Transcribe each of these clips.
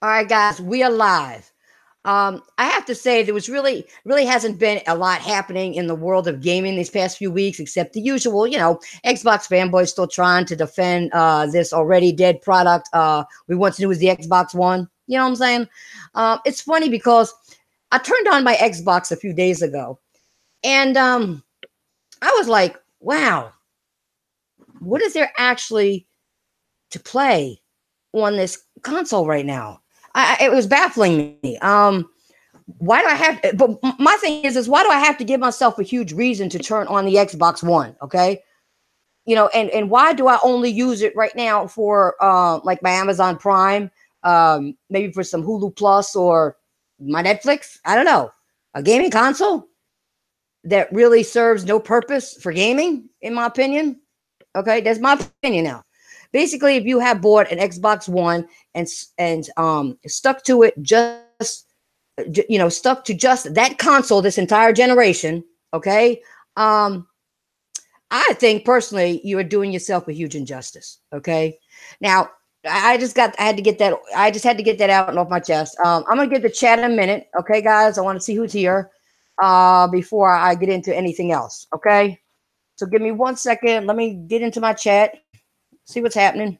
All right, guys, we are live. I have to say there was really hasn't been a lot happening in the world of gaming these past few weeks, except the usual, Xbox fanboys still trying to defend this already dead product we once knew as the Xbox One. You know what I'm saying? It's funny because I turned on my Xbox a few days ago, and I was like, wow, what is there actually to play on this console right now? It was baffling me. Why do I have? But my thing is why do I have to give myself a huge reason to turn on the Xbox One? Okay, and why do I only use it right now for like my Amazon Prime, maybe for some Hulu Plus or my Netflix? I don't know, a gaming console that really serves no purpose for gaming, in my opinion. Okay, that's my opinion now. Basically, if you have bought an Xbox One and stuck to it, stuck to just that console this entire generation, okay, um, I think personally you are doing yourself a huge injustice. Okay, now I just had to get that out and off my chest. I'm gonna give the chat a minute, okay, guys. I want to see who's here before I get into anything else. Okay, so give me 1 second. Let me get into my chat, see what's happening.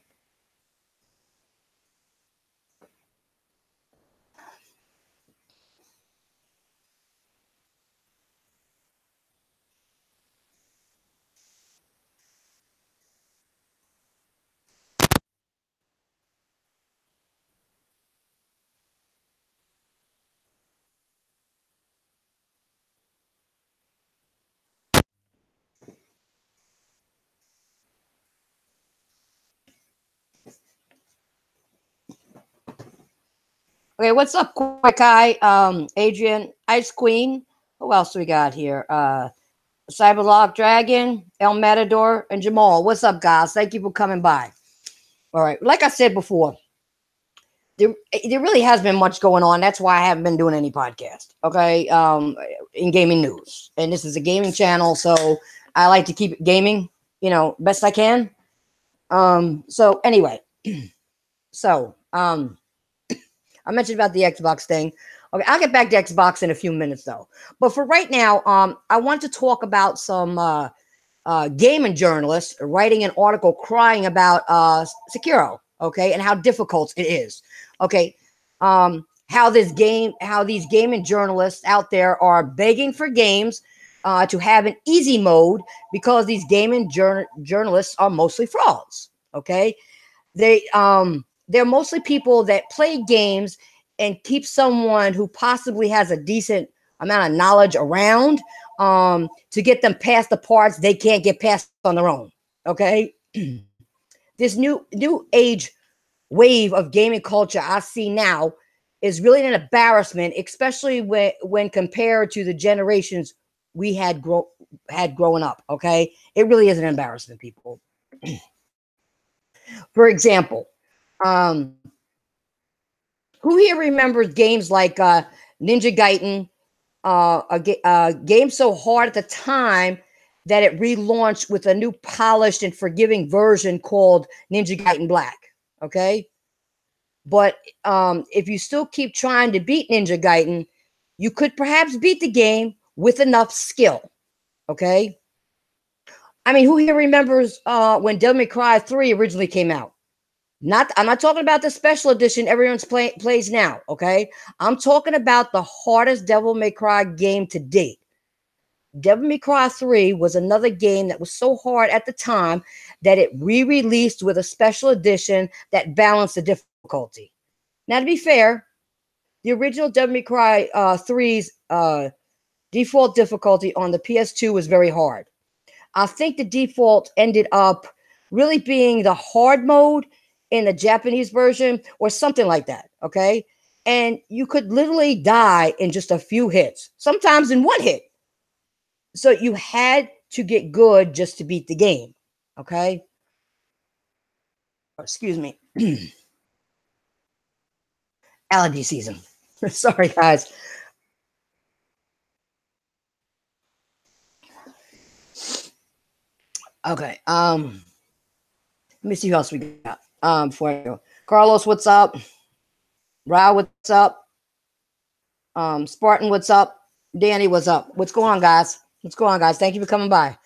Okay, what's up, Kai? Adrian, Ice Queen. Who else we got here? Cyberlock Dragon, El Matador, and Jamal. What's up, guys? Thank you for coming by. All right, like I said before, there really has been much going on. That's why I haven't been doing any podcast. Okay, in gaming news, and this is a gaming channel, so I like to keep it gaming, best I can. So anyway, so I mentioned about the Xbox thing. Okay, I'll get back to Xbox in a few minutes though. But for right now, I want to talk about some gaming journalists writing an article crying about Sekiro, okay, and how difficult it is. Okay, how these gaming journalists out there are begging for games to have an easy mode because these gaming journalists are mostly frauds. Okay, they're mostly people that play games and keep someone who possibly has a decent amount of knowledge around to get them past the parts they can't get past on their own. Okay, this new age wave of gaming culture I see now is really an embarrassment, especially when compared to the generations we had growing up. Okay, it really is an embarrassment, people. For example, um, who here remembers games like Ninja Gaiden, a game so hard at the time that it relaunched with a new polished and forgiving version called Ninja Gaiden Black? Okay, but if you still keep trying to beat Ninja Gaiden, you could perhaps beat the game with enough skill. Okay, I mean, who here remembers when Devil May Cry 3 originally came out? I'm not talking about the special edition everyone's plays now, okay? I'm talking about the hardest Devil May Cry game to date. Devil May Cry 3 was another game that was so hard at the time that it re-released with a special edition that balanced the difficulty. Now, to be fair, the original Devil May Cry 3's default difficulty on the PS2 was very hard. I think the default ended up really being the hard mode in the Japanese version or something like that. Okay. And you could literally die in just a few hits, sometimes in one hit. So you had to get good just to beat the game. Okay. Excuse me. Allergy season. Sorry, guys. Okay. Let me see who else we got. Before I go. Carlos, what's up? Ra, what's up? Spartan, what's up? Danny, what's up? What's going on, guys? What's going on, guys? Thank you for coming by.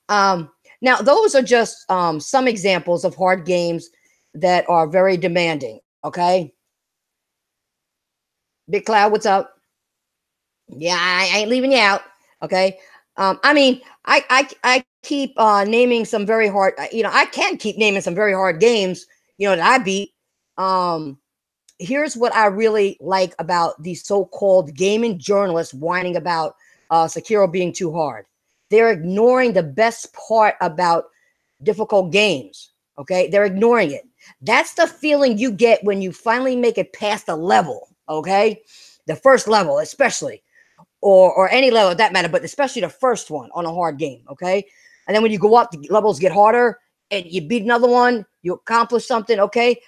Um, Now, those are just some examples of hard games that are very demanding. Okay, Big Cloud, what's up? Yeah, I ain't leaving you out. Okay. I mean, I keep naming some very hard. I can keep naming some very hard games. That I beat. Um, Here's what I really like about these so-called gaming journalists whining about Sekiro being too hard. They're ignoring the best part about difficult games. Okay, they're ignoring it. That's the feeling you get when you finally make it past a level. Okay, the first level, especially, or any level, that matter, but especially the first one on a hard game. Okay, and then when you go up, the levels get harder, and you beat another one, you accomplish something. Okay,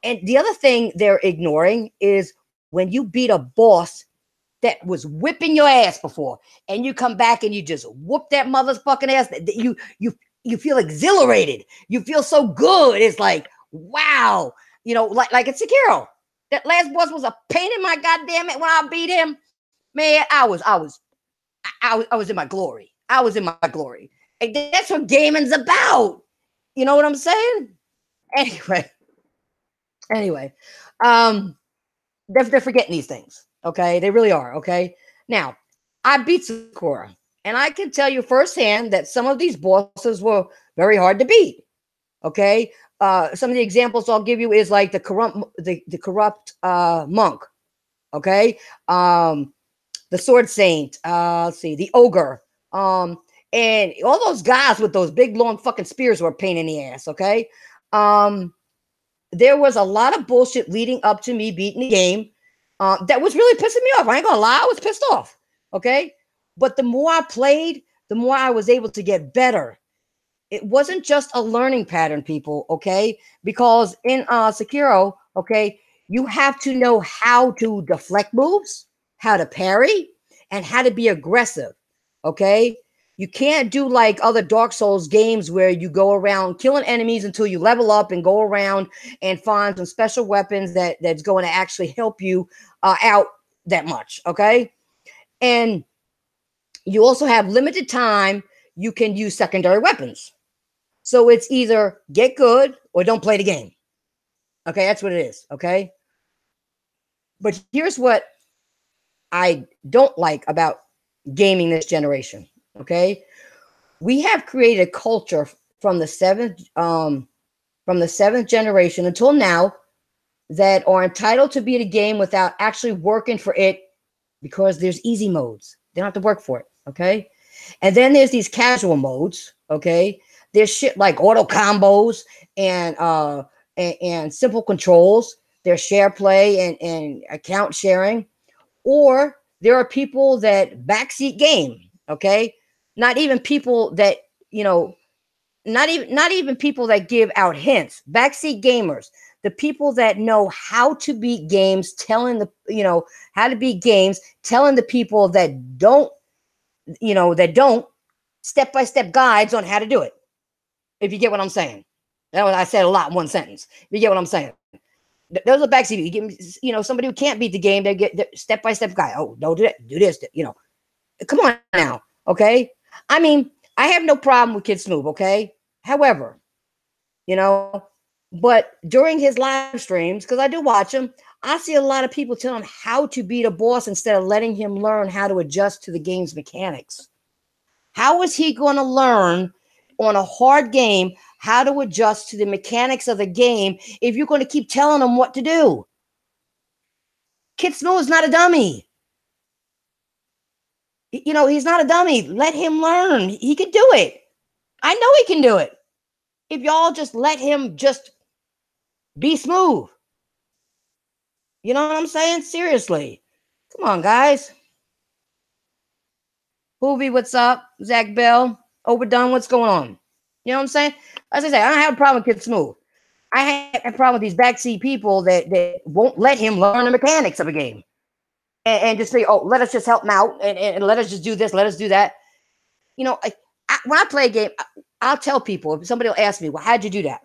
and the other thing they're ignoring is when you beat a boss that was whipping your ass before, and you come back and you just whoop that mother's fucking ass. You feel exhilarated. You feel so good. It's like, wow, like it's Sekiro. That last boss was a pain in my goddamn it when I beat him. Man, I was in my glory. I was in my glory. And that's what gaming's about. You know what I'm saying? Anyway, anyway, um, they're forgetting these things. Okay, they really are. Okay, now I beat Sakura, and I can tell you firsthand that some of these bosses were very hard to beat. Okay, some of the examples I'll give you is like the corrupt monk. Okay, the sword saint. Let's see, the ogre. And all those guys with those big long fucking spears were a pain in the ass. Okay, um, there was a lot of bullshit leading up to me beating the game that was really pissing me off. I ain't gonna lie, I was pissed off. Okay. But the more I played, the more I was able to get better. It wasn't just a learning pattern, people. Okay. Because in Sekiro, okay, you have to know how to deflect moves, how to parry, and how to be aggressive. Okay. You can't do like other Dark Souls games where you go around killing enemies until you level up and go around and find some special weapons that's going to actually help you out that much. Okay. And you also have limited time you can use secondary weapons. So it's either get good or don't play the game. Okay. That's what it is. Okay. But here's what I don't like about gaming this generation. Okay. We have created a culture from the seventh generation until now that are entitled to beat a game without actually working for it because there's easy modes. They don't have to work for it. Okay. And then there's these casual modes. Okay. There's shit like auto combos and simple controls. There's share play and account sharing. Or there are people that backseat game. Okay. Not even people that, you know, not even people that give out hints. Backseat gamers, the people that know how to beat games, telling how to beat games, telling the people that don't step-by-step guides on how to do it. If you get what I'm saying. I said a lot in one sentence. If you get what I'm saying. Those are backseat. You give somebody who can't beat the game, they get the step-by-step guide. Oh, don't do that. Do this. Come on now. Okay. I mean, I have no problem with Kid Smooth. Okay. However, but during his live streams, because I do watch him, I see a lot of people tell him how to beat a boss instead of letting him learn how to adjust to the game's mechanics. How is he going to learn on a hard game how to adjust to the mechanics of the game if you're going to keep telling him what to do? Kid Smooth is not a dummy. He's not a dummy. Let him learn. He can do it. I know he can do it. If y'all just let him just be smooth. You know what I'm saying? Seriously. Come on, guys. Hoovy, what's up? Zach Bell. Overdone, what's going on? You know what I'm saying? As I say, I don't have a problem with Kid Smooth. I have a problem with these backseat people that won't let him learn the mechanics of a game. And just say, oh, let us just help him out and let us just do this, let us do that. When I play a game, I'll tell people, if somebody will ask me, well, how'd you do that?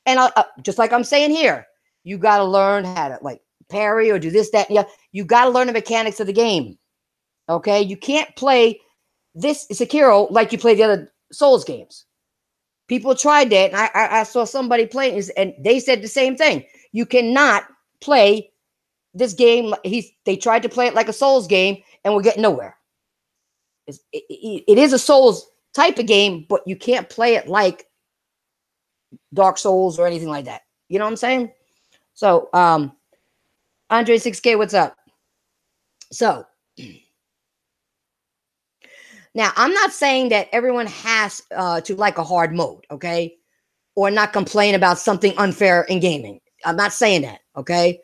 And I'll, just like I'm saying here, you got to learn how to parry or do this, that, and yeah. You got to learn the mechanics of the game. Okay, you can't play this Sekiro like you play the other Souls games. People tried that, and I saw somebody playing, and they said the same thing. You cannot play this game. They tried to play it like a Souls game, and we're getting nowhere. It is a Souls type of game, but you can't play it like Dark Souls or anything like that. You know what I'm saying? So, Andre 6K, what's up? So, now I'm not saying that everyone has to like a hard mode, okay? Or not complain about something unfair in gaming. I'm not saying that, okay?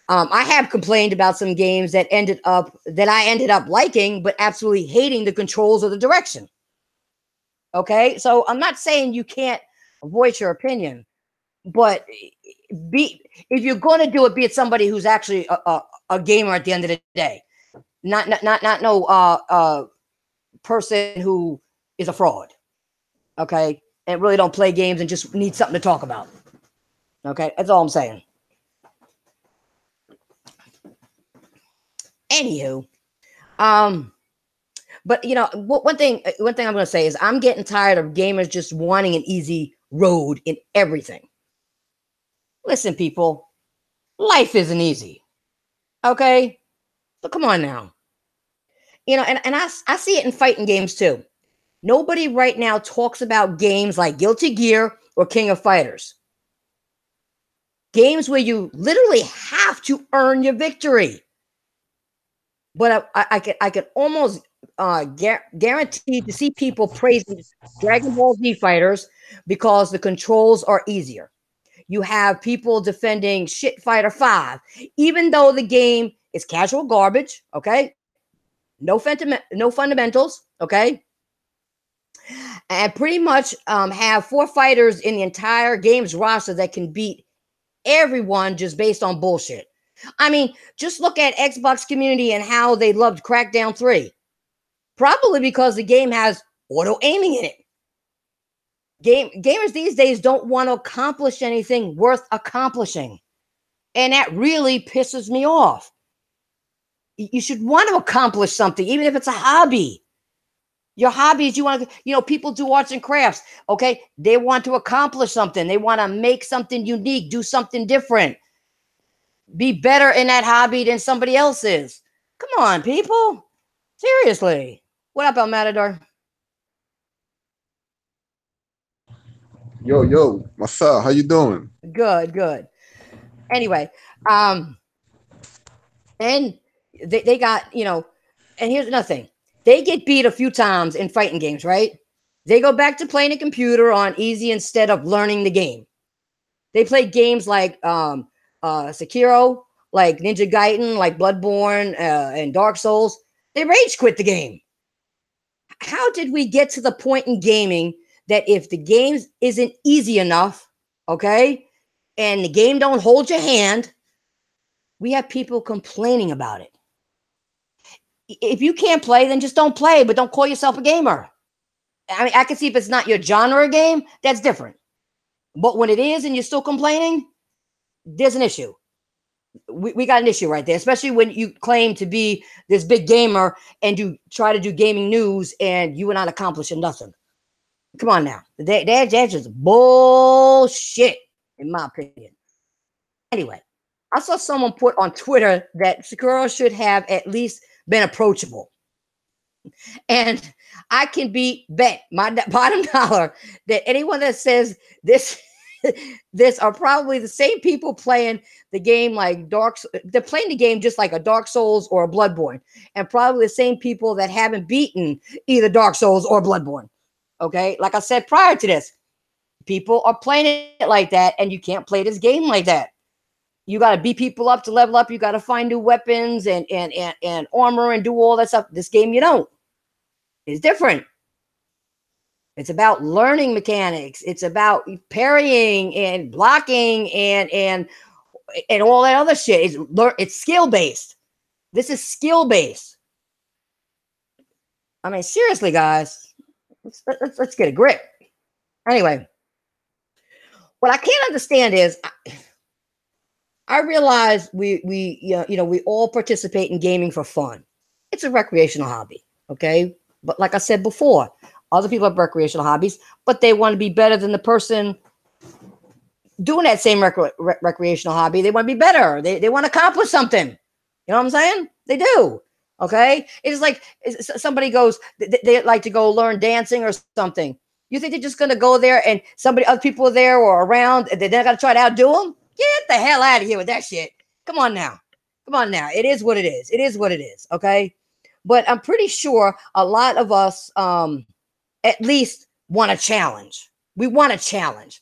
I have complained about some games that I ended up liking, but absolutely hating the controls or the direction. Okay, so I'm not saying you can't voice your opinion, but if you're going to do it, be it somebody who's actually a gamer at the end of the day, not no person who is a fraud. Okay, and really don't play games and just need something to talk about. Okay, that's all I'm saying. Anywho, but you know, one thing I'm going to say is I'm getting tired of gamers just wanting an easy road in everything. Listen, people, life isn't easy. Okay, so come on now. You know, and I see it in fighting games too. Nobody right now talks about games like Guilty Gear or King of Fighters. Games where you literally have to earn your victory. But I can almost guarantee to see people praising Dragon Ball Z fighters because the controls are easier. You have people defending Shit Fighter 5, even though the game is casual garbage, okay? No fundamentals, okay? And pretty much have 4 fighters in the entire game's roster that can beat everyone just based on bullshit. I mean, just look at Xbox community and how they loved Crackdown 3. Probably because the game has auto aiming in it. Gamers these days don't want to accomplish anything worth accomplishing. And that really pisses me off. You should want to accomplish something, even if it's a hobby. Your hobbies, you want to, you know, people do arts and crafts, okay? They want to accomplish something. They want to make something unique, do something different. Be better in that hobby than somebody else is. Come on, people. Seriously. What up, El Matador? Yo, what's up? How you doing? Good. Anyway, and they got, you know, and here's another thing. They get beat a few times in fighting games, right? They go back to playing a computer on easy instead of learning the game. They play games like Sekiro, like Ninja Gaiden, like Bloodborne, and Dark Souls. They rage quit the game. How did we get to the point in gaming that if the game isn't easy enough, okay, and the game don't hold your hand, we have people complaining about it. If you can't play, then just don't play, but don't call yourself a gamer. I mean, I can see if it's not your genre game, that's different. But when it is and you're still complaining, there's an issue. We got an issue right there, especially when you claim to be this big gamer and you try to do gaming news and you are not accomplishing nothing. Come on now. That's just bullshit, in my opinion. Anyway, I saw someone put on Twitter that Sekiro should have at least been approachable. And I can bet my bottom dollar that anyone that says this this are probably the same people playing the game like they're playing the game just like a Dark Souls or a Bloodborne, and probably the same people that haven't beaten either Dark Souls or Bloodborne. Okay, like I said prior to this, people are playing it like that, and you can't play this game like that. You got to beat people up to level up. You got to find new weapons and armor and do all that stuff. This game, you don't. It's different. It's about learning mechanics. It's about parrying and blocking and all that other shit. It's skill based. This is skill based. I mean, seriously, guys, let's get a grip. Anyway, what I can't understand is I realize we we all participate in gaming for fun. It's a recreational hobby, okay? But like I said before, other people have recreational hobbies, but they want to be better than the person doing that same recreational hobby. They want to be better. They want to accomplish something. You know what I'm saying? They do. Okay. It's like somebody goes, they like to go learn dancing or something. You think they're just going to go there and other people are there or around, and they're going to try to outdo them? Get the hell out of here with that shit. Come on now. Come on now. It is what it is. It is what it is. Okay. But I'm pretty sure a lot of us, at least want a challenge. We want a challenge.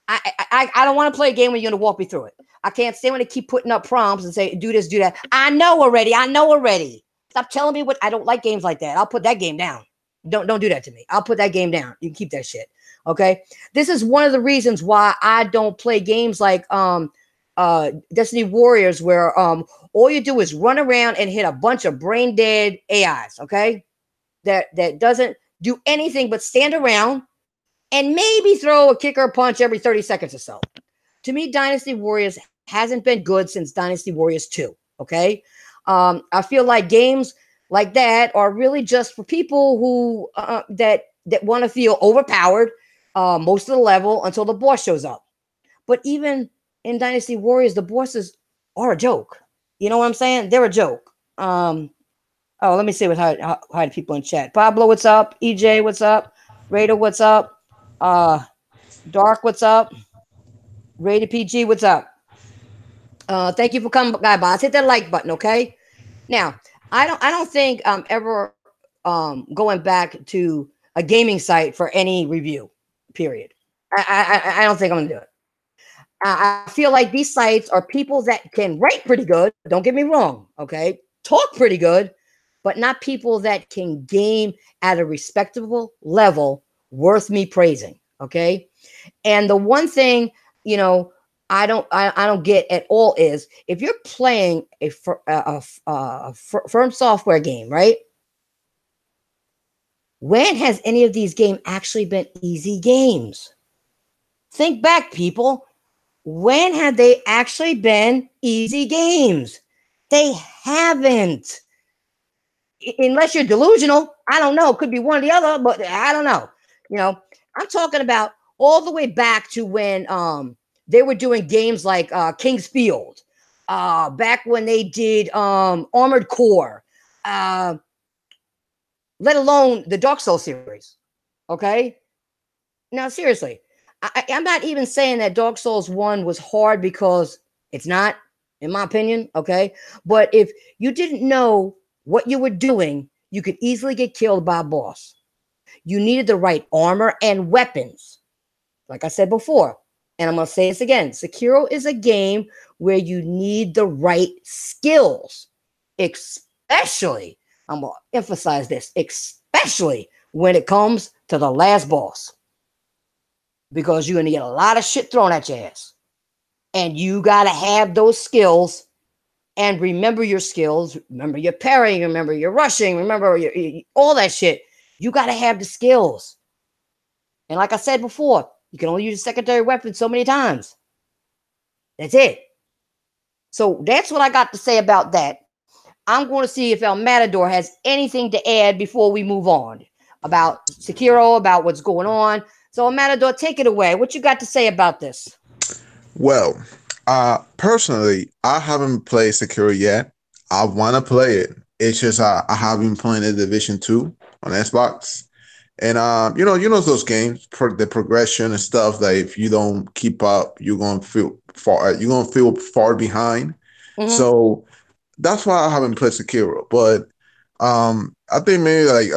I don't want to play a game when you're going to walk me through it. I can't stand when they keep putting up prompts and say, do this, do that. I know already. I know already. Stop telling me what. I don't like games like that. I'll put that game down. Don't do that to me. I'll put that game down. You can keep that shit. Okay. This is one of the reasons why I don't play games like Destiny Warriors, where all you do is run around and hit a bunch of brain dead AIs. Okay. That doesn't do anything but stand around and maybe throw a kick or a punch every 30 seconds or so. To me, Dynasty Warriors hasn't been good since Dynasty Warriors 2. Okay. I feel like games like that are really just for people who that want to feel overpowered most of the level until the boss shows up. But even in Dynasty Warriors, the bosses are a joke. You know what I'm saying? They're a joke. Let me see what hi to people in chat. Pablo, what's up? EJ, what's up? Raider, what's up? Dark, what's up? Rated PG, what's up? Thank you for coming, guys. Hit that like button, okay? Now, I don't think I'm ever going back to a gaming site for any review. Period. I don't think I'm gonna do it. I feel like these sites are people that can write pretty good. Don't get me wrong, okay? Talk pretty good, but not people that can game at a respectable level worth me praising, okay? And the one thing, I don't get at all is if you're playing a firm software game, right? When has any of these games actually been easy games? Think back, people. When have they actually been easy games? They haven't. Unless you're delusional. I don't know. Could be one or the other, but I don't know. I'm talking about all the way back to when they were doing games like King's Field, back when they did Armored Core, let alone the Dark Souls series. Okay? Now, seriously, I'm not even saying that Dark Souls 1 was hard, because it's not, in my opinion, okay? But if you didn't know what you were doing, you could easily get killed by a boss. You needed the right armor and weapons. Like I said before, and I'm going to say this again, Sekiro is a game where you need the right skills, especially, I'm going to emphasize this, especially when it comes to the last boss. Because you're going to get a lot of shit thrown at your ass. And you got to have those skills and remember your skills. Remember your parrying, remember your rushing, remember all that shit. You got to have the skills. And like I said before, you can only use a secondary weapon so many times. That's it. So that's what I got to say about that. I'm going to see if El Matador has anything to add before we move on about Sekiro, about what's going on. So, Matador, take it away. What you got to say about this? Well, personally, I haven't played Sekiro yet. I want to play it. It's just I have been playing the Division 2 on Xbox. And those games, the progression and stuff, that if you don't keep up, you're gonna feel far behind. Mm-hmm. So that's why I haven't played Sekiro. But I think maybe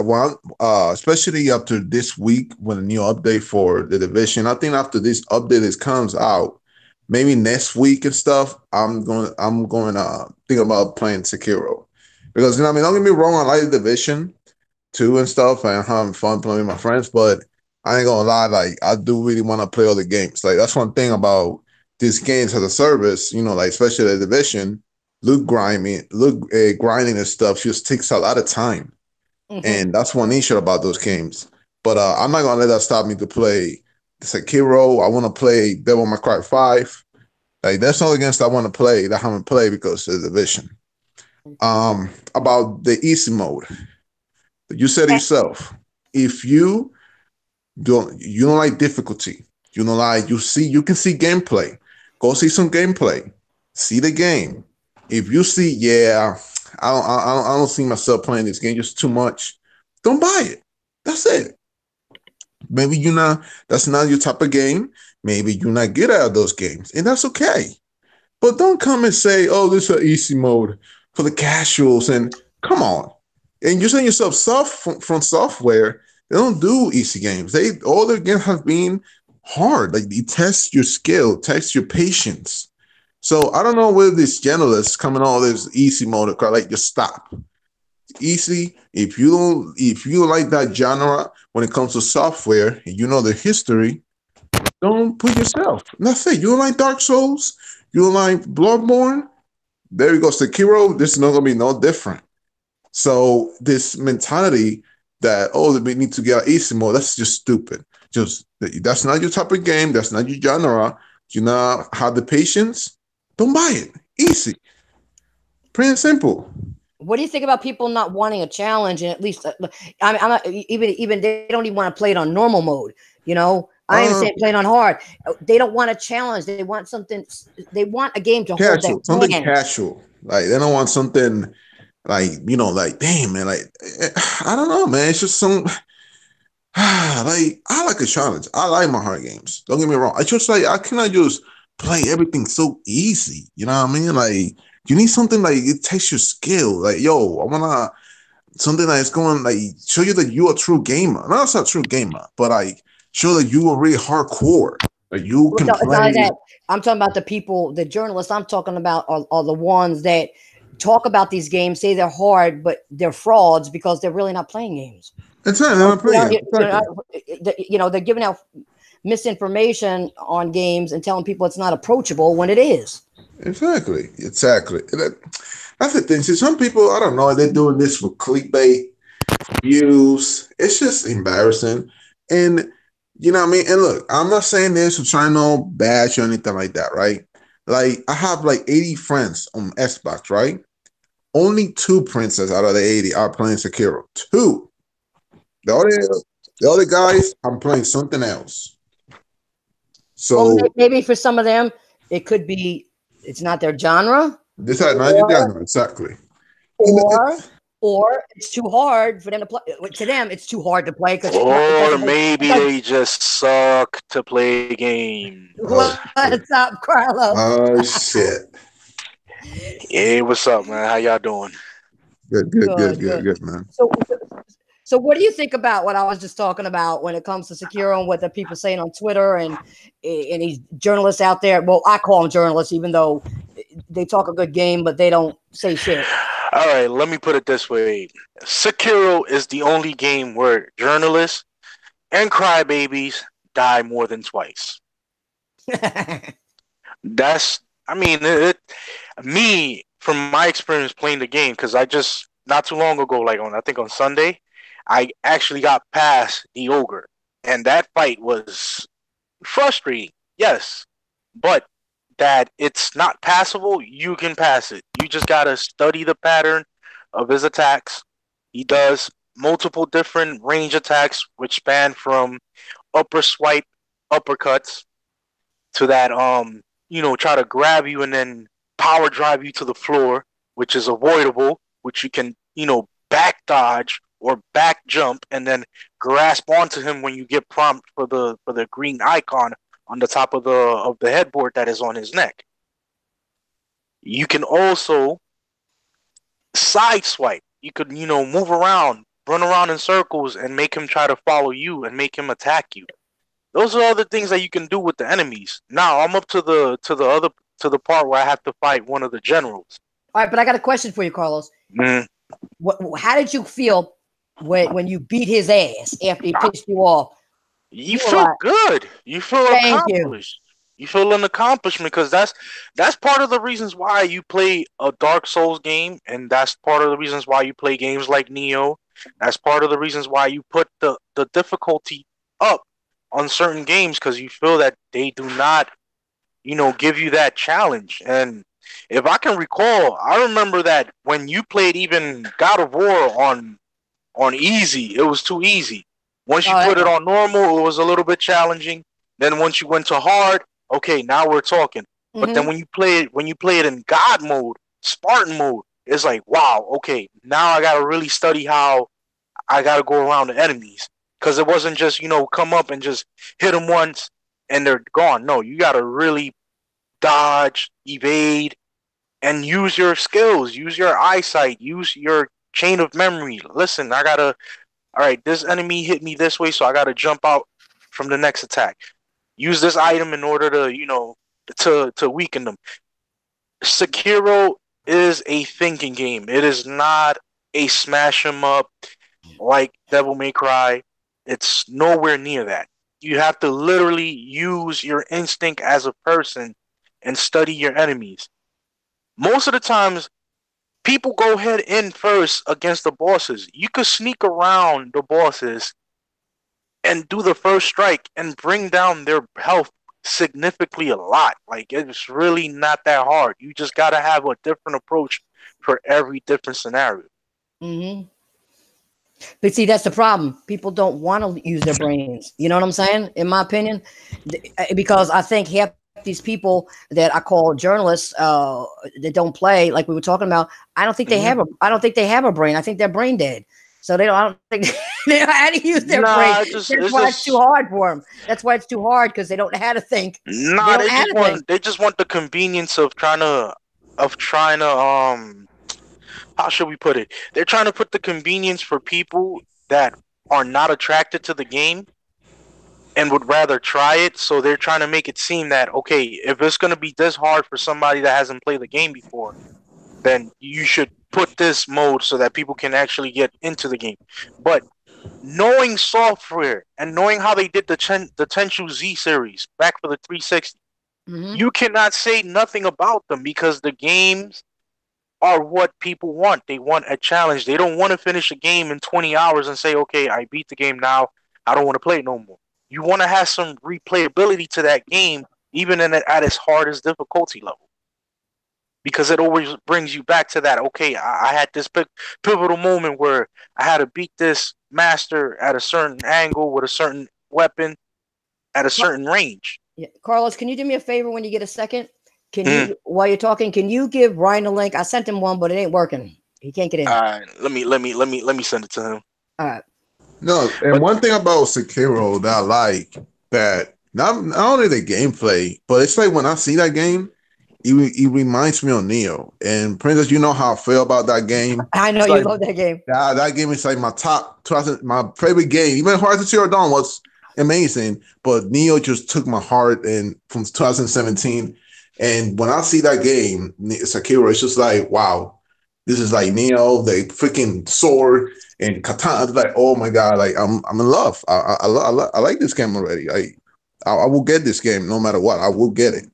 especially after this week when a new update for the division. I think after this update comes out, maybe next week and stuff, I'm going to think about playing Sekiro, because don't get me wrong, I like the division 2 and stuff, and I'm having fun playing with my friends, but I ain't gonna lie, like I do really want to play other games. Like that's one thing about these games as a service, like especially the division. Grinding and stuff just takes a lot of time. Mm-hmm. And that's one issue about those games. But I'm not going to let that stop me to play Sekiro. I want to play Devil May Cry 5. Like that's all against I want to play that I haven't played because of the division. About the easy mode, you said it yourself. If you don't like difficulty, you don't like you can see gameplay. Go see some gameplay. See the game. If you see, yeah, I don't see myself playing this game just too much. Don't buy it. That's it. Maybe you're not. That's not your type of game. Maybe you're not good at those games, and that's okay. But don't come and say, "Oh, this is an easy mode for the casuals." And come on, and you're saying yourself from software. They don't do easy games. They all their games have been hard. Like they test your skill, test your patience. So I don't know where this generalists coming all this easy mode. Like just stop. Easy. If you like that genre when it comes to software, and you know the history, don't put yourself. That's it. You don't like Dark Souls. You don't like Bloodborne. There you go, Sekiro. This is not gonna be no different. So this mentality that we need to get easy mode, that's just stupid. Just that's not your type of game. That's not your genre. You not have the patience. Don't buy it. Easy, plain and simple. What do you think about people not wanting a challenge? And at least, I'm not even they don't even want to play it on normal mode. You know, I even Uh, say playing on hard. They don't want a challenge. They want something. They want a game to hold their Casual, something hand. casual. Like they don't want something like like damn man, like I don't know, man. It's just some like I like a challenge. I like my hard games. Don't get me wrong. I just like I cannot just play everything so easy. You know what I mean? Like you need something like it takes your skill. Like yo, I wanna something that is going like show you that you're a true gamer. No, it's not a true gamer, but like show that you are really hardcore. Like you can No, it's not like play. that. I'm talking about the people, the journalists. I'm talking about are the ones that talk about these games, say they're hard, but they're frauds because they're really not playing games. It's not. They're not You know, playing. Exactly. they're giving out misinformation on games and telling people it's not approachable when it is. Exactly. Exactly. That's the thing. See, some people, I don't know, they're doing this for clickbait, views. It's just embarrassing. And you know what I mean? And look, I'm not saying this to try no bash or anything like that, right? Like I have like 80 friends on Xbox, right? Only two princes out of the 80 are playing Sekiro. Two. The other guys, I'm playing something else. Well, So maybe for some of them, it could be it's not their genre, this is not your or genre, exactly. And or or it's too hard for them to play. To them, it's too hard to play because it Or doesn't make. maybe Because they just suck to play games. oh shit. what's up, Carlos? Oh shit. Hey, what's up, man? How y'all doing? Good, good, good, Good, good, good. good, man. So, what do you think about what I was just talking about when it comes to Sekiro and what the people saying on Twitter and these journalists out there? Well, I call them journalists, even though they talk a good game, but they don't say shit. All right, let me put it this way. Sekiro is the only game where journalists and crybabies die more than twice. That's, I mean, me, from my experience playing the game, because I just, not too long ago, like I think on Sunday, I actually got past the ogre. And that fight was frustrating, yes. But that it's not passable, you can pass it. You just gotta study the pattern of his attacks. He does multiple different range attacks, which span from upper swipe uppercuts to that try to grab you and then power drive you to the floor, which is avoidable, which you can, back dodge or back jump and then grasp onto him when you get prompt for the green icon on the top of the headboard that is on his neck. You can also side swipe. You could, move around, run around in circles and make him try to follow you and make him attack you. Those are other things that you can do with the enemies. Now I'm up to the part where I have to fight one of the generals. All right, but I got a question for you, Carlos. Mm. How did you feel when you beat his ass after he pissed you off? You were feel like, good. You feel thank you. accomplished. You feel an accomplishment because that's part of the reasons why you play a Dark Souls game, and that's part of the reasons why you play games like Neo. That's part of the reasons why you put the difficulty up on certain games because you feel that they do not give you that challenge. And if I can recall, I remember that when you played even God of War on easy, it was too easy. Once you put it on normal, it was a little bit challenging. Then once you went to hard, okay, now we're talking. But then when you play it in God mode, Spartan mode, it's like, wow, okay, now I gotta really study how I gotta go around the enemies. Because it wasn't just, come up and just hit them once and they're gone. No, you gotta really dodge, evade, and use your skills, use your eyesight, use your chain of memory. Listen, all right, this enemy hit me this way, so I gotta jump out from the next attack. Use this item in order to, to weaken them. Sekiro is a thinking game. It is not a smash 'em up like Devil May Cry. It's nowhere near that. You have to literally use your instinct as a person and study your enemies. Most of the times, people go head in first against the bosses. You could sneak around the bosses and do the first strike and bring down their health significantly a lot. Like, it's really not that hard. You just got to have a different approach for every different scenario. But see, that's the problem. People don't want to use their brains. You know what I'm saying? In my opinion, because I think half these people that I call journalists that don't play, like we were talking about, I don't think they have a brain. I think they're brain dead. So I don't think they know how to use their brain. That's why it's too hard for them. That's why it's too hard, because they don't know how to think. They just want the convenience of trying to how should we put it? They're trying to put the convenience for people that are not attracted to the game and would rather try it. So they're trying to make it seem that, okay, if it's going to be this hard for somebody that hasn't played the game before, then you should put this mode so that people can actually get into the game. But knowing software and knowing how they did the Tenchu Z series back for the 360, you cannot say nothing about them, because the games are what people want. They want a challenge. They don't want to finish a game in 20 hours and say, okay, I beat the game now, I don't want to play it no more. You want to have some replayability to that game, even at its hardest difficulty level. Because it always brings you back to that, okay, I had this pivotal moment where I had to beat this master at a certain angle with a certain weapon at a certain range. Yeah. Carlos, can you do me a favor when you get a second? Can you, while you're talking, can you give Ryan a link? I sent him one, but it ain't working. He can't get in. All right, let me send it to him. All right. No, and one thing about Sekiro that I like, that not only the gameplay, but it's like when I see that game, it reminds me of Neo. And Princess, you know how I feel about that game. I know you love that game. That game is like my my favorite game. Even Horizon Zero Dawn was amazing, but Neo just took my heart, and from 2017. And when I see that game, Sekiro, it's just like, wow, this is like Neo, the freaking sword and katana. It's like, oh my god, like I'm in love. I like this game already. I will get this game no matter what. I will get it.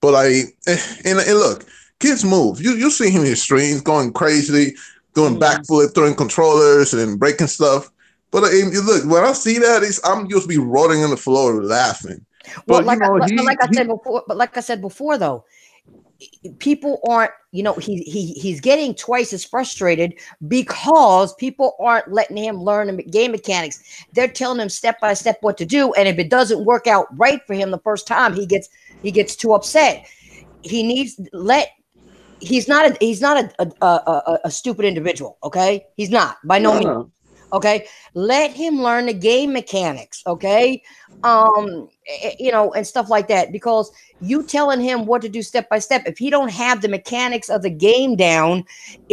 But and look, kids move. You see him in his streams going crazy, doing backflip, throwing controllers and breaking stuff. But look, when I see that, I'm just be rolling on the floor laughing. Well, like I said before, though, people aren't, he's getting twice as frustrated because people aren't letting him learn the game mechanics. They're telling him step by step what to do, and if it doesn't work out right for him the first time, he gets too upset. He's not a stupid individual. Okay, he's not, by no means. Okay, let him learn the game mechanics. Okay, and stuff like that, because you telling him what to do step by step, if he don't have the mechanics of the game down,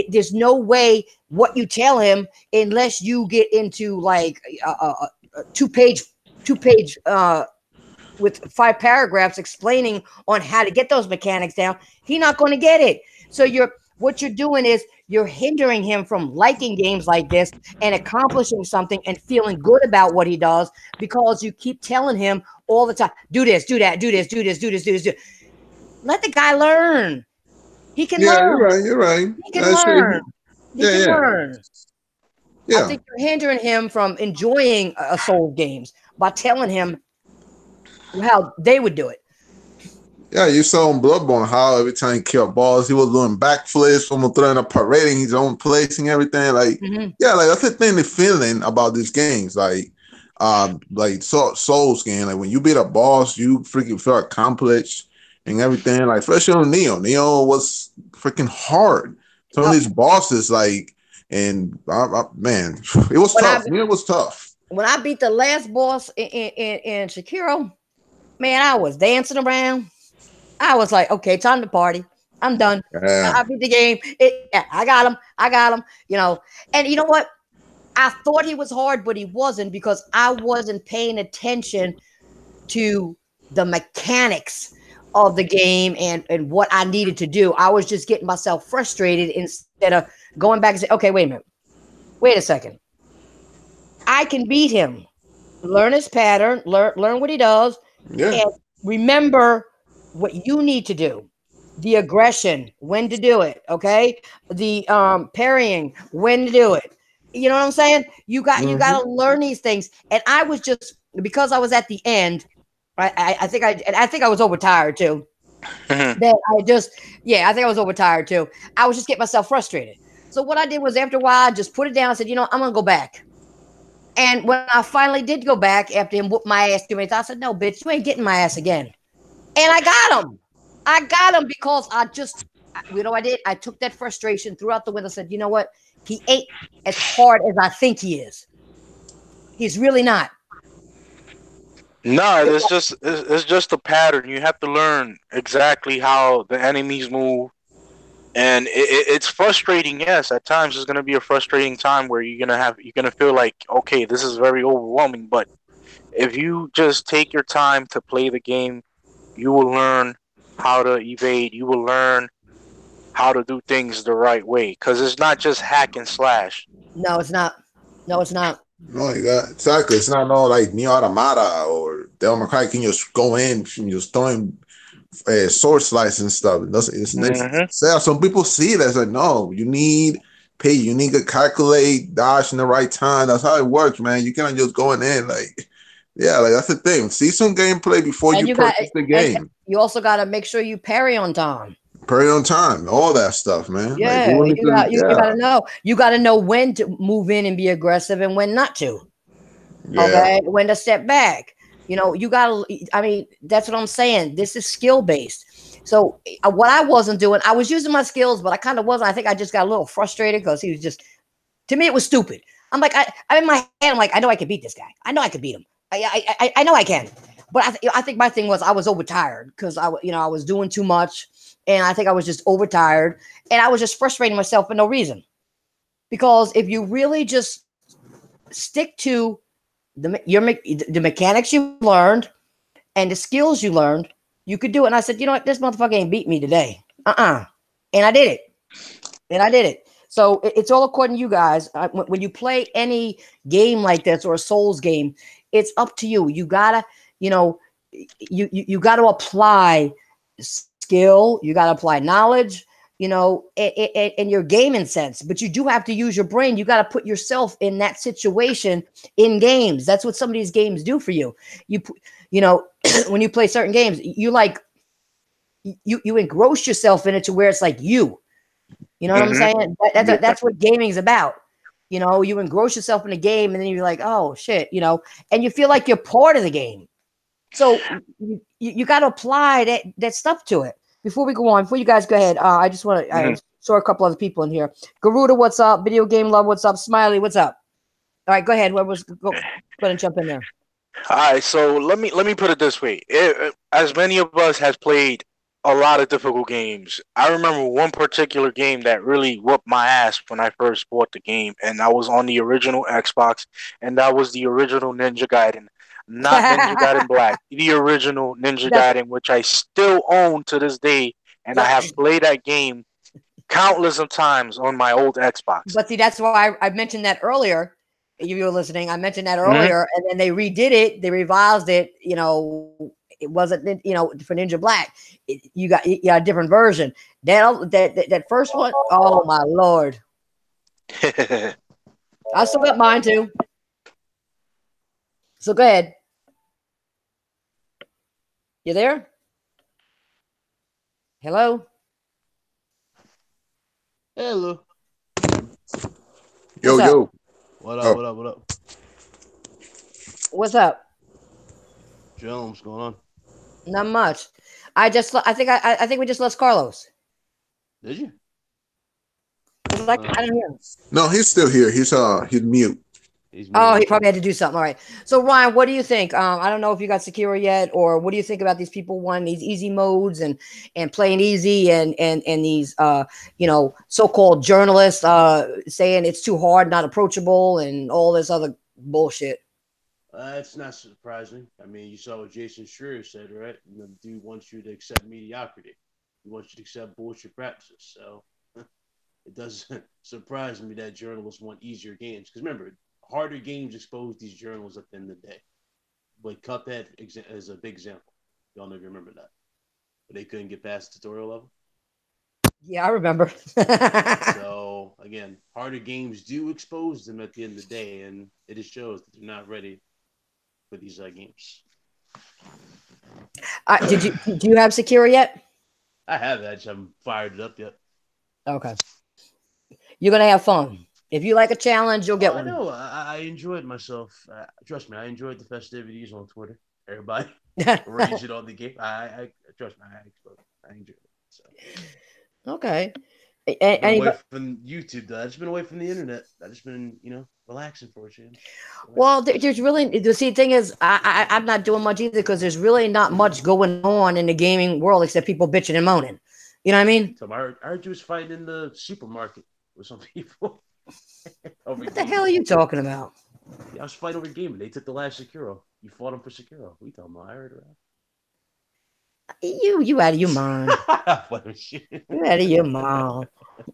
there's no way what you tell him, unless you get into like a two-page with 5 paragraphs explaining on how to get those mechanics down, he's not going to get it. So what you're doing is you're hindering him from liking games like this and accomplishing something and feeling good about what he does, because you keep telling him all the time, do this, do that, do this, do this, do this, do this. Let the guy learn. He can learn. You're right. He can learn. He can learn. Yeah. I think you're hindering him from enjoying Soul games by telling him how they would do it. Yeah, you saw on Bloodborne how every time he killed boss, he was doing backflips, almost throwing a parading his own place and everything. Like, yeah, like that's the thing, the feeling about these games. Like Souls game. Like when you beat a boss, you freaking feel accomplished and everything. Like especially on Neo. Neo was freaking hard. Some of Uh, these bosses, like, and man, it was when I tough. Neo was tough. when I beat the last boss in Sekiro, man, I was dancing around. I was like, okay, time to party. I'm done. I Yeah. beat the game. Yeah, I got him. I got him. And you know what? I thought he was hard, but he wasn't because I wasn't paying attention to the mechanics of the game and what I needed to do. I was just getting myself frustrated instead of going back and saying, okay, wait a minute. Wait a second. I can beat him. Learn his pattern, learn what he does, Yeah. and remember what you need to do. The aggression, when to do it, okay? The parrying, when to do it. You know what I'm saying? You got to learn these things. And I was just because I was at the end, I think I was overtired too. That I think I was overtired too. I was just getting myself frustrated. So what I did was after a while, I just put it down and said, I'm gonna go back. And when I finally did go back after him whooped my ass too many times, I said, no, bitch, you ain't getting my ass again. And I got him. I got him because I did? I took that frustration throughout the winter. Said, you know what? He ain't as hard as I think he is. He's really not. No, it's just a pattern. You have to learn exactly how the enemies move, and it's frustrating. Yes, at times it's gonna be a frustrating time where you're gonna feel like, okay, this is very overwhelming. But if you just take your time to play the game, you will learn how to evade. You will learn how to do things the right way because it's not just hack and slash. No, it's not. No, it's not. No, exactly. It's not no like Neo Automata or Devil May Cry. You can just go in and just throwing sword slice and stuff. Mm-hmm. Some people see it as like, no, you need pay. You need to calculate, dodge in the right time. That's how it works, man. You can't just go in like, yeah, like that's the thing. See some gameplay before And you purchase the and game. you also got to make sure you parry on time. Pray on time, all that stuff, man. Like Yeah, people need to, you got yeah, to know. You got to know when to move in and be aggressive and when not to. yeah, Okay, when to step back. You got to. I mean, that's what I'm saying. This is skill based. So what I wasn't doing, I was using my skills, but I kind of wasn't. I think I just got a little frustrated because he was just. To me, it was stupid. I'm like, I'm in my head. I'm like, I know I can beat this guy. I know I can beat him. I know I can. But I think my thing was I was overtired because I was doing too much, and I think I was just overtired, and I was just frustrating myself for no reason. Because if you really just stick to the mechanics you learned and the skills you learned, you could do it. And I said, you know what, this motherfucker ain't beat me today. And I did it. And I did it. So it's all according to you guys. When you play any game like this or a Souls game, it's up to you. You gotta, you gotta apply skill. You gotta apply knowledge. In your gaming sense, but you do have to use your brain. You got to put yourself in that situation in games. That's what some of these games do for you. When you play certain games, you engross yourself in it to where it's like you. You know what I'm Mm-hmm. saying? That's what gaming is about. You engross yourself in a game, and then you're like, oh shit, and you feel like you're part of the game. So you got to apply that stuff to it. Before we go on, before you guys go ahead, I just want to. I Mm-hmm. saw a couple other people in here. Garuda, what's up? Video Game Love, what's up? Smiley, what's up? All right, go ahead. Whoever's go ahead and jump in there. All right, so let me put it this way: as many of us has played a lot of difficult games, I remember one particular game that really whooped my ass when I first bought the game, and I was on the original Xbox, and that was the original Ninja Gaiden, not Ninja Gaiden Black, the original Ninja That's Gaiden, which I still own to this day, and I yep. have played that game countless of times on my old Xbox. But see, that's why I mentioned that earlier. If you were listening, I mentioned that Mm-hmm. earlier, and then they redid it. They revised it. It wasn't. For Ninja Black, you got a different version. That first one, oh my lord! I still got mine too. So go ahead. You there? Hello? Hello. Yo, What's up? yo. What up? Oh, What up? What up? What's up? Joe, what's going on? Not much. I think we just lost Carlos. Did you? 'Cause I Uh, don't hear him. no, he's still here. He's mute. he's Oh, he muted. probably had to do something. All right. So Ryan, what do you think? I don't know if you got Sekiro yet, or what do you think about these people wanting these easy modes and playing easy and these so-called journalists saying it's too hard, not approachable, and all this other bullshit. It's not surprising. I mean, you saw what Jason Schreier said, right? The dude wants you to accept mediocrity. He wants you to accept bullshit practices. So it doesn't surprise me that journalists want easier games. Because remember, harder games expose these journalists at the end of the day. But Cuphead is a big example. Y'all know if you remember that. But they couldn't get past the tutorial level. Yeah, I remember. So again, harder games do expose them at the end of the day, and it just shows that they're not ready for these games. Do you have Sekiro yet? I have that. I just haven't fired it up yet. Okay. You're gonna have fun. If you like a challenge, you'll get I one. know. I enjoyed myself. Trust me, I enjoyed the festivities on Twitter. Everybody raging on the game. I trust me. I enjoyed it. So Okay. I've been away Anybody? from YouTube. Though. I've just been away from the internet. I've just been, relaxing for a change. Well, there's really the thing is I'm not doing much either because there's really not much going on in the gaming world except people bitching and moaning. You know what I mean? So I heard you was fighting in the supermarket with some people. What the hell are you talking about? Yeah, I was fighting over gaming. They took the last Sekiro. You fought him for Sekiro. We talking about? I heard it. You out of your mind. Shit. You out of your mind.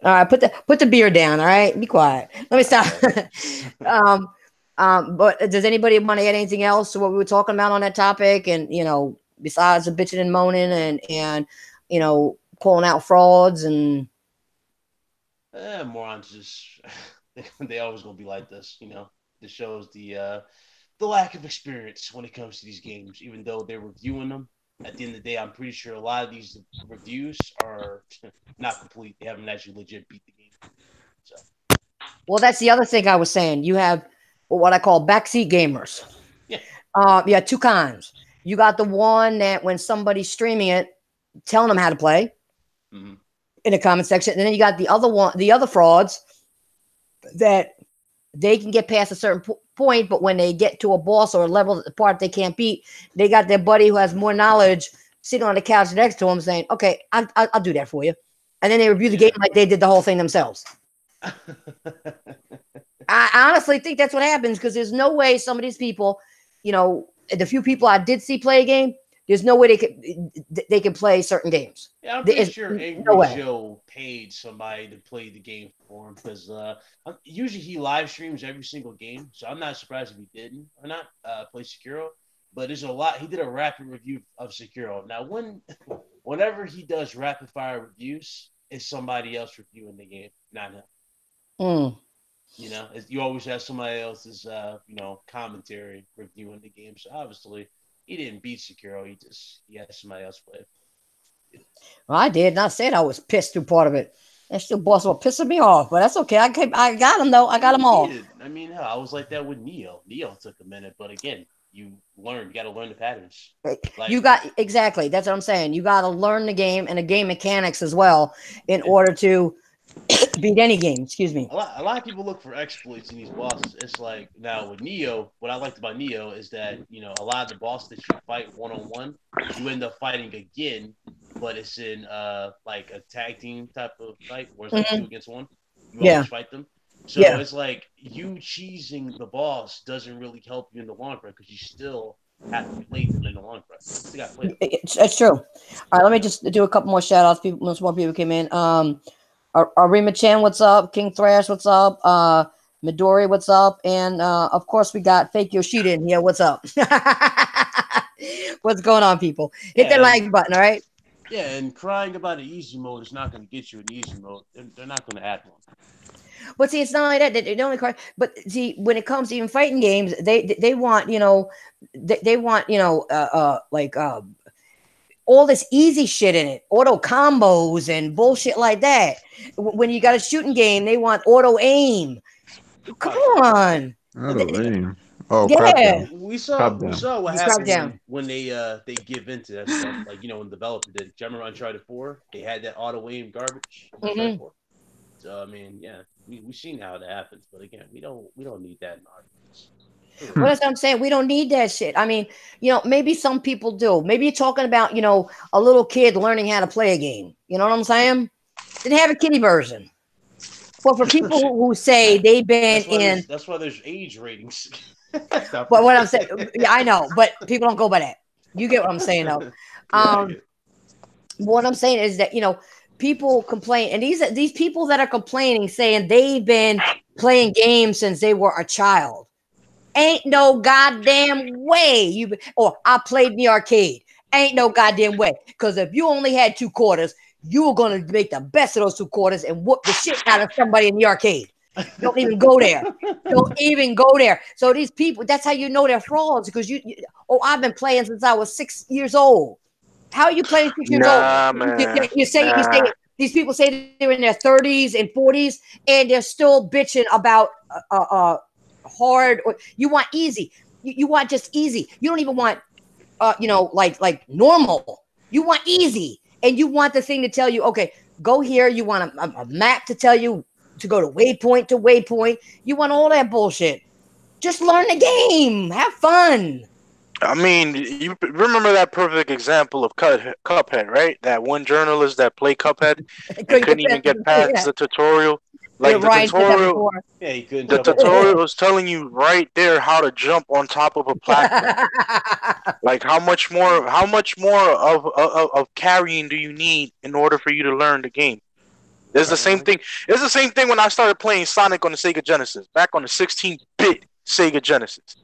All right, put the beer down. All right, be quiet. Let me stop. But does anybody want to add anything else to what we were talking about on that topic? And besides the bitching and moaning and calling out frauds and Morons just they always gonna be like this, This shows the lack of experience when it comes to these games, even though they're reviewing them. At the end of the day, I'm pretty sure a lot of these reviews are not complete. They haven't actually legit beat the game. So, well, that's the other thing I was saying. You have what I call backseat gamers. yeah. Yeah, two kinds. You got the one that when somebody's streaming it, telling them how to play Mm-hmm. in the comment section, and then you got the other one, the other frauds that they can get past a certain point, but when they get to a boss or a level part they can't beat, they got their buddy who has more knowledge sitting on the couch next to them saying, "Okay, I'll do that for you," and then they review the game like they did the whole thing themselves. I honestly think that's what happens because there's no way some of these people, the few people I did see play a game, there's no way they can play certain games. Yeah, I'm pretty sure Angry no Joe paid somebody to play the game for him because usually he live streams every single game, so I'm not surprised if he didn't or not play Sekiro. But there's a lot. He did a rapid review of Sekiro. Now, whenever he does rapid fire reviews, it's somebody else reviewing the game, not him. Mm. You always have somebody else's, commentary reviewing the game. So obviously, he didn't beat Sekiro. He had somebody else play it. Well, I did, and I said I was pissed through part of it. That still boss was pissing me off, but that's okay. I got him though. I got them all. I mean, I was like that with Neo. Neo took a minute, but again, you got to learn the patterns. You got exactly. That's what I'm saying. You got to learn the game and the game mechanics as well in order to beat any game. Excuse me. A lot of people look for exploits in these bosses. It's like now with Neo, what I liked about Neo is that a lot of the bosses that you fight 1-on-1, you end up fighting again, but it's in like a tag team type of fight where it's like 2 against 1. You always fight them. So it's like you cheesing the boss doesn't really help you in the long run because you still have to play them in the long run. It's true. All right, let me just do a couple more shout outs. Most more people came in. Arima Chan, what's up? King Thrash, what's up? Midori, what's up? And of course, we got Fake Yoshida in here. What's up? What's going on, people? Hit that like button, all right? Yeah, and crying about an easy mode is not going to get you an easy mode. They're not going to add one. But see, it's not like that. They don't only cry. But see, when it comes to even fighting games, they want all this easy shit in it, auto combos and bullshit like that. When you got a shooting game, they want auto aim. Come on. I don't know. Oh, crap Yeah. down. We Crap saw what Just crack happened down. when they give into that stuff. Like, you know, when the developer did. Do you remember Uncharted 4? They had that auto aim garbage in Uncharted 4. So I mean, yeah, we've seen how that happens, but again, we don't need that in our games. Well, that's what I'm saying. We don't need that shit. I mean, maybe some people do. Maybe you're talking about, a little kid learning how to play a game. You know what I'm saying? Then have a kiddie version. But for people who say they've been in, That's why there's age ratings. but what I'm saying, yeah, I know, but people don't go by that. You get what I'm saying, though. What I'm saying is that people complain, and these people that are complaining, saying they've been playing games since they were a child. Ain't no goddamn way or I played in the arcade. Ain't no goddamn way. Because if you only had 2 quarters, you were going to make the best of those 2 quarters and whoop the shit out of somebody in the arcade. Don't even go there. Don't even go there. So these people, that's how you know they're frauds. Because I've been playing since I was 6 years old. How are you playing 6 years old? Nah, man. You say these people say they're in their 30s and 40s and they're still bitching about hard, or you want easy. You want just easy. You don't even want like normal. You want easy, and you want the thing to tell you, okay, go here. You want a map to tell you to go to waypoint to waypoint. You want all that bullshit. Just learn the game. Have fun. I mean, you remember that perfect example of Cuphead, right? That one journalist that played Cuphead and couldn't even get past the tutorial. Like the tutorial, yeah, he couldn't. The tutorial was telling you right there how to jump on top of a platform. Like how much more of carrying do you need in order for you to learn the game? It's the same thing. It's the same thing when I started playing Sonic on the Sega Genesis, back on the 16-bit Sega Genesis.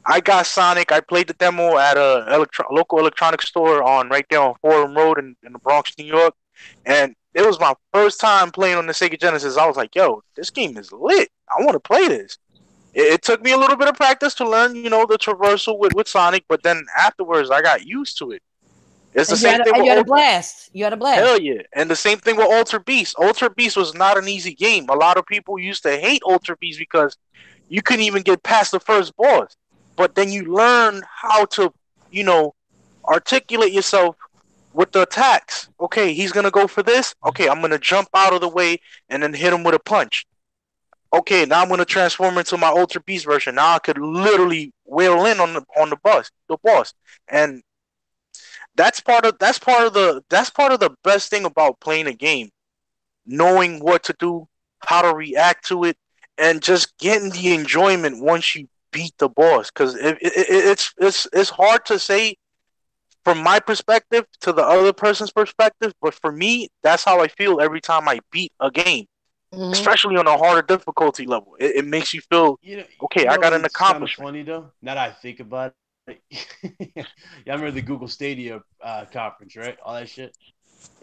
I got Sonic. I played the demo at a local electronics store right there on Fordham Road in the Bronx, New York. And it was my first time playing on the Sega Genesis. I was like, yo, this game is lit. I want to play this. It took me a little bit of practice to learn, the traversal with Sonic. But then afterwards, I got used to it. It's the same thing. You had a blast. You had a blast. Hell yeah. And the same thing with Ultra Beast. Ultra Beast was not an easy game. A lot of people used to hate Ultra Beast because you couldn't even get past the first boss. But then you learn how to, articulate yourself with the attacks. Okay, he's going to go for this. Okay, I'm going to jump out of the way and then hit him with a punch. Okay, now I'm going to transform into my Ultra Beast version. Now I could literally wail in on the boss. And that's part of the best thing about playing a game. Knowing what to do, how to react to it, and just getting the enjoyment once you beat the boss, because it's hard to say from my perspective to the other person's perspective, but for me, that's how I feel every time I beat a game, especially on a harder difficulty level. It makes you feel okay. I got an accomplishment. Kind of funny though. Now that I think about it, yeah, I remember the Google Stadia conference, right? All that shit.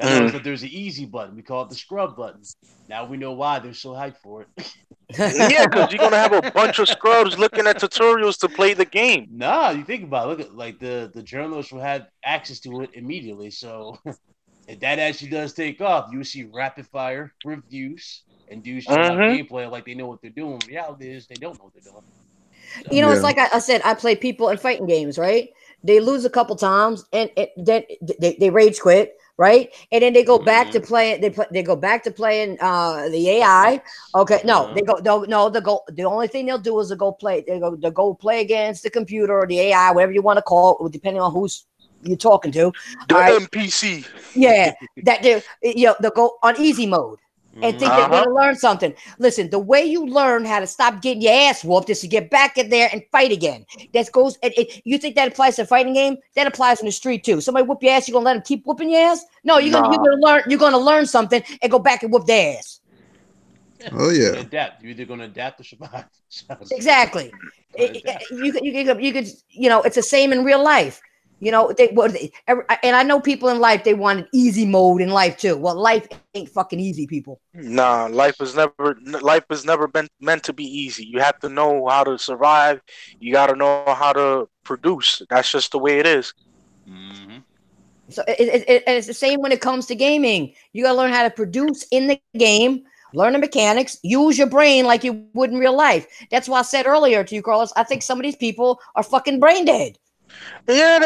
I noticed that there's an easy button. We call it the scrub button. Now we know why they're so hyped for it. Yeah, because you're gonna have a bunch of scrubs looking at tutorials to play the game. Nah, you think about it. Look at like the journalists will have access to it immediately. So if that actually does take off, you will see rapid fire reviews and dudes showing out gameplay like they know what they're doing. The reality is they don't know what they're doing. So, it's like I said, I play people in fighting games, right? They lose a couple times and then they rage quit. Right, and then they go back to playing. They go back to playing the AI. Okay, no, they go. The only thing they'll do is to go play. They go play against the computer or the AI, whatever you want to call it, depending on who's you're talking to. The NPC. Yeah, that they'll go on easy mode and think they're going to learn something. Listen, the way you learn how to stop getting your ass whooped is to get back in there and fight again. That goes. You think that applies to a fighting game? That applies in the street too. Somebody whoop your ass, you gonna let them keep whooping your ass? No, you're gonna learn. You're gonna learn something and go back and whoop their ass. Oh yeah. Adapt. You're either gonna adapt or survive. Exactly. You could. It's the same in real life. And I know people in life, they want an easy mode in life too. Well, life ain't fucking easy, people. Nah, life has never been meant to be easy. You have to know how to survive. You got to know how to produce. That's just the way it is. So it's the same when it comes to gaming. You got to learn how to produce in the game, learn the mechanics, use your brain like you would in real life. That's why I said earlier to you, Carlos, I think some of these people are fucking brain dead. Yeah,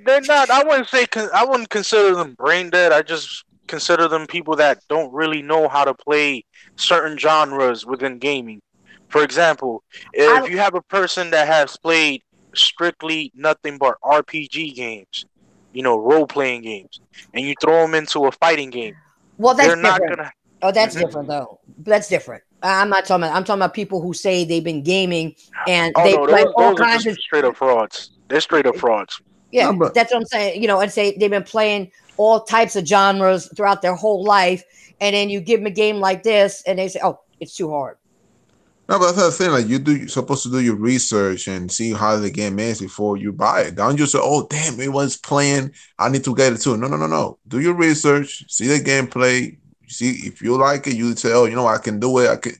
they're not. I wouldn't say I wouldn't consider them brain dead. I just consider them people that don't really know how to play certain genres within gaming. For example, I if you have a person that has played strictly nothing but RPG games, role playing games, and you throw them into a fighting game, Well, they're that's not different. gonna. Oh, that's Mhm. different though. That's different. I'm not talking about. I'm talking about people who say they've been gaming and Oh they no, play all those are kinds just of. straight up frauds. They're straight up frauds. Yeah, No, but that's what I'm saying. And say they've been playing all types of genres throughout their whole life, and then you give them a game like this, and they say, "Oh, it's too hard." no, but that's the thing. Like you're supposed to do your research and see how the game is before you buy it. Don't just say, "Oh, damn, it was playing. I need to get it too." No, no, no, no. Do your research. See the gameplay. See if you like it. You say, "Oh, I can do it. I can."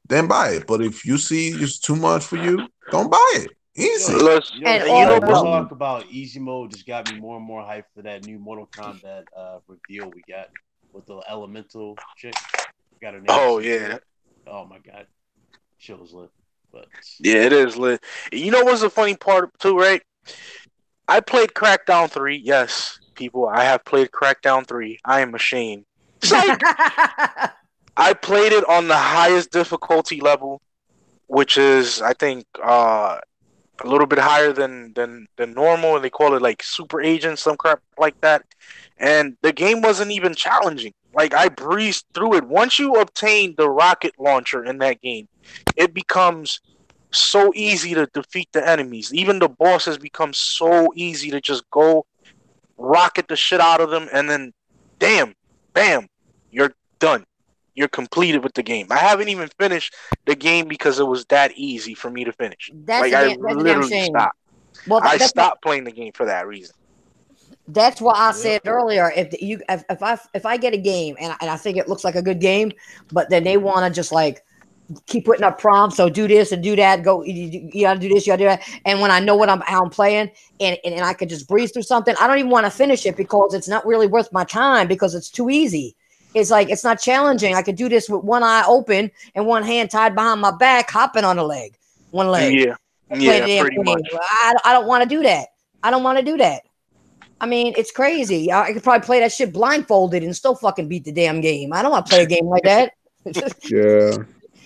Then buy it. But if you see it's too much for you, don't buy it. Yo, Easy. Let's, And and you know hearing you what's also, talk about easy mode just got me more and more hyped for that new Mortal Kombat reveal we got with the elemental chick. Got her name Oh Sekiro. yeah, Oh my god, shit was lit. But yeah, it is lit. You know what's the funny part too, right? I played Crackdown 3. Yes, people, I have played Crackdown 3. I am ashamed. Psych! I played it on the highest difficulty level, which is I think a little bit higher than normal, and they call it like super agent, some crap like that. And the game wasn't even challenging. Like I breezed through it. Once you obtain the rocket launcher in that game, it becomes so easy to defeat the enemies. Even the bosses become so easy to just go rocket the shit out of them, and then, damn, bam, you're done. You're completed with the game. I haven't even finished the game because it was that easy for me to finish. Like I that's a damn literally shame. stopped. Well, I that's what stopped playing the game for that reason. that's what I yep. said earlier. If I get a game and I think it looks like a good game, but then they want to just like keep putting up prompts. So do this and do that. Go, you got to do this, you got to do that. And when I know how I'm playing, and I could just breeze through something, I don't even want to finish it because it's not really worth my time because it's too easy. It's like it's not challenging. I could do this with one eye open and one hand tied behind my back, hopping on one leg, Yeah, and play yeah, the damn pretty game. much. I don't want to do that. I don't want to do that. I mean, it's crazy. I could probably play that shit blindfolded and still fucking beat the damn game. I don't want to play a game like that. Yeah.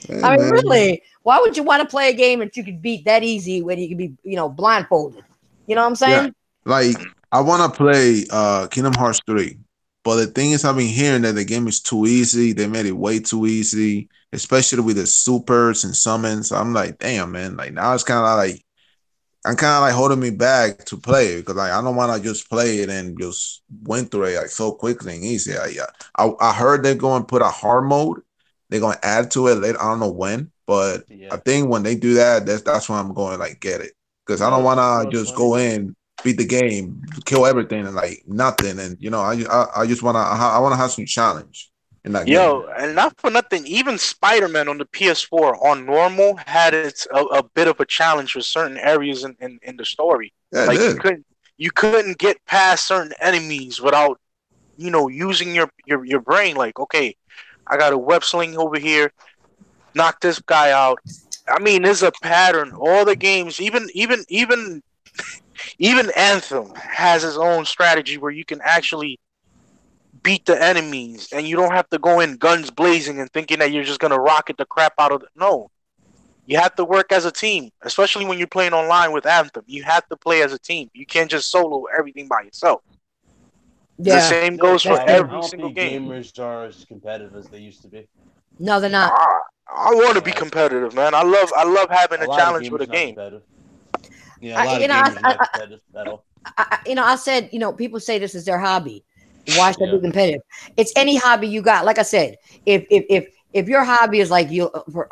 Hey, I mean, man. really, why would you want to play a game that you could beat that easy when you could be, blindfolded? You know what I'm Yeah. saying? Like I want to play Kingdom Hearts 3. But the thing is, I've been hearing that the game is too easy. They made it way too easy, especially with the supers and summons. I'm like, damn, man. Like now it's kind of like I'm kind of like holding me back to play because like I don't want to just play it and just went through it like so quickly and easy. I heard they're going to put a hard mode. They're going to add to it later. I don't know when, but I Yeah. think when they do that, that's when I'm going to like get it because I don't Yo, want you know to what's just funny? go in, beat the game, kill everything, and like nothing. And I just want to I want to have some challenge in that game. Yo, Yeah. and not for nothing, even Spider-Man on the PS4 on normal had a bit of a challenge with certain areas in the story. Yeah, it Like is. you couldn't get past certain enemies without using your brain. Like, okay, I got a web sling over here, knock this guy out. I mean, there's a pattern. All the games, even Anthem has its own strategy where you can actually beat the enemies, and you don't have to go in guns blazing and thinking that you're just gonna rocket the crap out of. No, you have to work as a team, especially when you're playing online with Anthem. You have to play as a team. You can't just solo everything by yourself. The Yeah, same No, goes so for that's I true. every don't single think game. gamers are as competitive as they used to be. No, they're not. I want to be Like competitive, man. I love having a a lot of challenge with gamers a not game. competitive. Yeah, a I, lot you of know, I, gamers are not I, competitive at all. I said, people say this is their hobby. Why should I Yeah. be competitive? It's any hobby you got. Like I said, if your hobby is like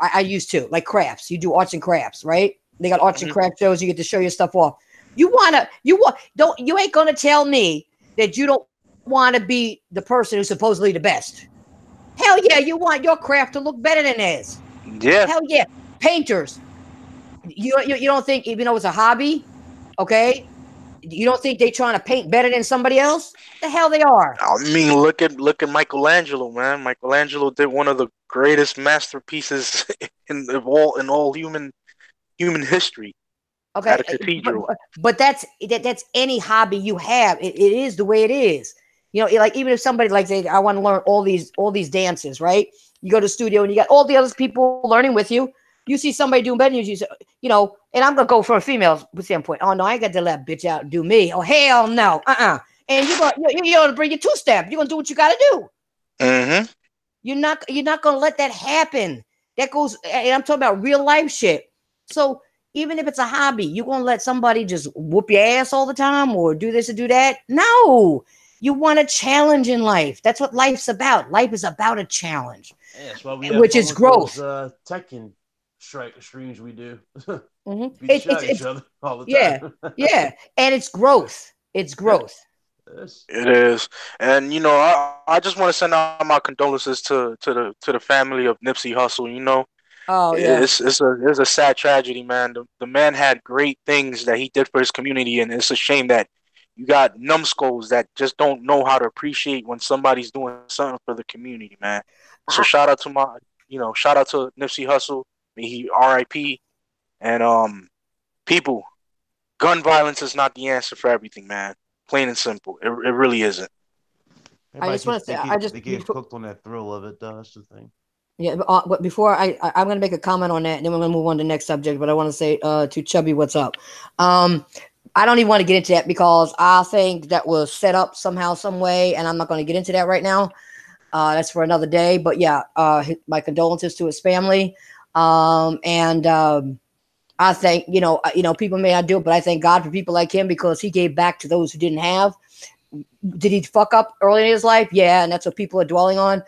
I used to like crafts. You do arts and crafts, right? They got arts and Mhm. craft shows. You get to show your stuff off. You ain't gonna tell me that you don't want to be the person who's supposedly the best. Hell yeah, you want your craft to look better than theirs. Yeah, Hell yeah, painters. You don't think even though it's a hobby, okay? You don't think they trying to paint better than somebody else? The hell they are. I mean, look at Michelangelo, man. Michelangelo did one of the greatest masterpieces in all human history at Okay, a cathedral. but that's any hobby you have. It is the way it is. You know, like even if somebody like say, I want to learn all these dances, right? You go to the studio and you got all the other people learning with you. You see somebody doing better than you, and I'm gonna go from a female standpoint. Oh no, I ain't got to let bitch out and do me. Oh hell no, And you're gonna bring your two step. You're gonna do what you gotta do. Mm-hmm. You're not gonna let that happen. That goes, and I'm talking about real life shit. So even if it's a hobby, you gonna let somebody just whoop your ass all the time or do this or do that? No. You want a challenge in life. That's what life's about. Life is about a challenge. Yeah, that's why we have which fun is with growth. Those, Tekken streams we do. Mhm. Beat the shit out of each other all the Yeah, time. yeah, and it's growth. It's growth. Yes. It is, and I just want to send out my condolences to the family of Nipsey Hussle. Oh yeah. It's a sad tragedy, man. The man had great things that he did for his community, and it's a shame that you got numbskulls that just don't know how to appreciate when somebody's doing something for the community, man. So I, shout out to Nipsey Hussle. May he R.I.P. And people, gun violence is not the answer for everything, man. Plain and simple. It really isn't. I just want to say, They get hooked on that thrill of it. That's the thing. yeah, but before I'm going to make a comment on that, and then we're going to move on to the next subject. But I want to say to Chubby, what's up? I don't even want to get into that because I think that was set up somehow, some way, and I'm not going to get into that right now. That's for another day. But yeah, my condolences to his family. And I think people may not do it, but I thank God for people like him because he gave back to those who didn't have. Did he fuck up early in his life? Yeah, and that's what people are dwelling on.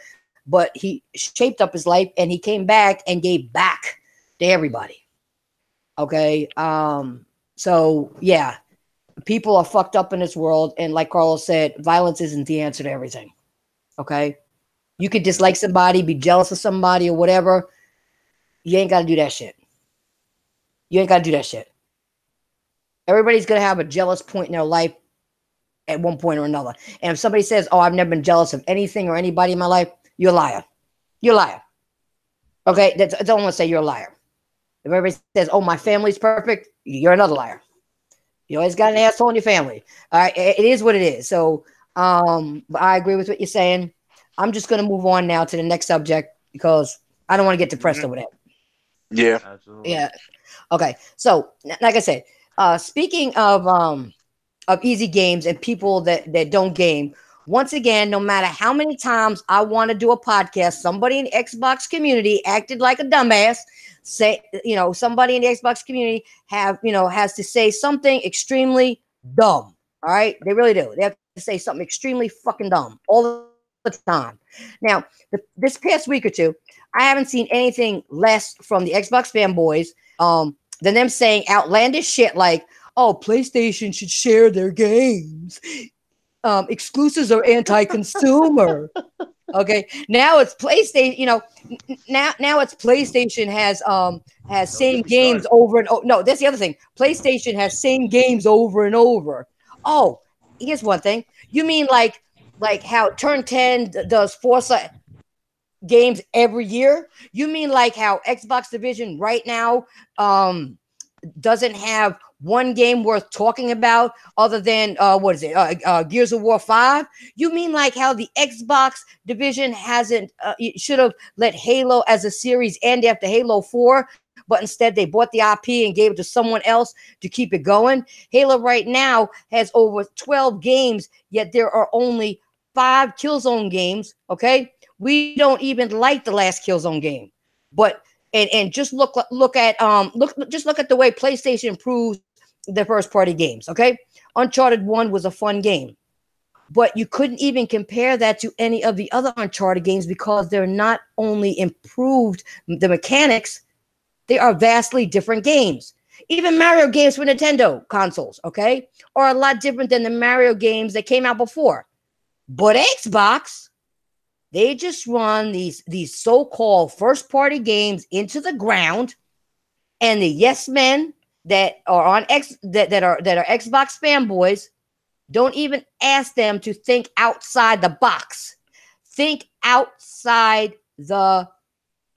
But he shaped up his life and he came back and gave back to everybody. Okay. So yeah, people are fucked up in this world. And like Carlos said, violence isn't the answer to everything. Okay. You could dislike somebody, be jealous of somebody or whatever. You ain't got to do that shit. You ain't got to do that shit. Everybody's going to have a jealous point in their life at one point or another. And if somebody says, oh, I've never been jealous of anything or anybody in my life, you're a liar. You're a liar. Okay? That's all I want to say. You're a liar. If everybody says, oh, my family's perfect, you're another liar. You always got an asshole in your family. All right? It is what it is. So but I agree with what you're saying. I'm just going to move on now to the next subject because I don't want to get depressed over that. Yeah. Absolutely. Yeah. Okay. So, like I said, speaking of easy games and people that don't game, once again, no matter how many times I want to do a podcast, somebody in the Xbox community acted like a dumbass. Somebody in the Xbox community has to say something extremely dumb. All right, they really do. They have to say something extremely fucking dumb all the time. Now, this past week or two, I haven't seen anything less from the Xbox fanboys than them saying outlandish shit like, oh, PlayStation should share their games. Exclusives are anti-consumer. Okay, now it's PlayStation. Now it's PlayStation has same games over and over. No, that's the other thing. PlayStation has same games over and over. Oh, here's one thing. You mean like how Turn 10 does Forza games every year? You mean like how Xbox Division right now doesn't have one game worth talking about other than Gears of War 5? You mean like how the Xbox Division hasn't should have let Halo as a series end after Halo 4, but instead they bought the IP and gave it to someone else to keep it going? Halo right now has over 12 games, yet there are only 5 Killzone games. Okay, we don't even like the last Killzone game, but and just look at the way PlayStation improves their first party games. Okay, Uncharted 1 was a fun game, but you couldn't even compare that to any of the other Uncharted games because they're not only improved the mechanics, they are vastly different games. Even Mario games for Nintendo consoles, okay, are a lot different than the Mario games that came out before. But Xbox, they just run these so-called first-party games into the ground, and the yes men that are on X that are Xbox fanboys, don't even ask them to think outside the box. Think outside the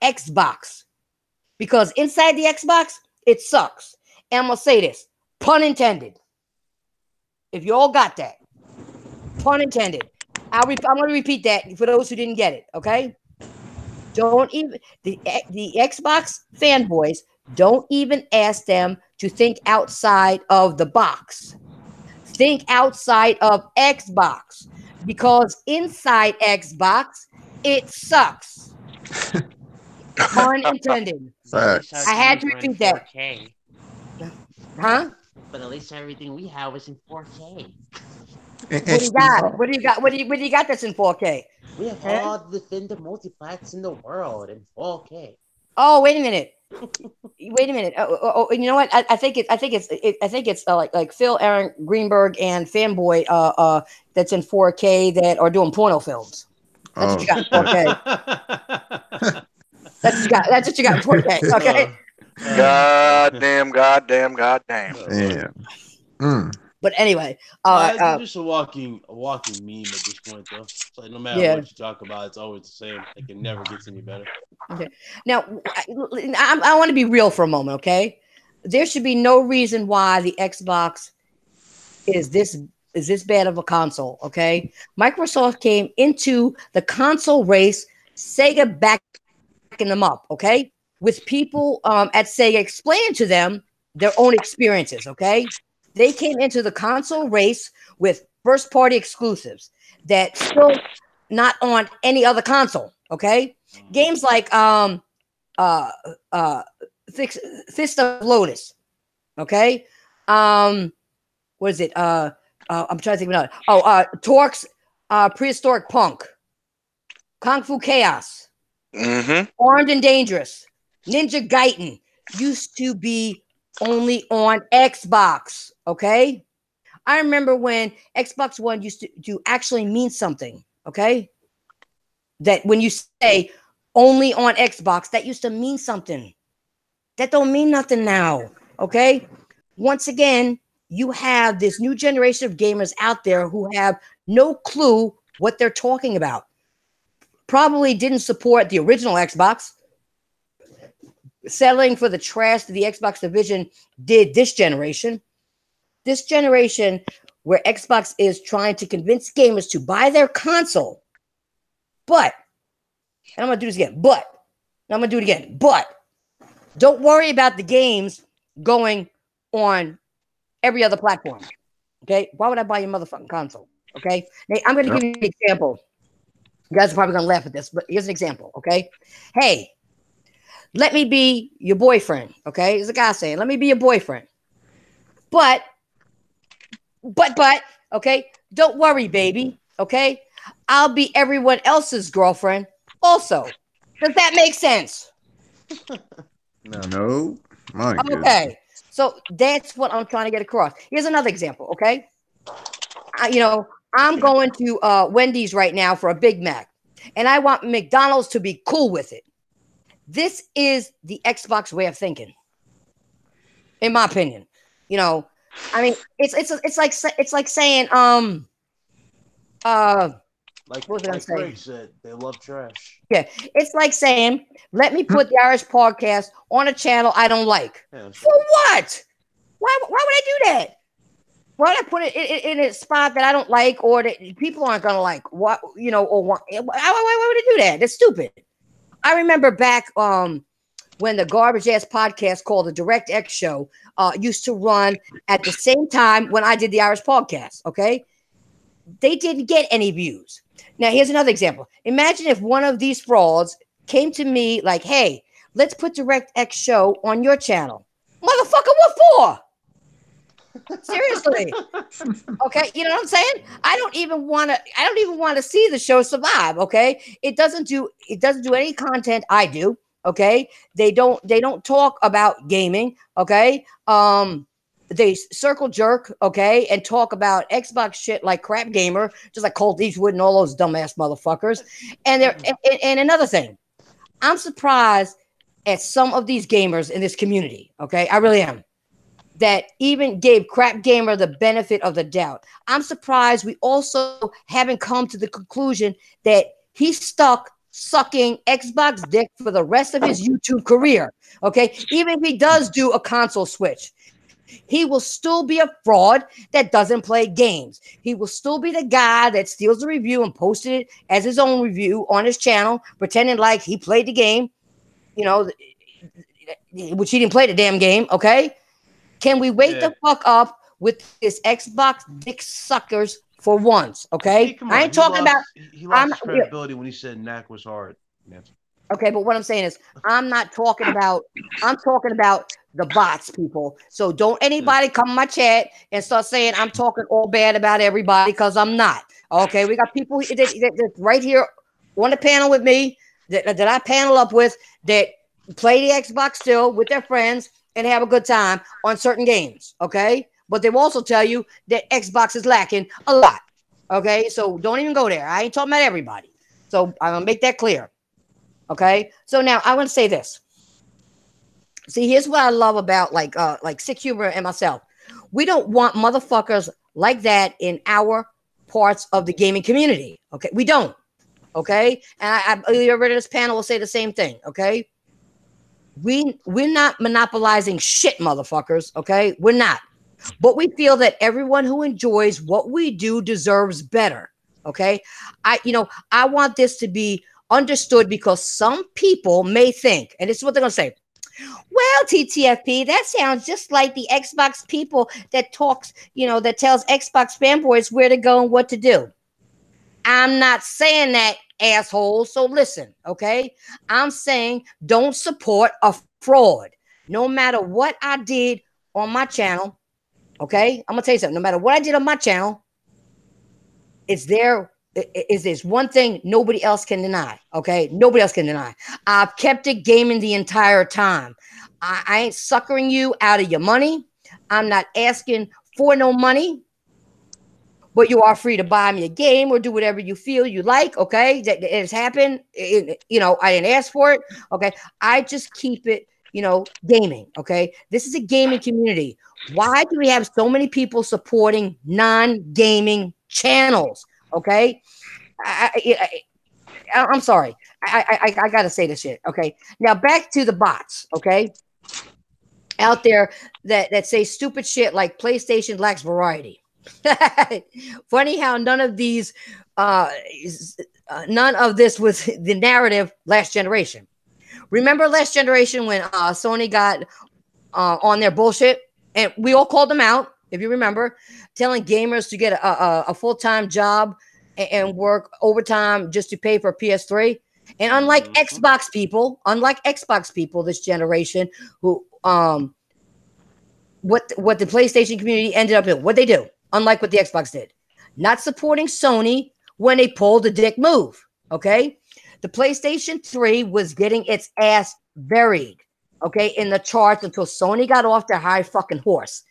Xbox. Because inside the Xbox, it sucks. And I'm going to say this, pun intended. If you all got that, pun intended. I'm going to repeat that for those who didn't get it, okay? Don't even, the Xbox fanboys, don't even ask them to think outside of the box. Think outside of Xbox. Because inside Xbox, it sucks. Pun intended. I had to repeat that. 4K. Huh? But at least everything we have is in 4K. What do you got? What do you got? What do you got that's in 4K? We have all the Defender multiplex in the world in 4K. Oh, wait a minute. Wait a minute. You know what? I think it's like Phil, Aaron Greenberg, and Fanboy that's in 4K that are doing porno films. That's what you got in 4K. That's what you got in 4K. Okay. Goddamn. Yeah. But anyway, it's just a walking meme at this point, though. It's like no matter what you talk about, it's always the same. Like it never gets any better. Okay. Now, I want to be real for a moment. Okay, there should be no reason why the Xbox is this bad of a console. Okay, Microsoft came into the console race, Sega backing them up. Okay, with people at Sega explaining to them their own experiences. Okay. They came into the console race with first-party exclusives that still not on any other console. Okay, games like Fist of Lotus. Okay, what is it? I'm trying to think of another. Torque's Prehistoric Punk, Kung Fu Chaos, Armed and Dangerous, Ninja Gaiden used to be only on Xbox. Okay, I remember when Xbox One used to actually mean something. Okay, that when you say only on Xbox, that used to mean something. That don't mean nothing now. Okay, once again, you have this new generation of gamers out there who have no clue what they're talking about. Probably didn't support the original Xbox. Settling for the trash that the Xbox division did this generation. This generation where Xbox is trying to convince gamers to buy their console. But, and I'm going to do this again, but don't worry about the games going on every other platform. Okay? Why would I buy your motherfucking console? Okay? Now, I'm going to give you an example. You guys are probably going to laugh at this, but here's an example. Okay? Hey, let me be your boyfriend. Okay? There's a guy saying, let me be your boyfriend. But, okay? Don't worry, baby. Okay? I'll be everyone else's girlfriend also. Does that make sense? No. My goodness. Okay. So that's what I'm trying to get across. Here's another example, okay? I'm going to Wendy's right now for a Big Mac, and I want McDonald's to be cool with it. This is the Xbox way of thinking, in my opinion. I mean, it's like saying Like what was I saying? Greg said, they love trash. Yeah, it's like saying, let me put the Irish podcast on a channel I don't like. Yeah, For what? Why would I do that? Why would I put it in a spot that I don't like or that people aren't gonna like? What or why would I do that? That's stupid. I remember back when the garbage ass podcast called the Direct X Show used to run at the same time when I did the Irish podcast. Okay, they didn't get any views. Now, here's another example. Imagine if one of these frauds came to me like, hey, let's put Direct X Show on your channel. Motherfucker, what for? Seriously. Okay, you know what I'm saying? I don't even want to see the show survive, okay? It doesn't do any content I do, okay? They don't talk about gaming, okay? They circle jerk, okay, and talk about Xbox shit like Crap Gamer, just like Colt Eastwood and all those dumbass motherfuckers. And and another thing, I'm surprised at some of these gamers in this community. Okay, I really am. that even gave Crap Gamer the benefit of the doubt. I'm surprised we also haven't come to the conclusion that he's stuck sucking Xbox dick for the rest of his YouTube career. Okay. Even if he does do a console switch, he will still be a fraud that doesn't play games. He will still be the guy that steals the review and posted it as his own review on his channel, pretending like he played the game, you know, which he didn't play the damn game. Okay. Can we wake the fuck up with this Xbox dick suckers for once? Okay. Come I on. ain't talking about. He lost his credibility when he said Knack was hard. Nancy. Okay, but what I'm saying is, I'm talking about the bots, people. So don't anybody come in my chat and start saying I'm talking all bad about everybody, because I'm not. Okay, we got people that right here on the panel with me that I panel up with that play the Xbox still with their friends and have a good time on certain games. Okay, but they will also tell you that Xbox is lacking a lot. Okay, so don't even go there. I ain't talking about everybody. So I'm gonna make that clear. Okay, so now I want to say this. See, here's what I love about like Sick Humor and myself. We don't want motherfuckers like that in our parts of the gaming community. Okay, we don't. Okay, and I believe everybody in this panel will say the same thing. Okay, we're not monopolizing shit, motherfuckers. Okay, we're not. But we feel that everyone who enjoys what we do deserves better. Okay, I want this to be understood, because some people may think, and this is what they're going to say, well, TTFP, that sounds just like the Xbox people that talks, that tells Xbox fanboys where to go and what to do. I'm not saying that, asshole. So listen, okay? I'm saying don't support a fraud. No matter what I did on my channel, okay? I'm going to tell you something. No matter what I did on my channel, it's there. Is this one thing nobody else can deny? Okay, nobody else can deny. I've kept it gaming the entire time. I ain't suckering you out of your money. I'm not asking for no money, but you are free to buy me a game or do whatever you feel you like. Okay, that it has happened. I didn't ask for it. Okay, I just keep it, gaming. Okay, this is a gaming community. Why do we have so many people supporting non-gaming channels? Okay, I'm sorry. I gotta say this shit. Okay, now back to the bots. Okay, out there that say stupid shit like PlayStation lacks variety. Funny how none of this was the narrative last generation. Remember last generation when Sony got on their bullshit, and we all called them out. If you remember, telling gamers to get a full-time job and work overtime just to pay for PS3. And unlike Xbox people this generation, who what the PlayStation community ended up in, what they do, unlike what the Xbox did, not supporting Sony when they pulled the dick move. Okay, the PlayStation 3 was getting its ass buried, okay, in the charts until Sony got off their high fucking horse.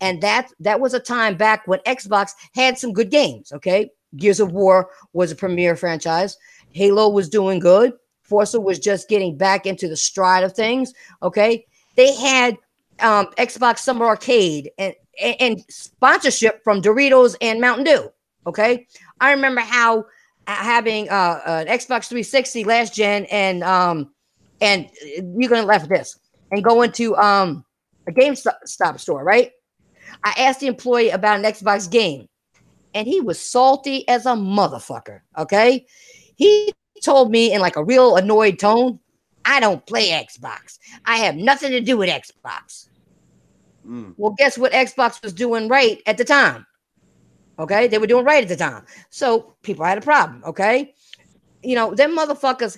And that was a time back when Xbox had some good games. Okay, Gears of War was a premier franchise. Halo was doing good. Forza was just getting back into the stride of things. Okay, they had Xbox Summer Arcade and sponsorship from Doritos and Mountain Dew. Okay, I remember how having an Xbox 360 last gen and you're gonna laugh at this, and go into a GameStop store, right? I asked the employee about an Xbox game, and he was salty as a motherfucker. Okay, he told me in like a real annoyed tone, I don't play Xbox. I have nothing to do with Xbox. Well, guess what Xbox was doing right at the time? Okay, they were doing right at the time. So people had a problem. Okay, them motherfuckers,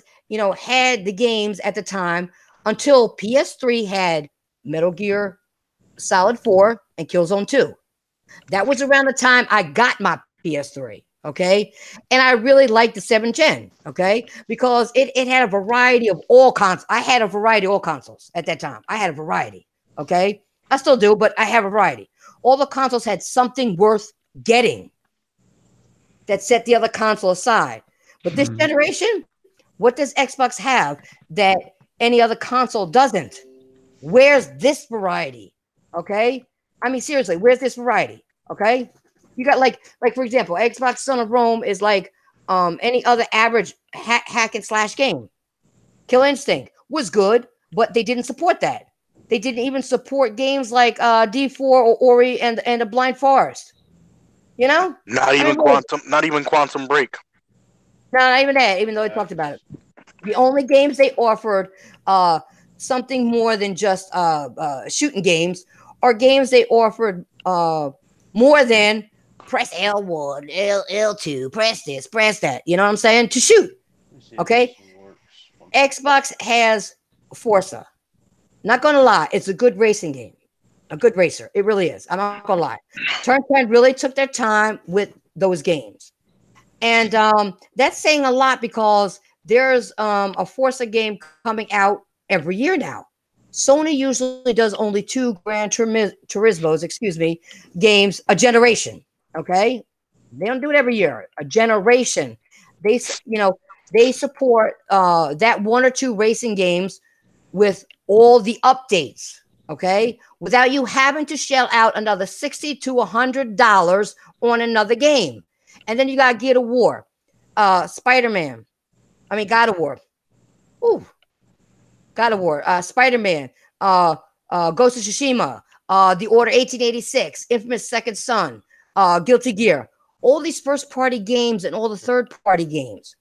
had the games at the time until PS3 had Metal Gear Solid 4 and Killzone 2. That was around the time I got my PS3. Okay, and I really liked the 7th gen. Okay, because it had a variety of all consoles. I had a variety of all consoles at that time. I had a variety. Okay, I still do, but I have a variety. All the consoles had something worth getting that set the other console aside. But this generation, what does Xbox have that any other console doesn't? Where's this variety? Okay, I mean, seriously, where's this variety? Okay, you got like for example, Xbox Son of Rome is like any other average hack and slash game. Kill Instinct was good, but they didn't support that. They didn't even support games like D4 or Ori and the Blind Forest. You know, Not I even mean, really, Quantum. Not even Quantum Break. no, not even that. Even though they talked about it, the only games they offered something more than just shooting games, are games they offered more than press L1, L2, press this, press that. You know what I'm saying? To shoot. Okay. Xbox has Forza. Not gonna lie, it's a good racing game. A good racer. It really is. I'm not gonna lie. Turn 10 really took their time with those games. And that's saying a lot because there's a Forza game coming out every year now. Sony usually does only 2 Turismos, games a generation. Okay, they don't do it every year. A generation. They, they support that 1 or 2 racing games with all the updates. Okay, without you having to shell out another $60 to $100 on another game. And then you got Gear of War, Spider-Man. I mean, God of War. Ooh, God of War, Spider-Man, Ghost of Tsushima, The Order 1886, Infamous Second Son, Guilty Gear. All these first-party games and all the third-party games.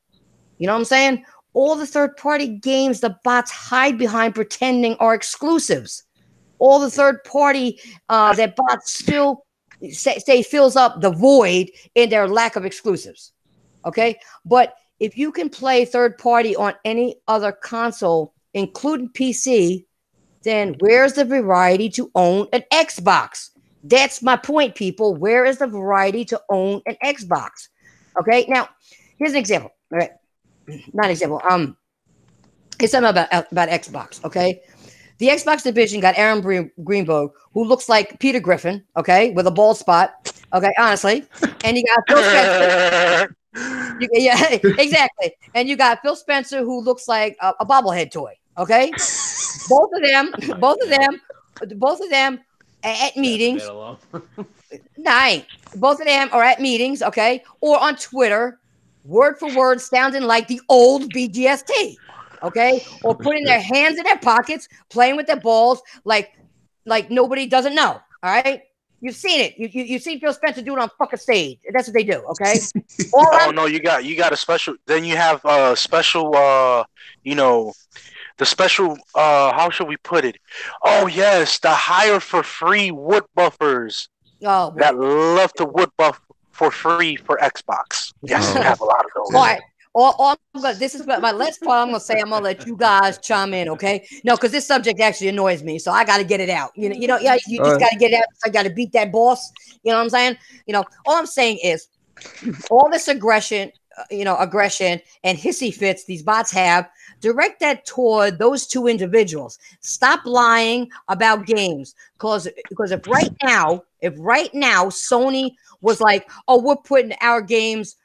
You know what I'm saying? All the third-party games the bots hide behind pretending are exclusives. All the third-party that bots still say fills up the void in their lack of exclusives. Okay? But if you can play third-party on any other console, including PC, then where's the variety to own an Xbox? That's my point, people. Where is the variety to own an Xbox? Okay, now here's an example. All right, not an example. It's something about Xbox. Okay, the Xbox division got Aaron Greenberg, who looks like Peter Griffin. Okay, with a bald spot. Okay, honestly, and you got Phil Spencer. Yeah, exactly. And you got Phil Spencer, who looks like a bobblehead toy. Okay, both of them at meetings. Night. Both of them are at meetings. Okay, or on Twitter, word for word, sounding like the old BGST. Okay, or putting their hands in their pockets, playing with their balls like nobody doesn't know. All right. You've seen it. You've seen Phil Spencer do it on fucking stage. That's what they do, okay? Oh no, you got a special. Then you have special. The special. How should we put it? Oh yes, the hire for free wood buffers. Oh, that love to wood buff for free for Xbox. Yes, we have a lot of those. All right. This is my last part. I'm gonna say. I'm gonna let you guys chime in, okay? No, because this subject actually annoys me, so I got to get it out. You just got to get it out. I got to beat that boss. You know what I'm saying? All I'm saying is, all this aggression and hissy fits these bots have. Direct that toward those 2 individuals. Stop lying about games, because if right now Sony was like, oh, we're putting our games.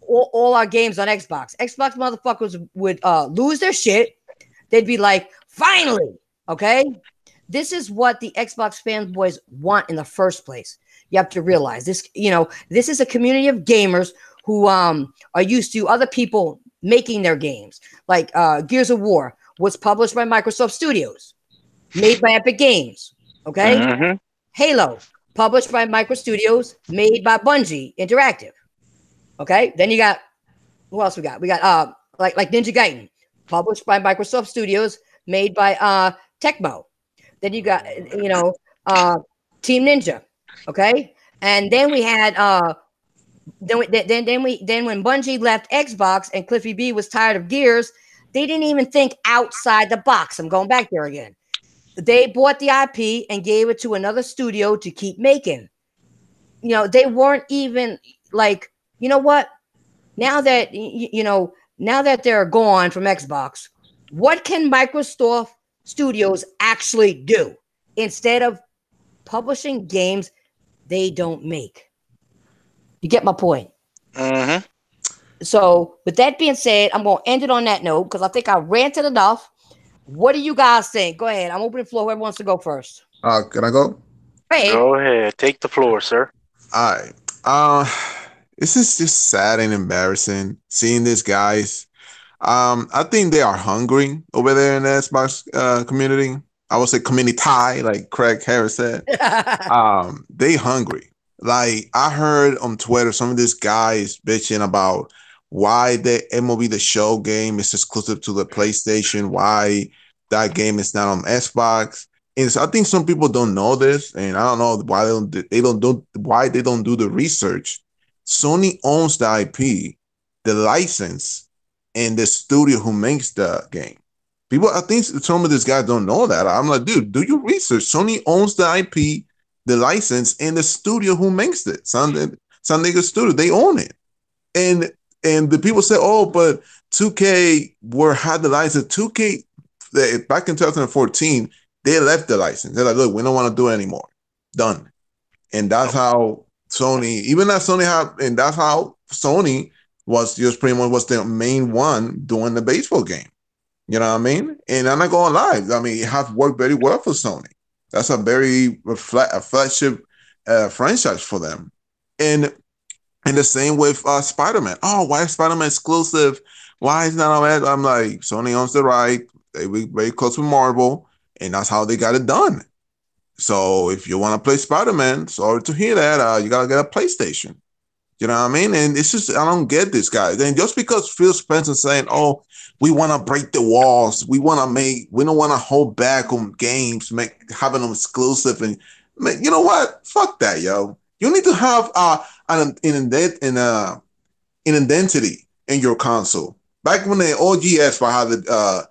All our games on Xbox motherfuckers would lose their shit. They'd be like, finally, okay? This is what the Xbox fanboys want in the first place. You have to realize this, this is a community of gamers who are used to other people making their games. Like Gears of War was published by Microsoft Studios, made by Epic Games, okay? Mm-hmm. Halo, published by Micro Studios, made by Bungie Interactive. Okay, then you got, who else we got? We got like Ninja Gaiden, published by Microsoft Studios, made by Tecmo. Then you got Team Ninja, okay, and then we had then when Bungie left Xbox and Cliffy B was tired of Gears, they didn't even think outside the box. I'm going back there again. They bought the IP and gave it to another studio to keep making. They weren't even like. You know what? Now that they're gone from Xbox, what can Microsoft Studios actually do instead of publishing games they don't make? You get my point? Mm-hmm. So, with that being said, I'm going to end it on that note because I think I ranted enough. What do you guys think? Go ahead. I'm opening the floor. Whoever wants to go first. Can I go? Hey, Go ahead, take the floor, sir. All right. Uh, this is just sad and embarrassing seeing these guys. I think they are hungry over there in the Xbox community. I would say community tie, like Craig Harris said. They hungry. Like I heard on Twitter, some of these guys bitching about why the MLB The Show game is exclusive to the PlayStation, why that game is not on Xbox. And so I think some people don't know this, and I don't know why they don't do the research. Sony owns the IP, the license, and the studio who makes the game. People, I think some of these guys don't know that. I'm like, dude, do your research. Sony owns the IP, the license, and the studio who makes it. San Diego Studio, they own it. And the people say, oh, but 2K had the license. 2K back in 2014, they left the license. They're like, look, we don't want to do it anymore. Done. And that's how Sony, even that Sony had, and that's how Sony was just pretty much was the main one doing the baseball game. You know what I mean? And I'm not going to lie. I mean, it has worked very well for Sony. That's a very a flagship franchise for them. And the same with Spider-Man. Oh, why is Spider-Man exclusive? Why is not on that? I'm like, Sony owns the right. They were very close with Marvel, and that's how they got it done. So if you want to play Spider-Man, sorry to hear that. You got to get a PlayStation. You know what I mean? And it's just, I don't get this guy. And just because Phil Spencer saying, oh, we want to break the walls. We don't want to hold back on games, having them exclusive. And you know what? Fuck that, yo. You need to have an identity in your console. Back when the OG Xbox had the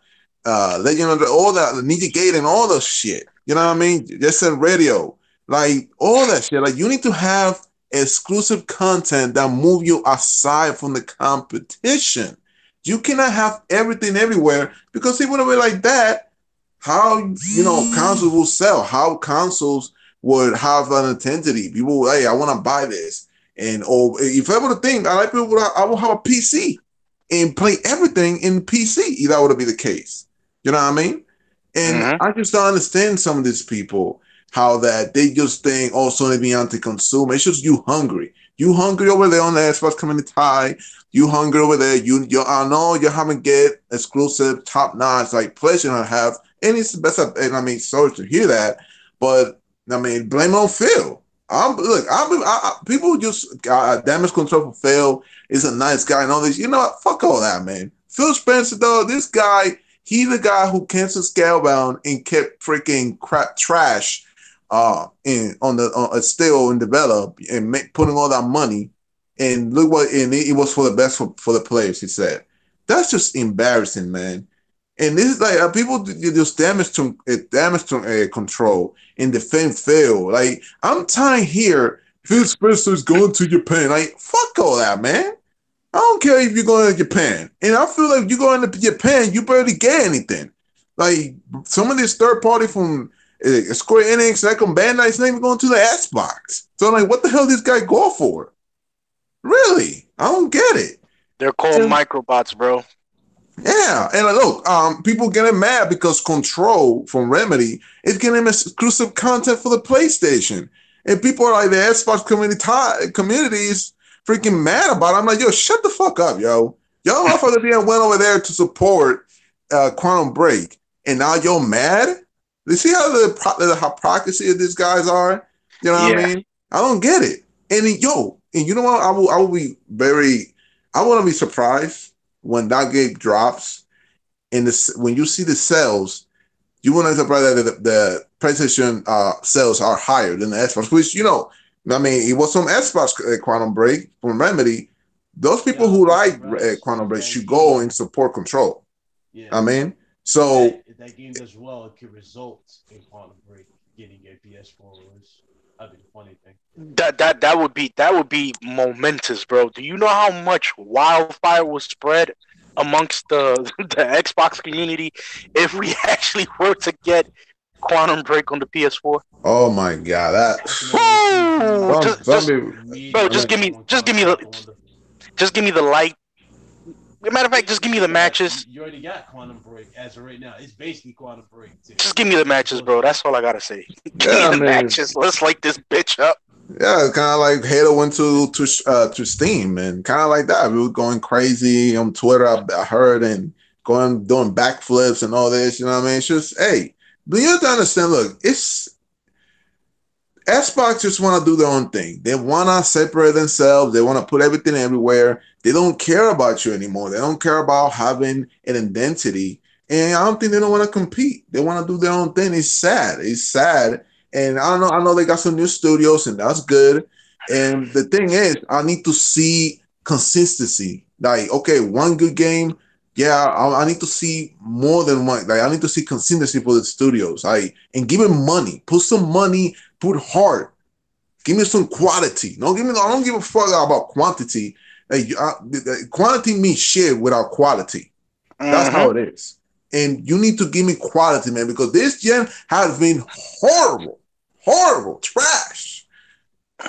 Legend of all that, the Ninja Gate and all the shit. You know what I mean? Just said radio. Like all that shit. Like you need to have exclusive content that move you aside from the competition. You cannot have everything everywhere because if it would be like that, how consoles will sell, how consoles would have an identity. People will, hey, I want to buy this. And if I were to think, I will have a PC and play everything in PC if that would be the case. You know what I mean? And I just don't understand some of these people, how that they just think, oh, Sony being anti-consumer. It's just you hungry. You hungry over there on the Xbox community. You hungry over there. I know you haven't get exclusive top notch like PlayStation have. And it's the best. And I mean, sorry to hear that, but I mean, blame on Phil. People just damage control for Phil. Is a nice guy and all this. You know what? Fuck all that, man. Phil Spencer, though, this guy, he the guy who canceled Scalebound and kept freaking crap trash still in develop and putting all that money. And look what, and it was for the best for the players, he said. That's just embarrassing, man. And this is like people just damage control and defend Phil. Like I'm tired here. Phil Spencer's going to Japan. Like fuck all that, man. I don't care if you're going to Japan. And I feel like you're going to Japan, you barely get anything. Like some of this third party from Square Enix, like on Bandai's not even going to the Xbox. So I'm like, what the hell this guy go for? Really? I don't get it. They're called microbots, bro. Yeah, and look, people getting mad because Control from Remedy is getting exclusive content for the PlayStation, and people are like the Xbox communities freaking mad about it. I'm like, yo, shut the fuck up, yo. Y'all motherfuckers went over there to support Quantum Break, and now you're mad. You see how the hypocrisy of these guys are? You know what I mean? I don't get it. And you know what? I will be I want to be surprised when that game drops, and when you see the sales, you want to be surprised that the PlayStation sales are higher than the Xbox, which, I mean, it was some Xbox Quantum Break from Remedy. Those people who like Quantum Break should go and support Control. Yeah. I mean, so if that game does well, it could result in Quantum Break getting a PS4 release. That'd be the funny thing. That would be momentous, bro. Do you know how much wildfire was spread amongst the Xbox community if we actually were to get Quantum Break on the PS4? Oh my god, that just give me the light matter of fact, just give me the matches. You already got Quantum Break as of right now. It's basically Quantum Break too. Just give me the matches, bro. That's all I gotta say. Give Yeah, me the man. matches. Let's light this bitch up. Yeah, kind of like Halo went to Steam and kind of like that. We were going crazy on Twitter. I heard and going doing backflips and all this. You know what I mean? It's just hey, do you have to understand? Look, it's Xbox just want to do their own thing. They want to separate themselves. They want to put everything everywhere. They don't care about you anymore. They don't care about having an identity. And I don't think they don't want to compete. They want to do their own thing. It's sad. It's sad. And I don't know. I know they got some new studios, and that's good. And the thing is, I need to see consistency. Like, okay, one good game. Yeah, I need to see more than one. Like, I need to see consistency for the studios. Like, and give them money. Put some money. Put heart. Give me some quality. Don't give me. I don't give a fuck about quantity. Like, quantity means shit without quality. That's how it is. And you need to give me quality, man, because this gen has been horrible, trash.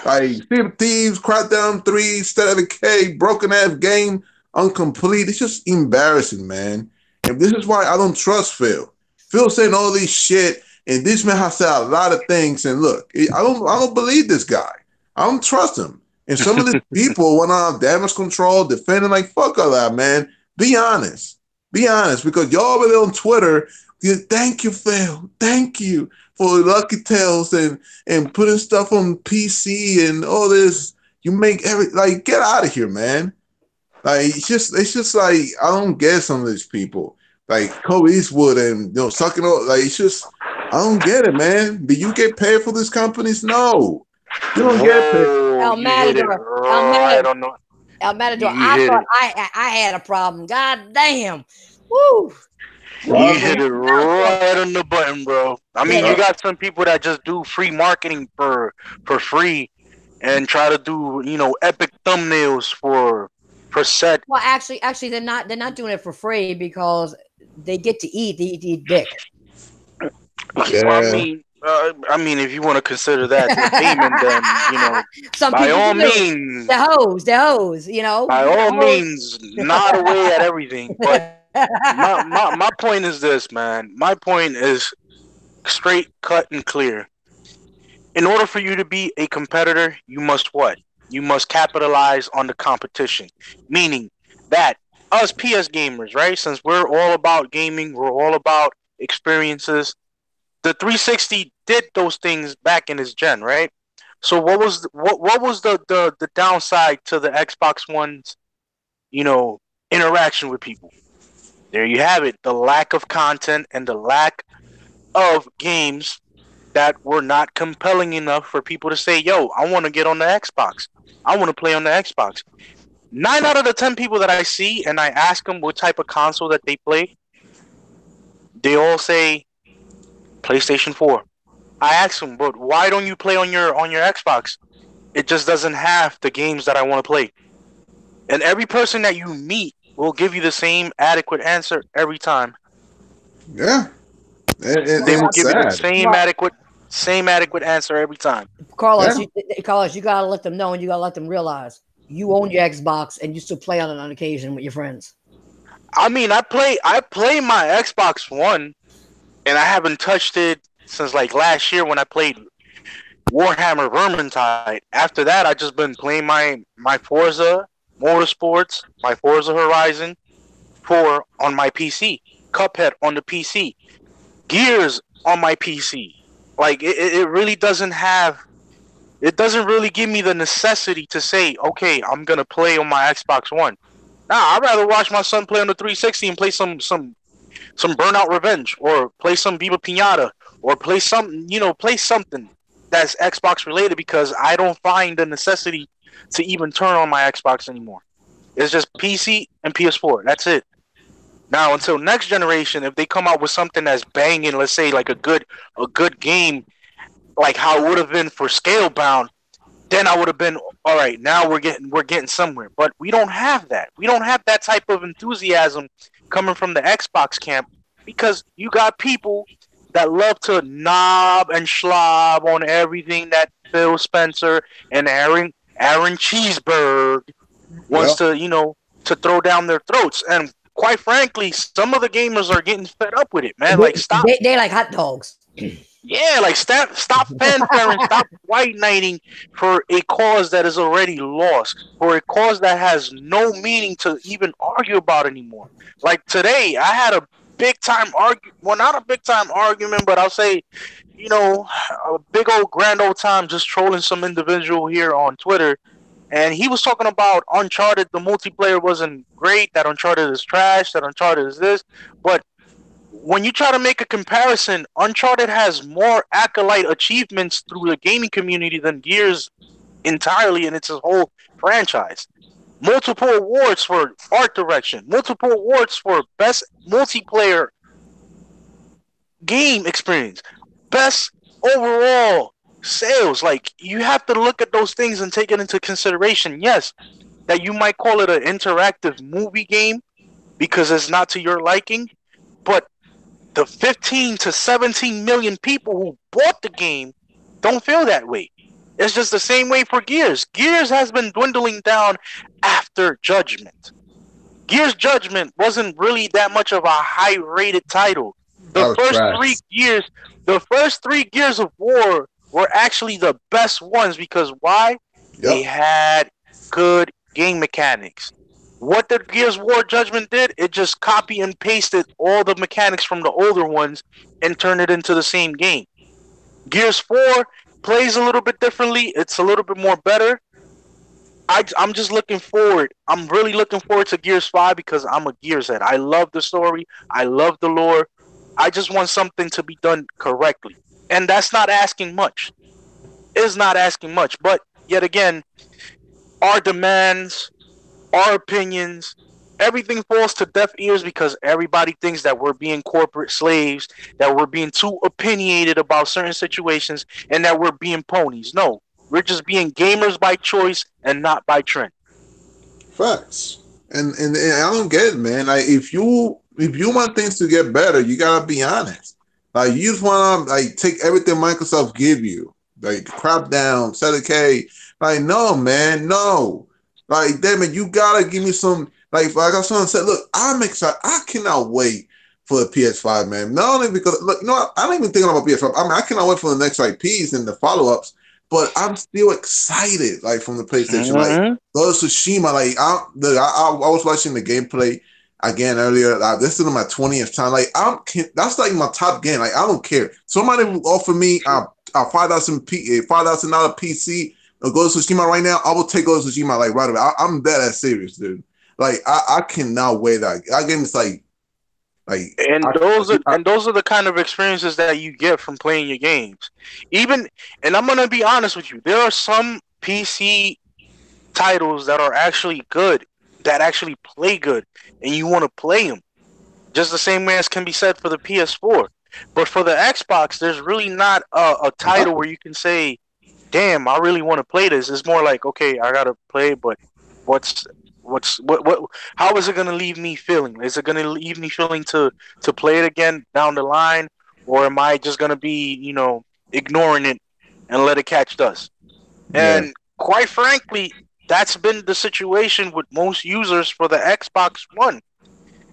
Like Sea of Thieves, Crackdown 3, State of Decay, broken ass game, incomplete. It's just embarrassing, man. And this is why I don't trust Phil. Phil saying all this shit, and this man has said a lot of things. And look, I don't believe this guy. I don't trust him. And some of these people want to have damage control, defending like fuck all that, man. Be honest. Be honest, because y'all over there on Twitter, thank you, Phil. Thank you for Lucky Tales and putting stuff on PC and all this. You make get out of here, man. Like it's just like I don't get some of these people. Like Cole Eastwood and sucking up. Like it's just I don't get it, man. Do you get paid for these companies? No. You don't get paid. El Matador. El Matador, I thought I had a problem. God damn. Woo. You hit it right on the button, bro. I mean, you got some people that just do free marketing for free and try to do, epic thumbnails for set. Well, actually they're not doing it for free because they get to eat. They eat dick. Yeah. I mean, if you want to consider that payment, then some by all means, the hose, by all means, not away at everything. But my point is this, man. My point is straight, cut, and clear. In order for you to be a competitor, you must what? You must capitalize on the competition. Meaning that us PS gamers, right? Since we're all about gaming, we're all about experiences. The 360 did those things back in its gen, right? So what was the downside to the Xbox One's, interaction with people? There you have it. The lack of content and the lack of games that were not compelling enough for people to say, yo, I want to get on the Xbox. I want to play on the Xbox. 9 out of the 10 people that I see and I ask them what type of console that they play, they all say PlayStation 4. I ask them, but why don't you play on your Xbox? It just doesn't have the games that I want to play. And every person that you meet will give you the same adequate answer every time. Yeah. They will give you the same adequate answer every time. Carlos, you gotta let them know and you gotta let them realize you own your Xbox and you still play on it on occasion with your friends. I mean, I play my Xbox One, and I haven't touched it since like last year when I played Warhammer Vermintide. After that, I just been playing my Forza Motorsports, my Forza Horizon 4 on my PC, Cuphead on the PC, Gears on my PC. Like it really doesn't really give me the necessity to say, okay, I'm gonna play on my Xbox One. Nah, I'd rather watch my son play on the 360 and play some Burnout Revenge, or play some Viva Pinata, or play something that's Xbox related, because I don't find the necessity to even turn on my Xbox anymore. It's just PC and PS4. That's it. Now, until next generation, if they come out with something that's banging, let's say like a good game, like how it would have been for Scalebound, then I would have been all right. Now we're getting somewhere. But we don't have that. We don't have that type of enthusiasm coming from the Xbox camp, because you got people that love to knob and slob on everything that Phil Spencer and Aaron Cheeseburg wants to, to throw down their throats. And quite frankly, some of the gamers are getting fed up with it, man. Like, stop. They like hot dogs. Yeah, like stop fanfaring, stop white knighting for a cause that is already lost, for a cause that has no meaning to even argue about anymore. Like today, I had a big time well, not a big time argument, but I'll say, a big old grand old time just trolling some individual here on Twitter. And he was talking about Uncharted, the multiplayer wasn't great, that Uncharted is trash, that Uncharted is this. But when you try to make a comparison, Uncharted has more acolyte achievements through the gaming community than Gears entirely in its whole franchise. Multiple awards for art direction, multiple awards for best multiplayer game experience, best overall sales. Like, you have to look at those things and take it into consideration. Yes, that you might call it an interactive movie game because it's not to your liking, but the 15 to 17 million people who bought the game don't feel that way. It's just the same way for Gears. Gears has been dwindling down after Judgment. Gears Judgment wasn't really that much of a high-rated title. The first three Gears of War were actually the best ones because why? Yep. They had good game mechanics. What the Gears War Judgment did, it just copy and pasted all the mechanics from the older ones and turned it into the same game. Gears 4 plays a little bit differently. It's a little bit more better. I'm just looking forward. I'm really looking forward to Gears 5 because I'm a Gears head. I love the story. I love the lore. I just want something to be done correctly. And that's not asking much. It's not asking much. But yet again, our demands, our opinions, everything falls to deaf ears because everybody thinks that we're being corporate slaves, that we're being too opinionated about certain situations, and that we're being ponies. No, we're just being gamers by choice and not by trend. Facts. And I don't get it, man. Like, if you want things to get better, you gotta be honest. Like, you just wanna take everything Microsoft give you, like crap down, set a K. Like, no, man, no. Like, damn it, you gotta give me some. Like I someone said, look, I'm excited. I cannot wait for the PS5, man. Not only because, look, I don't even think about PS5. I mean, I cannot wait for the next IPs and the follow-ups. But I'm still excited, like, from the PlayStation. Mm-hmm. Like, Ghost of Tsushima, like, I was watching the gameplay again earlier. This is my 20th time. Like, that's like my top game. Like, I don't care. Somebody will offer me a $5,000 PC. Ghost of Tsushima right now, I will take Ghost of Tsushima like right away. I'm that serious, dude. Like, I cannot wait. That game is those are the kind of experiences that you get from playing your games. And I'm gonna be honest with you, there are some PC titles that are actually good, that actually play good, and you want to play them. Just the same way as can be said for the PS4. But for the Xbox, there's really not a title where you can say, damn, I really want to play this. It's more like, okay, I gotta play, but how is it gonna leave me feeling? Is it gonna leave me feeling to play it again down the line, or am I just gonna be, ignoring it and let it catch dust? Yeah. And quite frankly, that's been the situation with most users for the Xbox One.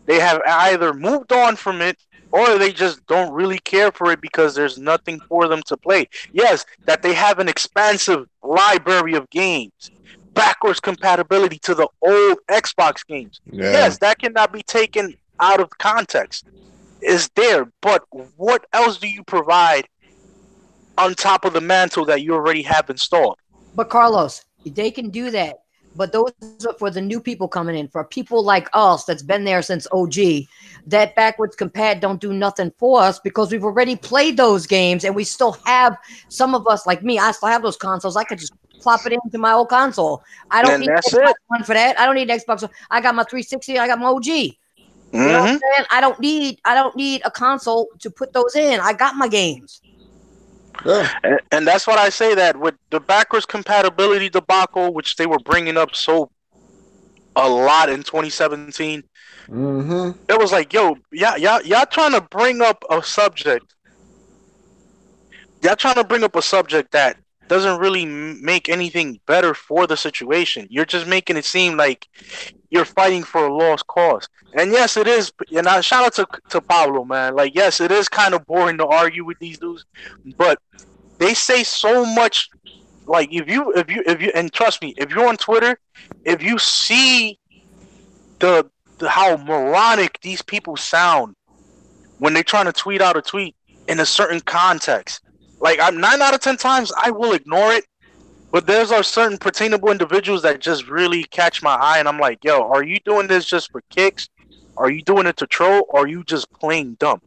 They have either moved on from it, or they just don't really care for it because there's nothing for them to play. Yes, that they have an expansive library of games, backwards compatibility to the old Xbox games. Yeah. Yes, that cannot be taken out of context. It's there, but what else do you provide on top of the mantle that you already have installed? But Carlos, they can do that. But those are for the new people coming in. For people like us that's been there since OG, that backwards compat don't do nothing for us because we've already played those games and we still have, some of us like me, I still have those consoles. I could just plop it into my old console. I don't need Xbox One for that. I don't need Xbox One. I got my 360. I got my OG. You know what I'm saying? I don't need a console to put those in. I got my games. Yeah. And that's what I say, that with the backwards compatibility debacle, which they were bringing up a lot in 2017, it was like, yo, y'all trying to bring up a subject. Y'all trying to bring up a subject that doesn't really make anything better for the situation. You're just making it seem like you're fighting for a lost cause. And yes, it is. And I shout out to Pablo, man. Like, yes, it is kind of boring to argue with these dudes, but they say so much. Like, if you, and trust me, if you're on Twitter, if you see the how moronic these people sound when they're trying to tweet out a tweet in a certain context, like, I'm 9 out of 10 times I will ignore it. But there's are certain pertainable individuals that just really catch my eye, and I'm like, yo, are you doing this just for kicks? Are you doing it to troll? Or are you just playing dumb?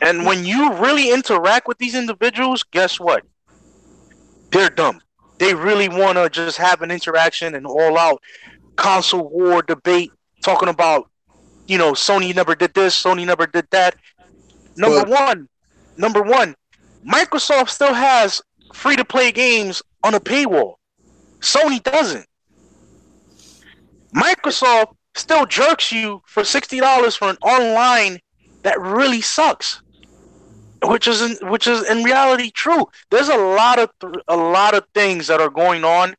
And when you really interact with these individuals, guess what? They're dumb. They really want to just have an interaction and all out console war debate, talking about, Sony never did this, Sony never did that. Number one, Microsoft still has free-to-play games on a paywall. Sony doesn't. Microsoft still jerks you for $60 for an online that really sucks, which is in reality true. There's a lot of things that are going on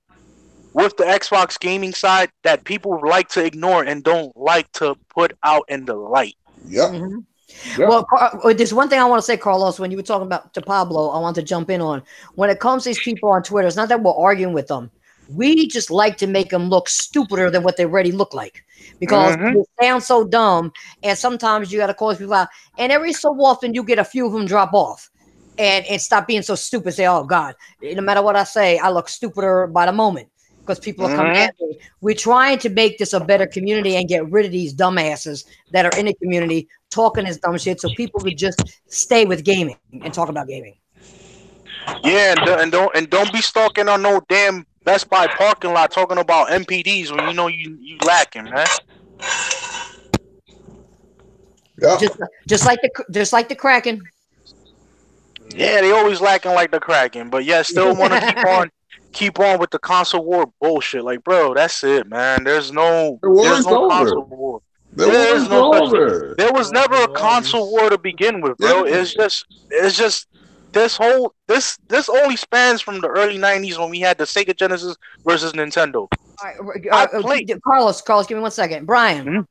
with the Xbox gaming side that people like to ignore and don't like to put out in the light. Yep. Mm-hmm. Yep. Well, there's one thing I want to say, Carlos, when you were talking about to Pablo, I want to jump in on. When it comes to these people on Twitter, it's not that we're arguing with them. We just like to make them look stupider than what they already look like, because they sound so dumb, and sometimes you got to call people out. And every so often, you get a few of them drop off and stop being so stupid. Say, oh, God, no matter what I say, I look stupider by the moment. Because people are coming at me. We're trying to make this a better community and get rid of these dumbasses that are in the community talking this dumb shit, so people would just stay with gaming and talk about gaming. Yeah, and don't be stalking on no damn Best Buy parking lot talking about MPDs when you know you lacking, man. Yeah. Just like the Kraken. Yeah, they always lacking like the Kraken, but yeah, still want to keep on with the console war bullshit. Like, bro, that's it, man. There's no console war. There was never a console war to begin with, bro. Yeah. It's just this only spans from the early 90s when we had the Sega Genesis versus Nintendo. All right, Carlos, give me 1 second. Brian,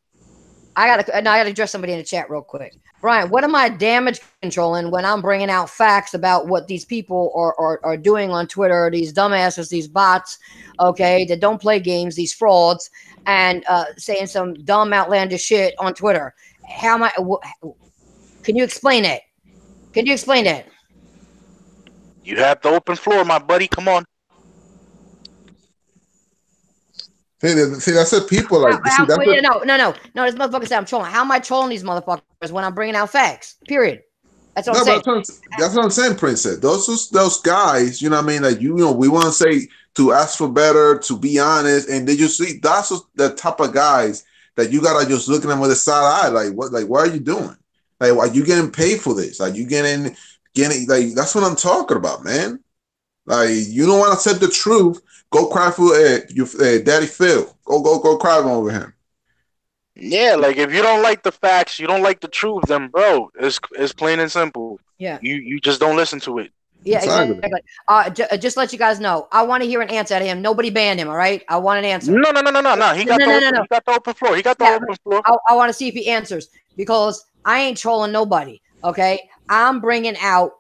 I gotta address somebody in the chat real quick. Brian, what am I damage controlling when I'm bringing out facts about what these people are doing on Twitter, these dumbasses, these bots, okay, that don't play games, these frauds, and saying some dumb, outlandish shit on Twitter? How am I? Can you explain it? You have the open floor, my buddy. Come on. See, that's what people like. No. This motherfucker said I'm trolling. How am I trolling these motherfuckers when I'm bringing out facts? Period. That's what I'm saying. That's what I'm saying, Princess. Those guys, you know what I mean? Like, we want to say to ask for better, to be honest, and they just see that's the type of guys that you gotta just look at them with a side eye. Like, what are you doing? Like, are you getting paid for this? Like, you getting like, that's what I'm talking about, man. Like, you don't want to say the truth. Go cry for Daddy Phil. Go cry over him. Yeah, like, if you don't like the facts, you don't like the truth, then, bro, it's plain and simple. Yeah. You just don't listen to it. Yeah, exactly. Just let you guys know, I want to hear an answer out of him. Nobody banned him, all right? I want an answer. No. He got the open floor. He got the open floor. I want to see if he answers, because I ain't trolling nobody, okay? I'm bringing out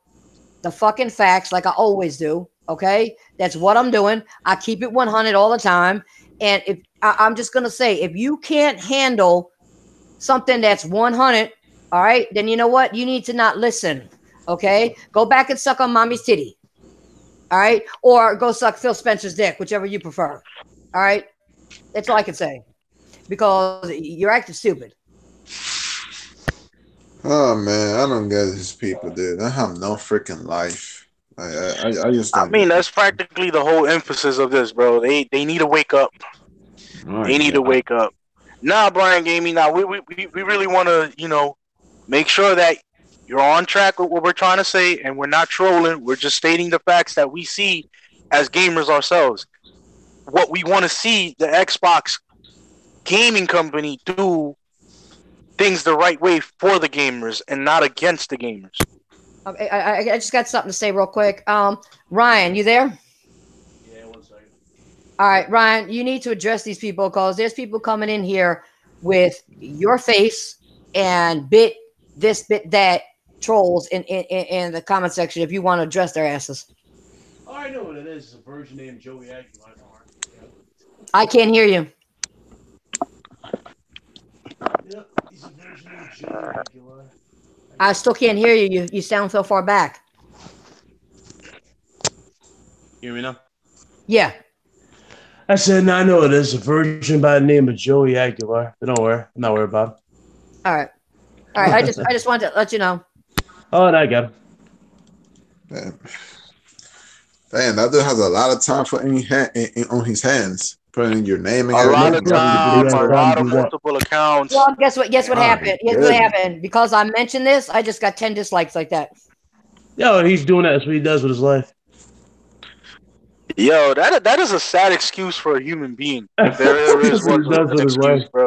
the fucking facts like I always do, okay? That's what I'm doing. I keep it 100 all the time. And if I'm just going to say, if you can't handle something that's 100, all right, then you know what? You need to not listen, okay? Go back and suck on mommy's titty, all right? Or go suck Phil Spencer's dick, whichever you prefer, all right? That's all I can say, because you're acting stupid. Oh, man, I don't get these people, dude. I have no freaking life. I just don't. I mean, that's practically the whole emphasis of this, bro. They need to wake up. They need to wake up. Nah, Brian Gaming. Now we really want to make sure that you're on track with what we're trying to say, and we're not trolling. We're just stating the facts that we see as gamers ourselves. What we want to see the Xbox gaming company do things the right way for the gamers and not against the gamers. Okay, I just got something to say real quick. Ryan, you there? Yeah, 1 second. All right, Ryan, you need to address these people because there's people coming in here with your face and bit this, bit that trolls in the comment section if you want to address their asses. Oh, I know what it is. It's a virgin named Joey Aguilar. I can't hear you. Yep, he's a virgin named Joey Aguilar. I still can't hear you. You sound so far back. Hear me now? Yeah. I said, no, I know it is. A virgin by the name of Joey Aguilar. But don't worry. I'm not worried about him. All right. All right. I just wanted to let you know. Oh, and I got him. Man, that dude has a lot of time for on his hands, putting your name and A lot of everything. time, a lot of do that. multiple accounts. Well, guess what? Guess what My happened? Guess what goodness. happened? Because I mentioned this, I just got 10 dislikes like that. Yo, he's doing that. That's what he does with his life. Yo, that is a sad excuse for a human being. If there is one excuse, bro.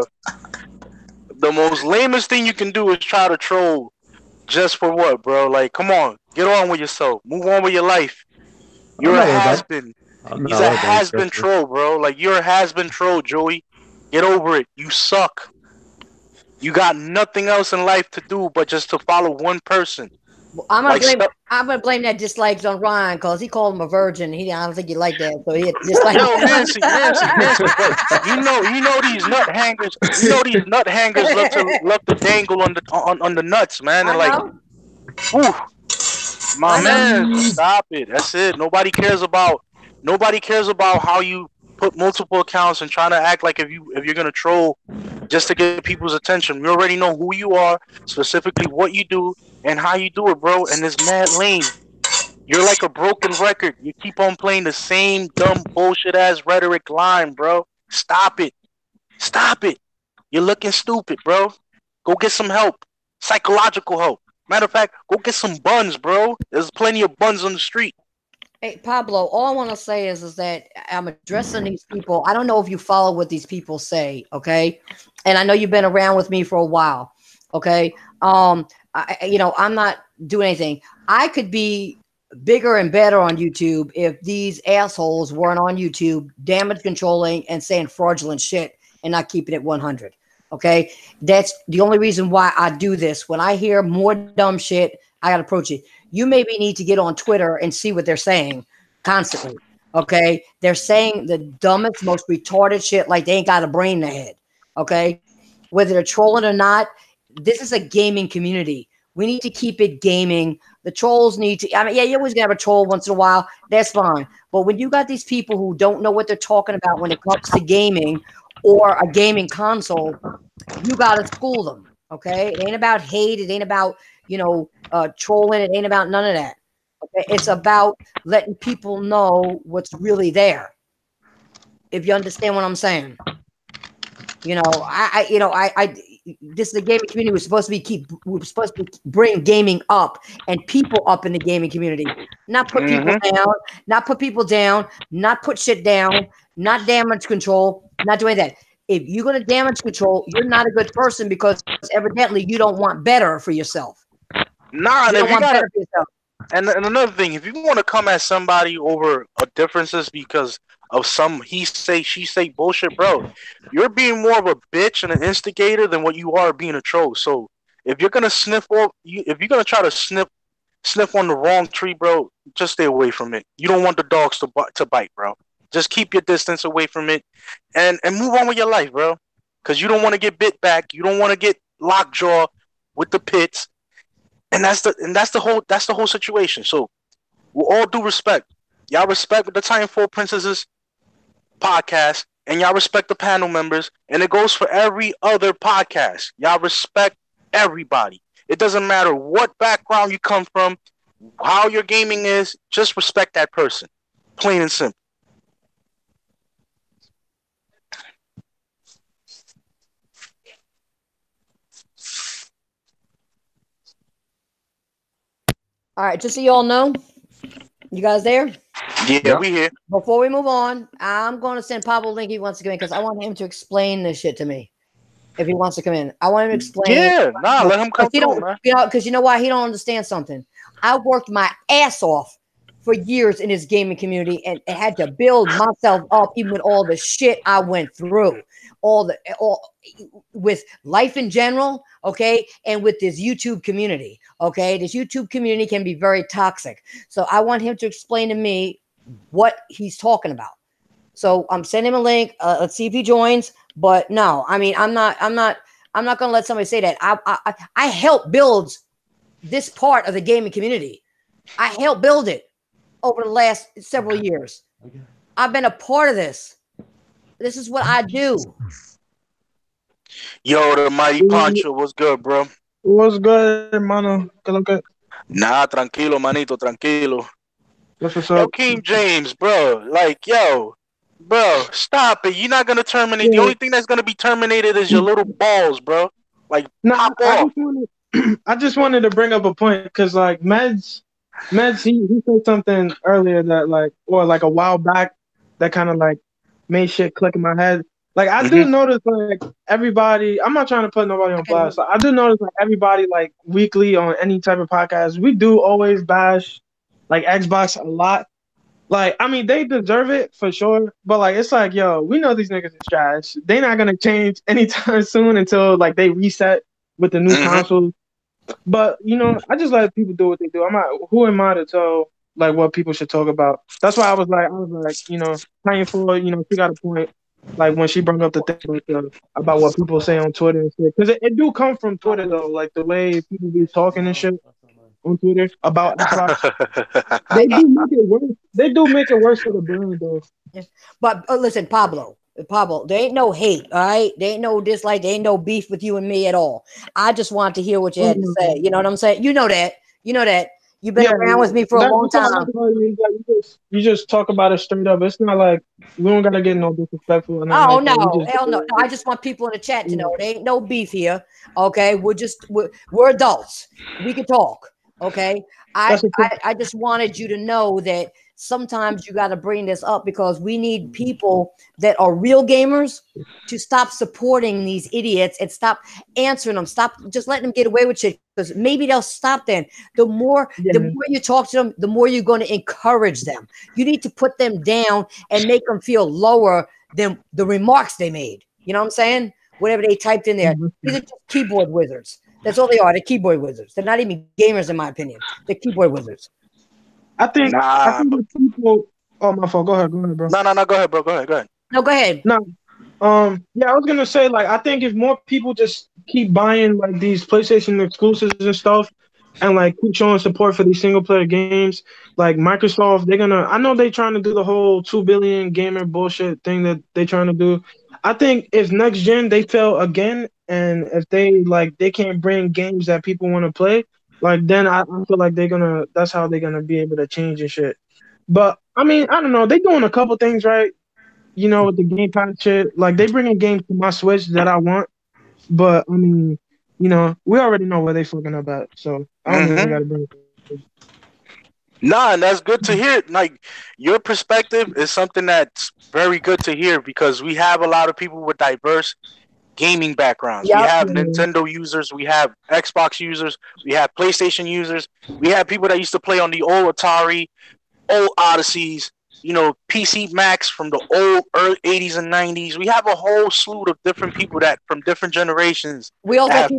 The most lamest thing you can do is try to troll just for what, bro? Like, come on, get on with yourself. Move on with your life. You're a has-been. He's a has-been troll, bro. Like, you're a has-been troll, Joey. Get over it. You suck. You got nothing else in life to do but just to follow one person. Well, I'm gonna blame that dislikes on Ryan because he called him a virgin. I don't think he liked that, so he disliked. Yo, Nancy, but you know these nut hangers. You know these nut hangers love to dangle on the nuts, man. And like, ooh, my man, stop it. That's it. Nobody cares about how you put multiple accounts and trying to act like if you're gonna troll just to get people's attention. We already know who you are, specifically what you do and how you do it, bro. And it's mad lame. You're like a broken record. You keep on playing the same dumb bullshit ass rhetoric line, bro. Stop it. Stop it. You're looking stupid, bro. Go get some help. Psychological help. Matter of fact, go get some buns, bro. There's plenty of buns on the street. Hey, Pablo, all I want to say is that I'm addressing these people. I don't know if you follow what these people say, okay? And I know you've been around with me for a while, okay? I'm not doing anything. I could be bigger and better on YouTube if these assholes weren't on YouTube damage controlling and saying fraudulent shit and not keeping it 100, okay? That's the only reason why I do this. When I hear more dumb shit, I got to approach it. You maybe need to get on Twitter and see what they're saying constantly. Okay. They're saying the dumbest, most retarded shit like they ain't got a brain in their head. Okay. Whether they're trolling or not, this is a gaming community. We need to keep it gaming. The trolls need to, you always gonna have a troll once in a while. That's fine. But when you got these people who don't know what they're talking about when it comes to gaming or a gaming console, you got to school them. Okay. It ain't about hate. It ain't about, trolling. It ain't about none of that. Okay, it's about letting people know what's really there. If you understand what I'm saying, this is the gaming community. We're supposed to bring gaming up and people up in the gaming community, not put people down, not put people down, not put shit down, not damage control, not doing that. If you're going to damage control, you're not a good person because evidently you don't want better for yourself. Nah, and if you gotta, and another thing, if you want to come at somebody over differences because of some he say she say bullshit, bro, you're being more of a bitch and an instigator than what you are being a troll. So if you're gonna if you're gonna try to sniff on the wrong tree, bro, just stay away from it. You don't want the dogs to bite, bro. Just keep your distance away from it, and move on with your life, bro. Because you don't want to get bit back. You don't want to get lockjaw with the pits. And that's the whole situation. So, with all due respect, y'all respect the Titanfall Princesses podcast, and y'all respect the panel members, and it goes for every other podcast. Y'all respect everybody. It doesn't matter what background you come from, how your gaming is. Just respect that person, plain and simple. All right, just so you all know, you guys there? Yeah, we here. Before we move on, I'm going to send Pablo a link he wants to come in because I want him to explain this shit to me. If he wants to come in, I want him to explain. Yeah, let him come through, man. Because you know why? He don't understand something. I worked my ass off for years in this gaming community and had to build myself up, even with all the shit I went through, all with life in general, okay, and with this YouTube community, okay. This YouTube community can be very toxic. So I want him to explain to me what he's talking about. So I'm sending him a link. Let's see if he joins. But no, I mean, I'm not going to let somebody say that. I helped build this part of the gaming community. I helped build it over the last several years. I've been a part of this. This is what I do. Yo, the mighty Pancho, what's good, bro? What's good, hermano? Nah, tranquilo, manito, tranquilo. What's Yo, up? King James, bro. Like, yo, bro, stop it. You're not gonna terminate. The only thing that's gonna be terminated is your little balls, bro. Like, pop off. I just wanted to bring up a point because, like, Meds, he said something earlier that, like, or like a while back, that kind of like made shit click in my head. Like, I do notice, like, everybody. I'm not trying to put nobody on blast. I do notice, like, everybody, like, weekly on any type of podcast, we do always bash, like, Xbox a lot. Like, I mean, they deserve it for sure, but like, it's like, yo, we know these niggas is trash. They not gonna change anytime soon until like they reset with the new consoles. But you know, I just let people do what they do. I'm not. Who am I to tell like what people should talk about? That's why I was like, you know, praying for. You know, she got a point. Like when she brought up the thing about what people say on Twitter and shit, because it do come from Twitter though. Like the way people be talking and shit on Twitter about Xbox. They do make it worse. They do make it worse for the brand, though. But listen, Pablo, there ain't no hate, all right? There ain't no dislike. There ain't no beef with you and me at all. I just want to hear what you had to say. You know what I'm saying? You know that. You've been around with me for a long time. You just talk about it straight up. It's not like we don't gotta get no disrespectful. Oh like no, hell no. I just want people in the chat to know there ain't no beef here. Okay, we're adults. We can talk. Okay, I just wanted you to know that sometimes you got to bring this up because we need people that are real gamers to stop supporting these idiots and stop answering them. Stop just letting them get away with shit because maybe they'll stop then. The more you talk to them, the more you're going to encourage them. You need to put them down and make them feel lower than the remarks they made. You know what I'm saying? Whatever they typed in there. These are just keyboard wizards. That's all they are. They're keyboard wizards. They're not even gamers, in my opinion. They're keyboard wizards. I think the people. Oh, my fault. Go ahead, bro. No. Go ahead, bro. Go ahead. No, go ahead. No. Yeah, I was gonna say, like, I think if more people just keep buying like these PlayStation exclusives and stuff, and like keep showing support for these single player games, like Microsoft, they're gonna. I know they're trying to do the whole 2 billion gamer bullshit thing that they're trying to do. I think if next gen they fail again, and if they can't bring games that people want to play, like then I feel like that's how they're gonna be able to change and shit. But I mean, I don't know. They're doing a couple things right, you know, with the Game Pass shit. Like they bringing games to my Switch that I want. But I mean, you know, we already know where they fucking up at. So I don't even gotta bring it. Nah, and that's good to hear. Like your perspective is something that's very good to hear because we have a lot of people with diverse gaming backgrounds. Yep. We have Nintendo users, we have Xbox users, we have PlayStation users, we have people that used to play on the old Atari, old Odysseys, you know, PC Max from the old early 80s and 90s. We have a whole slew of different people that from different generations. We also have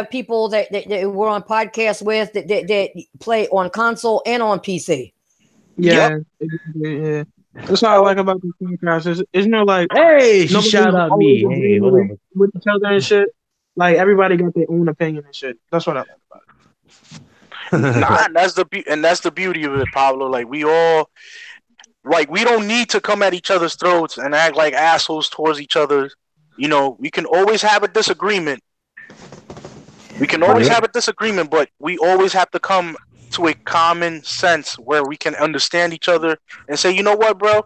people that we're on podcasts with that play on console and on PC. Yeah. That's what I like about the podcast. It's not like, hey, shout out me. Hey, what up? With each other and shit. Like everybody got their own opinion and shit. That's what I like about it. Nah, that's the beauty of it, Pablo. Like we all, like we don't need to come at each other's throats and act like assholes towards each other. You know, we can always have a disagreement. But we always have to come to a common sense where we can understand each other and say, you know what, bro?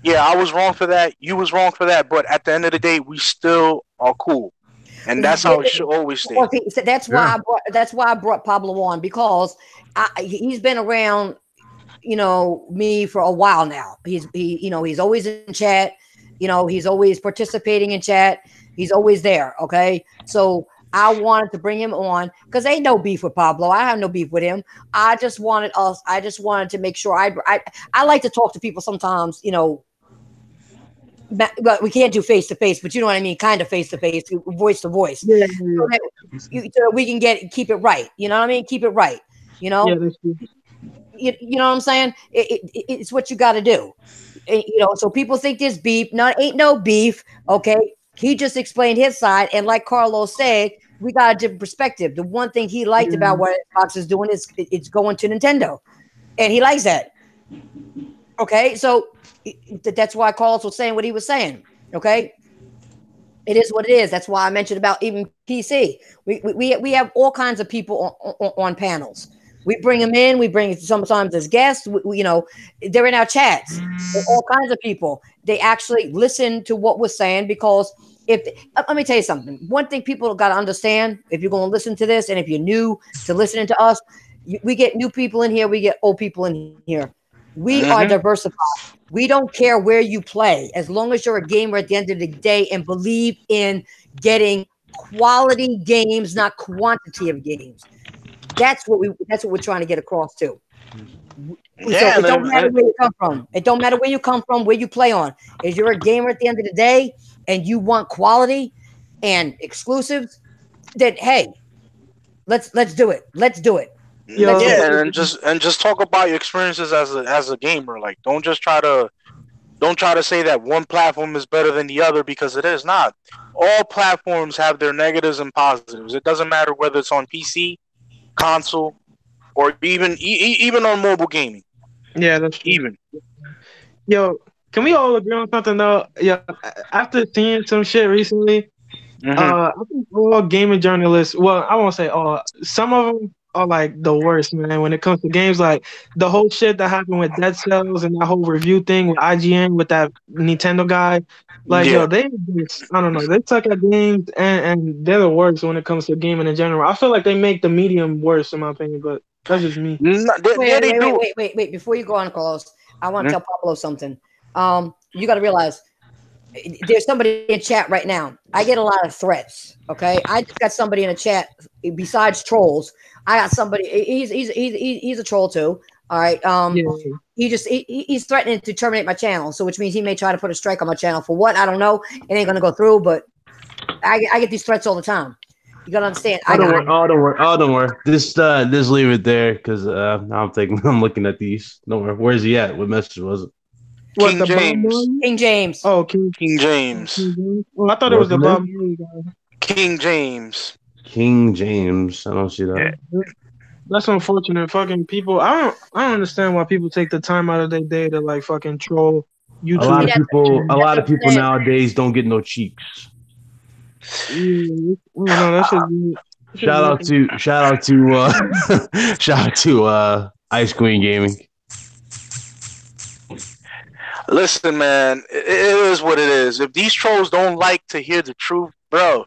Yeah, I was wrong for that. You was wrong for that. But at the end of the day, we still are cool. And that's how it should always stay. Okay, so that's why I brought Pablo on because he's been around, you know, me for a while now. He's always in chat. You know, he's always participating in chat. He's always there. Okay, so I wanted to bring him on because ain't no beef with Pablo. I have no beef with him. I just wanted to make sure I like to talk to people sometimes, but we can't do face to face, but you know what I mean? Kind of face to face, voice to voice. Yeah, So we can keep it right. You know what I mean? Keep it right. You know? yeah, that's true. You know what I'm saying? It's what you got to do. So people think there's beef. Ain't no beef. Okay. He just explained his side. And like Carlos said, we got a different perspective. The one thing he liked about what Xbox is doing is it's going to Nintendo. And he likes that. Okay. So that's why Carlos was saying what he was saying. Okay. It is what it is. That's why I mentioned about even PC. We have all kinds of people on panels. We bring them in. We bring sometimes as guests. They're in our chats. They're all kinds of people. They actually listen to what we're saying because let me tell you something. One thing people got to understand if you're going to listen to this, and if you're new to listening to us, we get new people in here. We get old people in here. We are diversified. We don't care where you play, as long as you're a gamer at the end of the day and believe in getting quality games, not quantity of games. That's what we're trying to get across too. Yeah, so it don't matter where you come from. It don't matter where you come from, where you play on. If you're a gamer at the end of the day and you want quality and exclusives, then hey, let's do it. Let's do it. And just talk about your experiences as a gamer. Like, don't try to say that one platform is better than the other, because it is not. All platforms have their negatives and positives. It doesn't matter whether it's on PC, console, or even on mobile gaming. Yeah, that's true. Even. Yo, can we all agree on something though? Yeah, after seeing some shit recently, I think all gaming journalists, well, I won't say all, some of them are like the worst, man, when it comes to games. Like the whole shit that happened with Dead Cells and that whole review thing with IGN with that Nintendo guy. Like, yo, they just, I don't know, they suck at games and they're the worst when it comes to gaming in general. I feel like they make the medium worse, in my opinion, but that's just me. Wait. Before you go on, Carlos, I want to tell Pablo something. You got to realize there's somebody in chat right now. I get a lot of threats. Okay, I just got somebody in a chat besides trolls. I got somebody. He's a troll too. All right. He's threatening to terminate my channel. So which means he may try to put a strike on my channel for what? I don't know. It ain't gonna go through. But I get these threats all the time. You gotta understand. Don't worry. Just leave it there because I'm looking at these. Don't worry. Where's he at? What message was it? King James. King James. Oh, King James. Oh, I thought it was the Bob Marley guy. King James. King James. I don't see that. Yeah. That's unfortunate. Fucking people. I don't understand why people take the time out of their day to like fucking troll YouTube. A lot of people nowadays don't get no cheeks. Shout out to Ice Queen Gaming. Listen, man, it is what it is. If these trolls don't like to hear the truth, bro,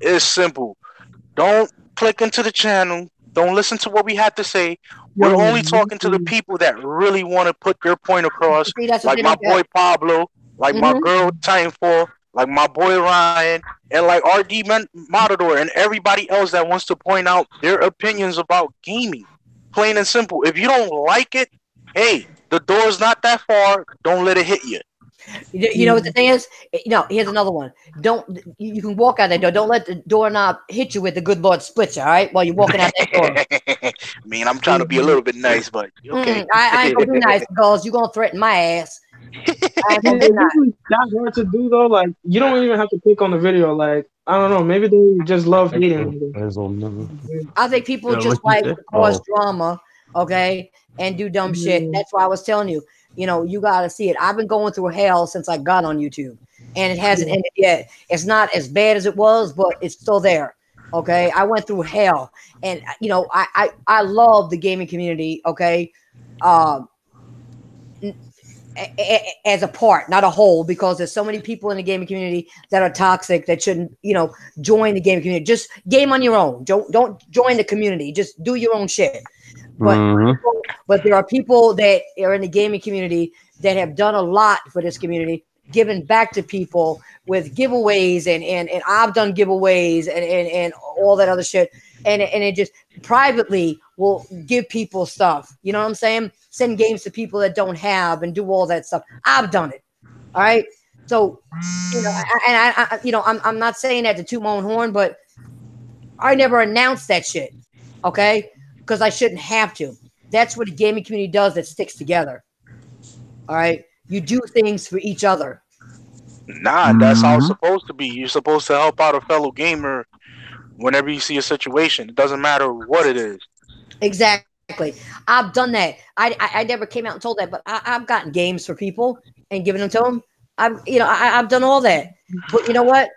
it's simple. Don't click into the channel. Don't listen to what we had to say. We're only talking to the people that really want to put their point across. Like my boy Pablo, like my girl Titanfall, like my boy Ryan, and like RD Matador, and everybody else that wants to point out their opinions about gaming. Plain and simple. If you don't like it, hey, the door's not that far. Don't let it hit you. You know what the thing is? Here's another one. You can walk out that door. Don't let the doorknob hit you with the good Lord split you, all right? While you're walking out that door. I mean, I'm trying to be a little bit nice, but okay. I ain't gonna be nice because you're gonna threaten my ass. I ain't gonna be nice. That's hard to do though. Like you don't even have to click on the video. Like I don't know. Maybe they just love hating. I think people just like to cause drama, okay, and do dumb shit. That's why I was telling you. You got to see it. I've been going through hell since I got on YouTube, and it hasn't ended yet. It's not as bad as it was, but it's still there. Okay, I went through hell, and I love the gaming community. Okay, as a part, not a whole, because there's so many people in the gaming community that are toxic that shouldn't, join the gaming community. Just game on your own. Don't join the community. Just do your own shit. But there are people that are in the gaming community that have done a lot for this community, given back to people with giveaways, and I've done giveaways and all that other shit, and it just privately will give people stuff. You know what I'm saying? Send games to people that don't have and do all that stuff. I've done it. All right. So, I'm not saying that to toot my own horn, but I never announced that shit. Okay, because I shouldn't have to. That's what the gaming community does. That sticks together. All right, you do things for each other. Nah, that's how it's supposed to be. You're supposed to help out a fellow gamer whenever you see a situation. It doesn't matter what it is. Exactly. I've done that. I never came out and told that, but I've gotten games for people and given them to them. I've done all that. But you know what?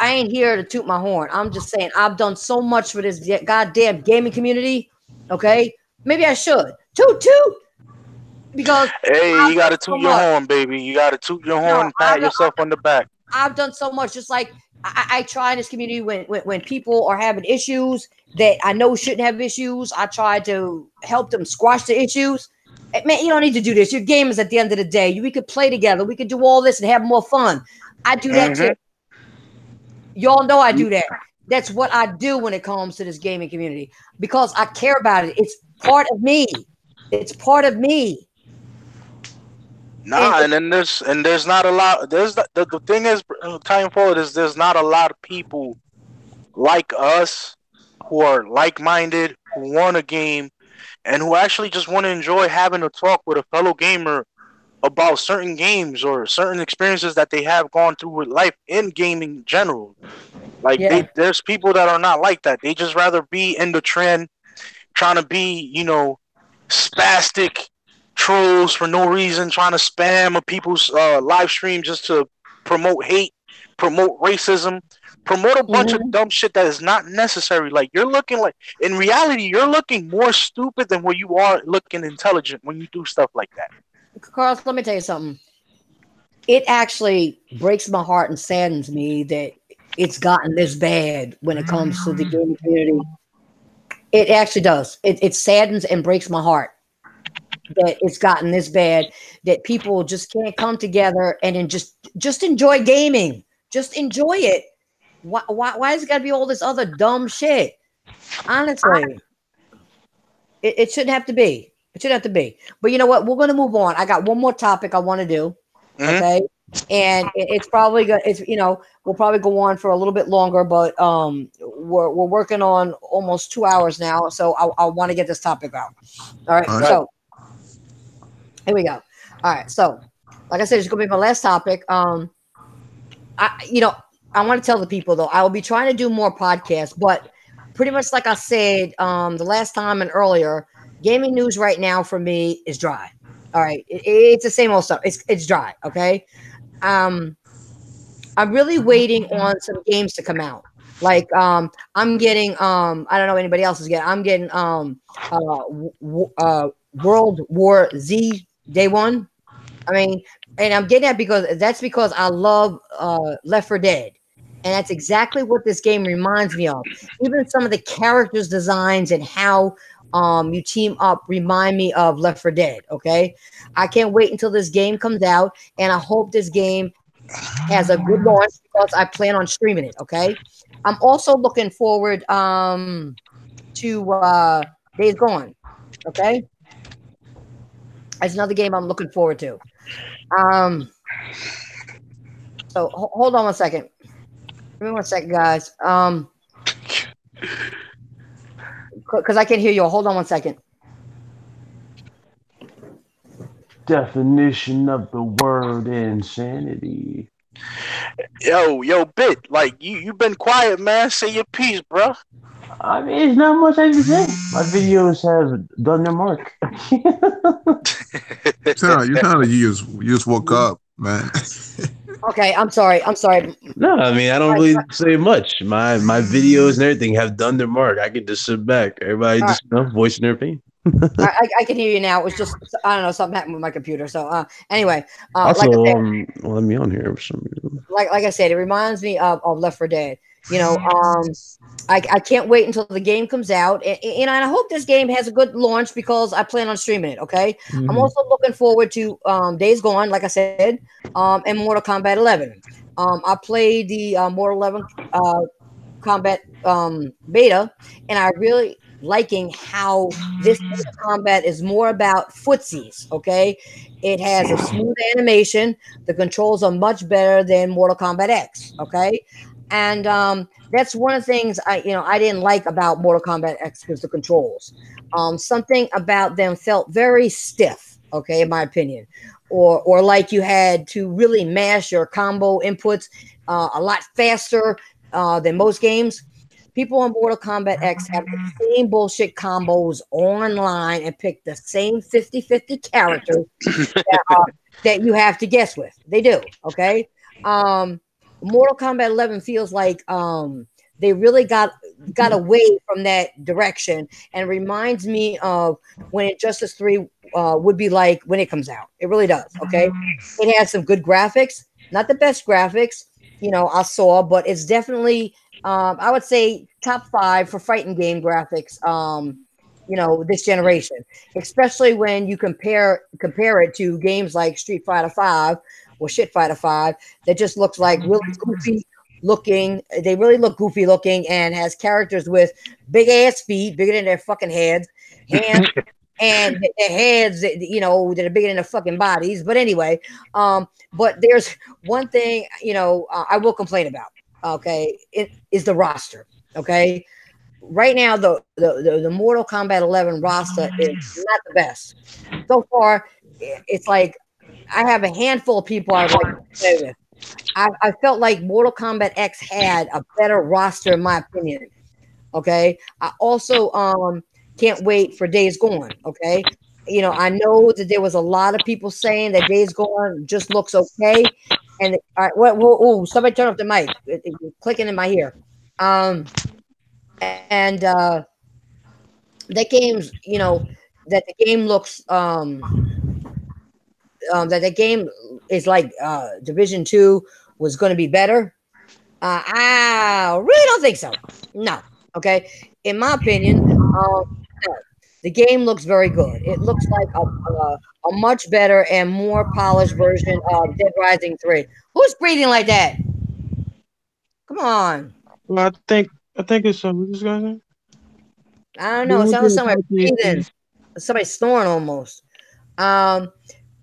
I ain't here to toot my horn. I'm just saying I've done so much for this goddamn gaming community. Okay, maybe I should toot toot because Hey, I've you gotta done so toot your much. horn, baby. You gotta toot your No, horn and pat yourself on the back. I've done so much. Just like I try in this community when people are having issues that I know shouldn't have issues, I try to help them squash the issues. Man, you don't need to do this. You're gamers at the end of the day. We could play together. We could do all this and have more fun. I do that too. Y'all know I do that. That's what I do when it comes to this gaming community because I care about it. It's part of me. It's part of me. Nah, and then there's not a lot. The thing is, time forward is there's not a lot of people like us who are like-minded, who want a game, and who actually just want to enjoy having a talk with a fellow gamer about certain games or certain experiences that they have gone through with life in gaming in general. Like there's people that are not like that. They just rather be in the trend, trying to be, spastic trolls for no reason, trying to spam a people's live stream just to promote hate, promote racism, promote a bunch of dumb shit that is not necessary. Like you're looking like in reality, you're looking more stupid than what you are looking intelligent when you do stuff like that. Carlos, let me tell you something. It actually breaks my heart and saddens me that it's gotten this bad when it comes to the gaming community. It actually does. It saddens and breaks my heart that it's gotten this bad that people just can't come together and then just enjoy gaming. Just enjoy it. Why has it got to be all this other dumb shit? Honestly, it shouldn't have to be. It should have to be. But you know what? We're going to move on. I got one more topic I want to do. Okay. And it's probably good. We'll probably go on for a little bit longer, but we're working on almost 2 hours now. So I want to get this topic out. All right. So here we go. All right. So like I said, it's going to be my last topic. I want to tell the people though, I will be trying to do more podcasts, but pretty much like I said, the last time and earlier, gaming news right now for me is dry. All right. It's the same old stuff. It's dry. Okay. I'm really waiting on some games to come out. Like I'm getting I don't know anybody else is getting. I'm getting World War Z Day One. I mean, and I'm getting that because I love Left 4 Dead. And that's exactly what this game reminds me of. Even some of the characters' designs and how you team up remind me of Left 4 Dead. Okay, I can't wait until this game comes out, and I hope this game has a good launch because I plan on streaming it. Okay, I'm also looking forward to Days Gone. Okay, that's another game I'm looking forward to. So hold on one second. Give me 1 second, guys. Because I can't hear you. Hold on 1 second. Definition of the word insanity. Yo, Bit, like you've been quiet, man. Say your piece, bro. I mean, it's not much I can say. My videos have done their mark. You sound like you just woke up, man. Okay, I'm sorry. No, I mean I don't really say much. My videos and everything have done their mark. I can just sit back. Everybody just voicing their opinion. I can hear you now. It was just I don't know, something happened with my computer. So anyway, also, like I said, let me on here for some reason. Like I said, it reminds me of Left 4 Dead. I can't wait until the game comes out, and I hope this game has a good launch because I plan on streaming it. Okay, I'm also looking forward to Days Gone, like I said, and Mortal Kombat 11. I played the Mortal 11 Kombat beta, and I really liking how this Mortal Kombat is more about footsies. Okay, it has a smooth animation. The controls are much better than Mortal Kombat X. Okay, and that's one of the things I didn't like about Mortal Kombat X because the controls. Something about them felt very stiff. Okay, in my opinion, or like you had to really mash your combo inputs a lot faster than most games. People on Mortal Kombat X have the same bullshit combos online and pick the same 50-50 characters that you have to guess with. They do, okay? Um, Mortal Kombat 11 feels like they really got away from that direction and reminds me of when Injustice 3 would be like when it comes out. It really does, okay? It has some good graphics, not the best graphics, I saw, but it's definitely I would say top 5 for fighting game graphics. This generation, especially when you compare it to games like Street Fighter 5 or Shit Fighter 5 that just looks like really goofy looking. They really look goofy looking and has characters with big ass feet, bigger than their fucking heads, hands, and their heads, that are bigger than their fucking bodies. But anyway, but there's one thing, I will complain about. Okay, it is the roster. Okay, right now the Mortal Kombat 11 roster is not the best so far. It's like I have a handful of people I'd like to play with. I felt like Mortal Kombat X had a better roster in my opinion. Okay, I also can't wait for Days Gone. Okay, I know that there was a lot of people saying that Days Gone just looks okay, and all right, whoa, somebody turn off the mic. It's clicking in my ear. And that game's that the game looks that the game is like Division 2 was going to be better. I really don't think so. No. Okay. In my opinion, no. The game looks very good. It looks like a much better and more polished version of Dead Rising 3. Who's breathing like that? Come on. Well, I think it's what's this guy's name? I don't They know. It went sounds through like a somebody breathing. calculation. Somebody snoring almost. Um,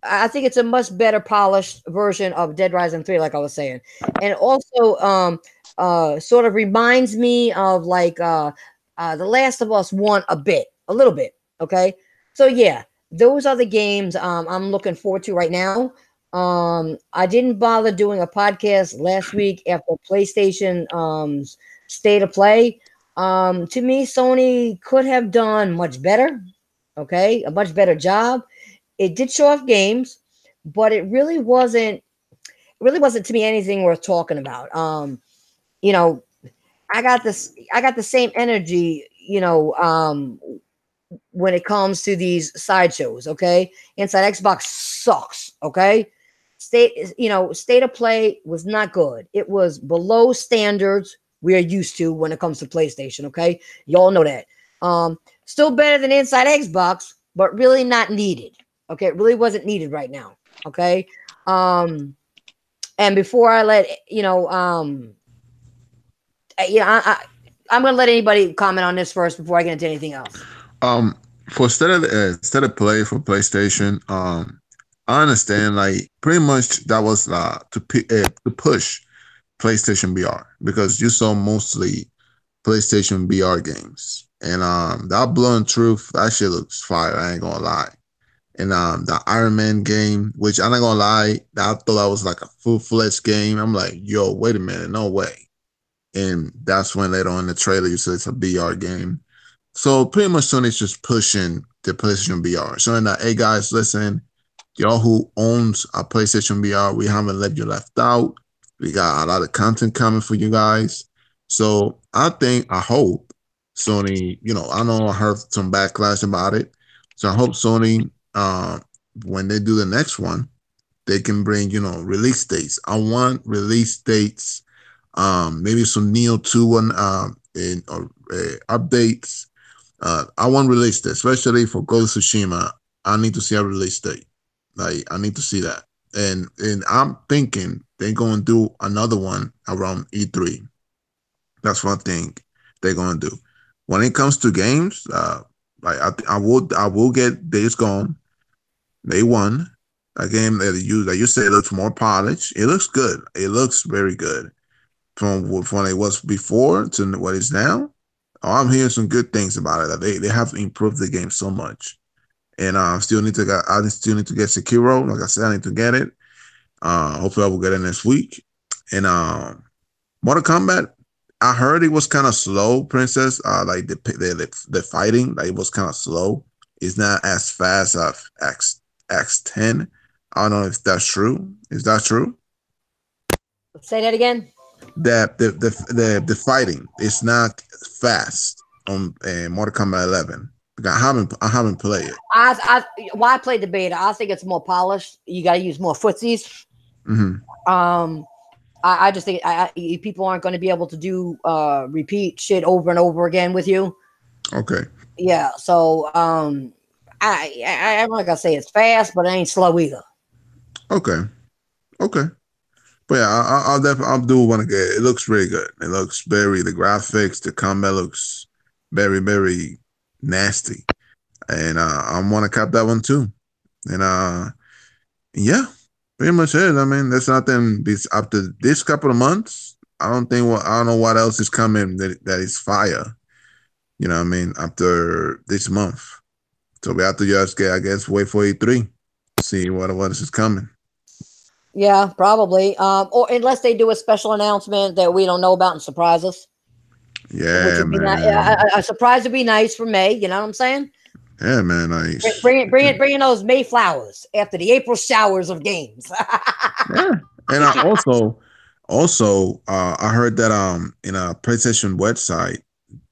I think it's a much better polished version of Dead Rising 3, like I was saying. And also sort of reminds me of like The Last of Us 1 a little bit. Okay. So yeah, those are the games I'm looking forward to right now. I didn't bother doing a podcast last week after PlayStation State of Play. To me, Sony could have done much better. Okay, a much better job. It did show off games, but it really wasn't to me anything worth talking about. You know, I got the same energy, when it comes to these sideshows, okay? Inside Xbox sucks, okay? State of Play was not good. It was below standards we are used to when it comes to PlayStation, okay? Y'all know that. Still better than Inside Xbox, but really not needed. Okay, it really wasn't needed right now. Okay. And before I let I'm gonna let anybody comment on this first before I get into anything else. Um, for instead of play for PlayStation, I understand like pretty much that was to push PlayStation VR because you saw mostly PlayStation VR games, and that Blood and Truth that shit looks fire. I ain't gonna lie. And the Iron Man game, which I'm not gonna lie, I thought that was like a full-fledged game. I'm like, yo, wait a minute, no way. And that's when later on in the trailer you said it's a VR game. So pretty much Sony's just pushing the PlayStation VR. So that, hey guys, listen, y'all who owns a PlayStation VR, we haven't let you left out. We got a lot of content coming for you guys. So I hope Sony, I know I heard some backlash about it. So I hope Sony, when they do the next one, they can bring, release dates. I want release dates, maybe some Neo 2 and updates. I want release date, especially for Ghost of Tsushima. I need to see a release date. Like I need to see that. And I'm thinking they're going to do another one around E3. That's one thing they're gonna do. When it comes to games, like I will get Days Gone. They won a game that you say looks more polished. It looks good. It looks very good from when it was before to what it is now. Oh, I'm hearing some good things about it. That they have improved the game so much, and I still need to get Sekiro. Like I said, I need to get it. Hopefully I will get it next week. And Mortal Kombat, I heard it was kind of slow, Princess. Like the fighting, like it was kind of slow. It's not as fast as X10. I don't know if that's true. Is that true? Say that again. That the fighting is not fast on Mortal Kombat 11. I haven't played it. Why I played the beta? I think it's more polished. You got to use more footsies. Hmm. I just think people aren't going to be able to do repeat shit over and over again with you. Okay. Yeah. So I'm not gonna say it's fast, but it ain't slow either. Okay. Okay. But yeah, I'll definitely I'll do want to get it. It looks really good. It looks the graphics, the combat looks very, very nasty. And I want to cap that one too. And yeah, pretty much it. I mean, there's nothing after this couple of months. I don't know what else is coming that is fire. You know what I mean? After this month. So we have to just I guess, wait for E3. See what is coming. Yeah, probably. Or unless they do a special announcement that we don't know about and surprise us, which Yeah, would be nice. man. A surprise would be nice for May. You know what I'm saying? Yeah, man. Nice. Bring in those May flowers after the April showers of games. Yeah. And I I heard that in a PlayStation website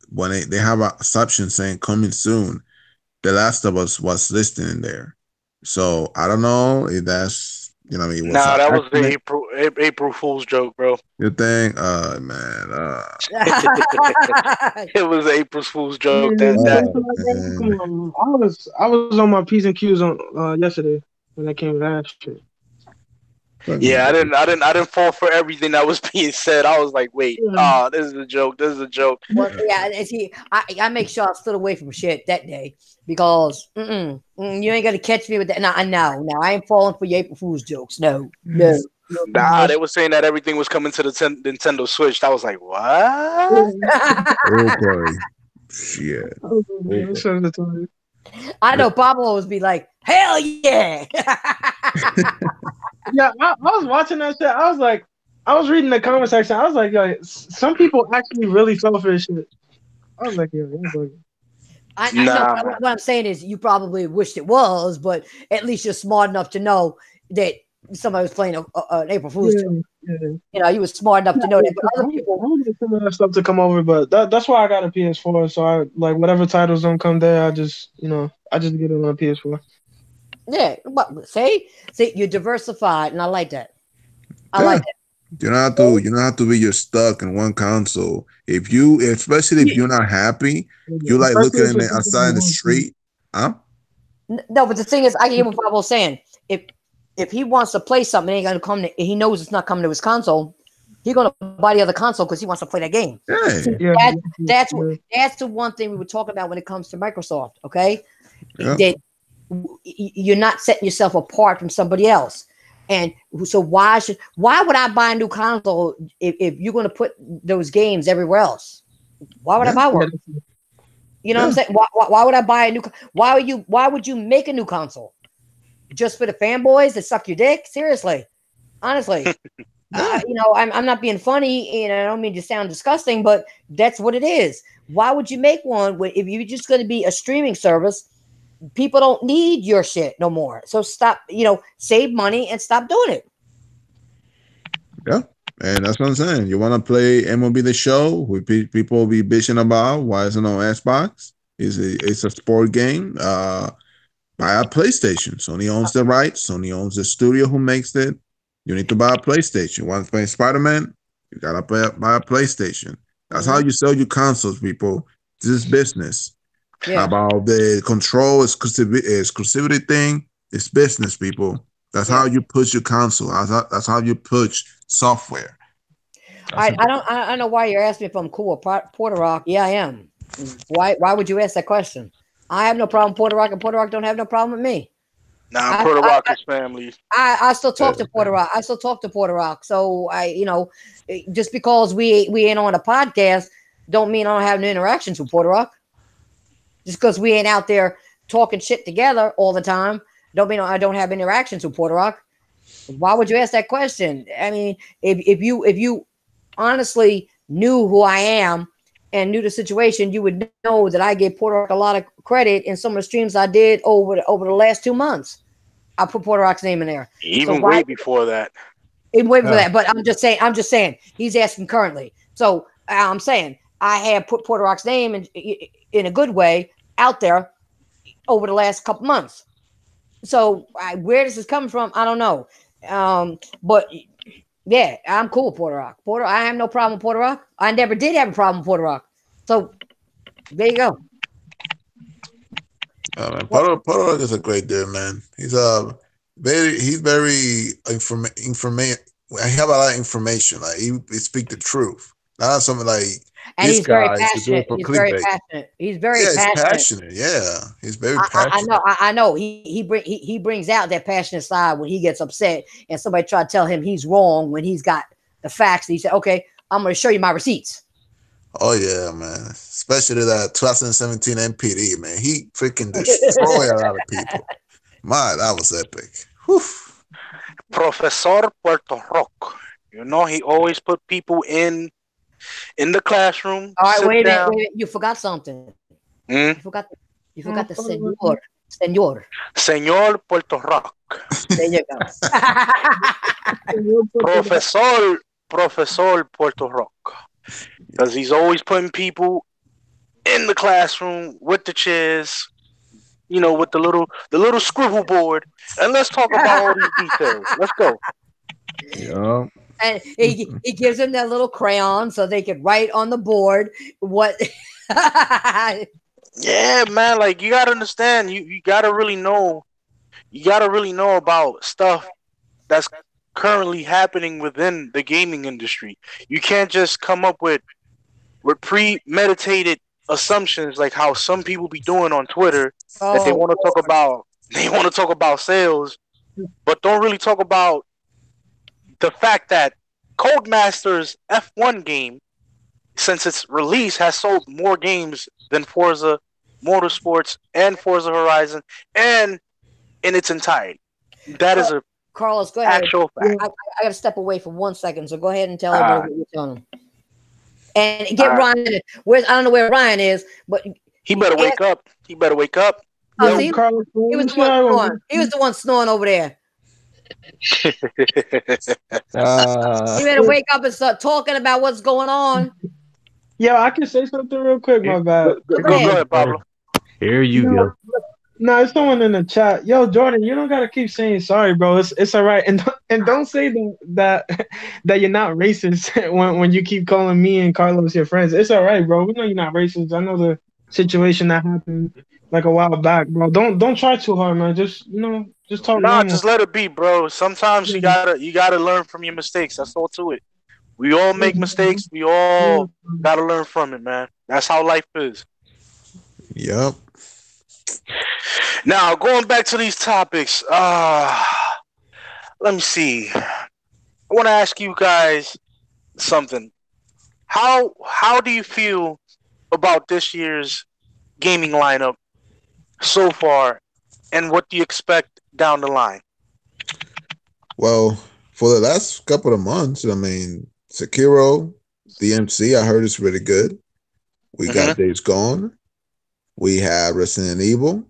when they have a section saying coming soon, The Last of Us was listed in there. So I don't know if that's what I mean. Nah, that was the April Fool's joke, bro. You think? Man. It was April Fool's I joke. mean, come Man. on. I was on my P's and Q's on yesterday when I came to that shit. Yeah, I didn't fall for everything that was being said. I was like, wait, this is a joke. This is a joke. Well, yeah, and see, I make sure I stood away from shit that day because you ain't gonna catch me with that. No, I ain't falling for your April Fool's jokes. No. Nah, they were saying that everything was coming to the Nintendo Switch. I was like, what? Okay. Shit. Okay. I know Pablo would be like, hell yeah. Yeah, I was watching that shit. I was reading the comment section. I was like, yo, some people actually really fell for this shit. I was like, yo, I know what I'm saying is you probably wished it was, but at least you're smart enough to know that somebody was playing an April Fool's joke. Yeah. You know, you was smart enough to know that. But other I people, wanted some of that stuff to come over, but that's why I got a PS4. So I like whatever titles don't come there, I just get it on a PS4. yeah. But see, you're diversified, and I like that. I like that. You don't have to be just stuck in one console. Especially if you're not happy, you like looking in outside in the street. Huh? No, but the thing is, I hear what Pablo's saying. If he wants to play something, he knows it's not coming to his console. He's gonna buy the other console because he wants to play that game. Yeah. That's the one thing we were talking about when it comes to Microsoft. Okay, Yeah. that you're not setting yourself apart from somebody else. And so why would I buy a new console if you're going to put those games everywhere else? Why would I buy one? You know what I'm saying? Why would I buy a new? Why would you make a new console? Just for the fanboys that suck your dick? Seriously, honestly, I'm not being funny, and I don't mean to sound disgusting, but that's what it is. Why would you make one if you're just going to be a streaming service? People don't need your shit no more. So stop, save money and stop doing it. Yeah. And that's what I'm saying. You want to play MLB The Show, with people be bitching about why isn't on Xbox? It's a sport game. Buy a PlayStation. Sony owns the rights. Sony owns the studio who makes it. You need to buy a PlayStation. You want to play Spider-Man? You gotta buy a PlayStation. That's how you sell your consoles, people. This is business. Yeah. About the control exclusivity thing, it's business, people. That's how you push your console. That's how you push software. I don't know why you're asking me if I'm cool with Puerto Rock. Yeah, I am. Why would you ask that question? I have no problem with Puerto Rock, and Puerto Rock don't have no problem with me. Nah, I Puerto I, Rock is family. I still talk to Puerto Rock. I still talk to Puerto Rock. So just because we ain't on a podcast, don't mean I don't have no interactions with Puerto Rock. Just because we ain't out there talking shit together all the time, don't mean I don't have interactions with Puerto Rock. Why would you ask that question? I mean, if you honestly knew who I am and knew the situation, you would know that I gave Puerto Rock a lot of credit in some of the streams I did over the last 2 months. I put Puerto Rock's name in there. So Even why way before that. even waiting for Yeah. that? But I'm just saying he's asking currently. So I'm saying I have put Puerto Rock's name in a good way out there over the last couple months. So where this is coming from, I don't know. But yeah, I'm cool with Puerto Rock. I have no problem with Puerto Rock. I never did have a problem with Puerto Rock. So there you go. Oh, man, What? Puerto Rico is a great dude, man. He's very information. He have a lot of information. Like he speak the truth. Not something like And this he's very guy is doing it passionate. for He's very clickbait. passionate. He's very Yeah, he's passionate. passionate. Yeah, he's very I know. passionate. I know. He brings out that passionate side when he gets upset, and somebody try to tell him he's wrong when he's got the facts. And he said, "Okay, I'm going to show you my receipts." Oh yeah, man. Especially that 2017 MPD, man. He freaking destroyed a lot of people. My, that was epic. Whew. Professor Puerto Rock. You know, he always put people in the classroom, All right, sit wait a minute. down. You forgot something. Hmm? You forgot the senor. Señor Puerto Rock. There you go. Professor Puerto Rock. Because he's always putting people in the classroom with the chairs, with the little scribble board. And let's talk about all these details. Let's go. Yeah. And he gives them that little crayon so they could write on the board what. Yeah, man, like you gotta understand, you gotta really know about stuff that's currently happening within the gaming industry. You can't just come up with premeditated assumptions like how some people be doing on Twitter that they Oh, want to talk about sales, but don't really talk about the fact that Codemasters F1 game, since its release, has sold more games than Forza Motorsports and Forza Horizon and in its entirety. That is a Carlos, go ahead. actual fact. I got to step away for 1 second, so go ahead and tell everybody what you're telling them. And get All right. Ryan. I don't know where Ryan is, but He better wake up. He better wake up. oh, Yo, see, Carlos, he was the one snoring. He was the one snoring over there. Uh, You better wake up and start talking about what's going on. Yo, I can say something real quick. My bad. Go ahead, Pablo. Here you No, go. no, it's someone in the chat. Yo, Jordan, you don't gotta keep saying sorry, bro. It's all right, and don't say that you're not racist when you keep calling me and Carlos your friends. It's all right, bro. We know you're not racist. I know the situation that happened like a while back, bro. Don't try too hard, man. Just talk Nah, normal. just let it be, bro. Sometimes you gotta learn from your mistakes. That's all to it. We all make mistakes. We all gotta learn from it, man. That's how life is. yep. Now, going back to these topics, let me see. I want to ask you guys something. How do you feel about this year's gaming lineup so far, and what do you expect down the line? Well, for the last couple of months, I mean, Sekiro, DMC, I heard it's really good. We got Days Gone. We have Resident Evil.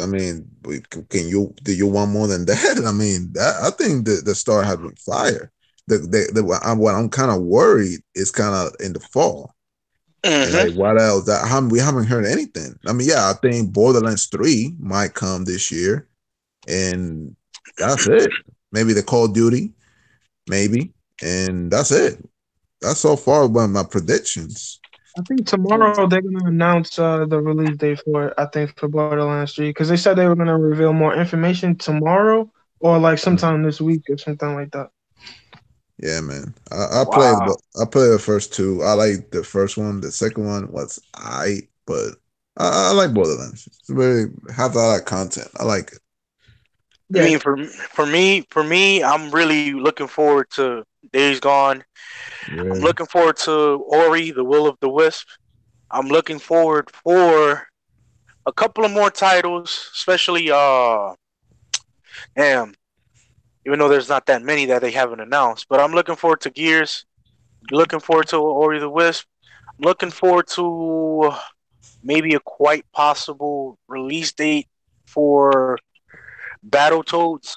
I mean, do you want more than that? I mean, I think the start has been fire. What I'm kind of worried is kind of in the fall. And like, what else? We haven't heard anything. I mean, yeah, I think Borderlands 3 might come this year, and that's it. Maybe the Call of Duty, maybe, and that's it. That's so far one of my predictions. I think tomorrow they're gonna announce the release date for it. I think for Borderlands 3 because they said they were gonna reveal more information tomorrow or like sometime this week or something like that. Yeah, man. I played Wow. I played the first two. I like the first one. The second one was but I like Borderlands. It's very have a lot of content. I like it. I Yeah, mean, for me, I'm really looking forward to Days Gone. I'm Yeah. looking forward to Ori, the Will of the Wisp. I'm looking forward for a couple of more titles, especially damn, even though there's not that many that they haven't announced. But I'm looking forward to Gears. Looking forward to Ori the Wisp. Looking forward to maybe a quite possible release date for Battletoads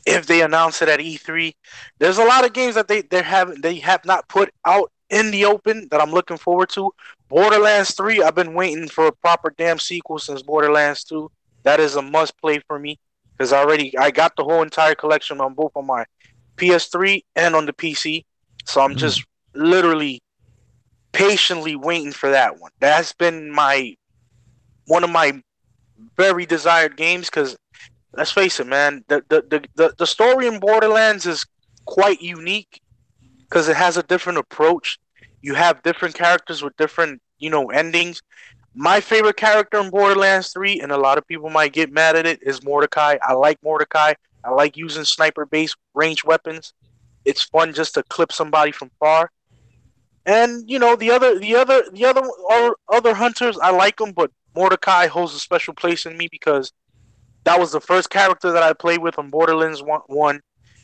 if they announce it at E3. There's a lot of games that they have not put out in the open that I'm looking forward to. Borderlands 3, I've been waiting for a proper damn sequel since Borderlands 2. That is a must play for me because I got the whole entire collection on both on my PS3 and on the PC. So I'm just literally patiently waiting for that one. That's been my one of my very desired games because let's face it, man, the story in Borderlands is quite unique because it has a different approach. You have different characters with different, endings. My favorite character in Borderlands 3, and a lot of people might get mad at it, is Mordecai. I like Mordecai. I like using sniper-based range weapons. It's fun just to clip somebody from far. And the other hunters, I like them, but Mordecai holds a special place in me because that was the first character that I played with on Borderlands 1.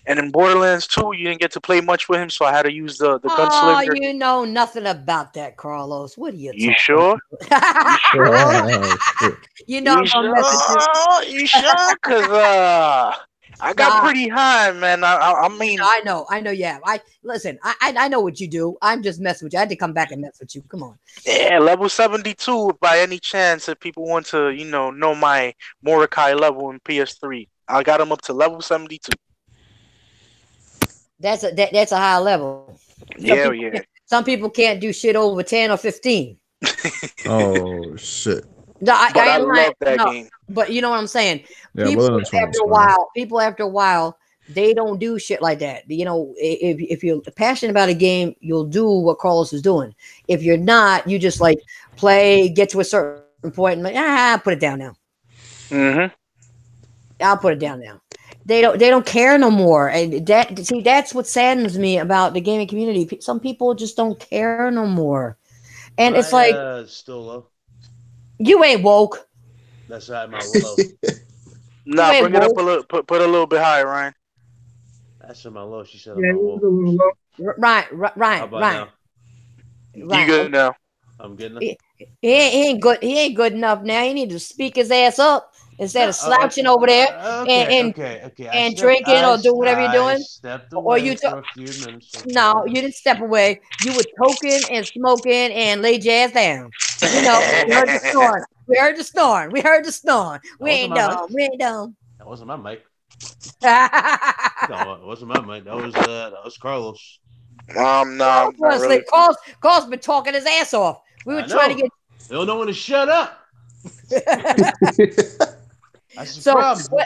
And in Borderlands 2, you didn't get to play much with him, so I had to use the Oh, gunslinger. you know nothing about that, Carlos. What are you You talking sure? You about? sure? Shit. You know You I'm gonna mess with you. sure? You sure? Cause I got Nah, pretty high, man. I mean, I know. Yeah, I listen. I know what you do. I'm just messing with you. I had to come back and mess with you. Come on. yeah, level 72. By any chance, if people want to, know my Mordecai level in PS3, I got him up to level 72. That's a high level. Yeah, yeah. Some people can't do shit over 10 or 15. Oh shit. No, But I I ain't lying. love that No, game. but you know what I'm saying. Yeah, People Borderlands 1 after was a fun. while, they don't do shit like that. If you're passionate about a game, you'll do what Carlos is doing. If you're not, you just like play, get to a certain point, and like, put it down now. Mm-hmm. I'll put it down now. They don't care no more. And that's what saddens me about the gaming community. Some people just don't care no more. And it's like My still low. you ain't woke. That's not my low. You Nah, ain't bring it up woke. a little. Put a little bit higher, Ryan. That's not my low. She said I'm yeah, my it was low. a little low. Right, How right, about right, now? You right. good now? I'm getting it. He ain't good. He ain't good enough now. He need to speak his ass up instead No, of slouching over there and and, okay. and drinking or do whatever you're I doing. stepped Or away you for took. a few minutes. Okay. No, you didn't step away. You were toking and smoking and laid your ass down. We know. We heard the snoring. We heard the snoring. We heard the snoring. That We wasn't ain't my mic. dumb. We ain't dumb. That wasn't my mic. Carlos No, it wasn't my mic. That was Carlos. Nah, not was like really. Carlos been talking his ass off. We were I trying to know. get. They don't know when to shut up. That's the So problem. what?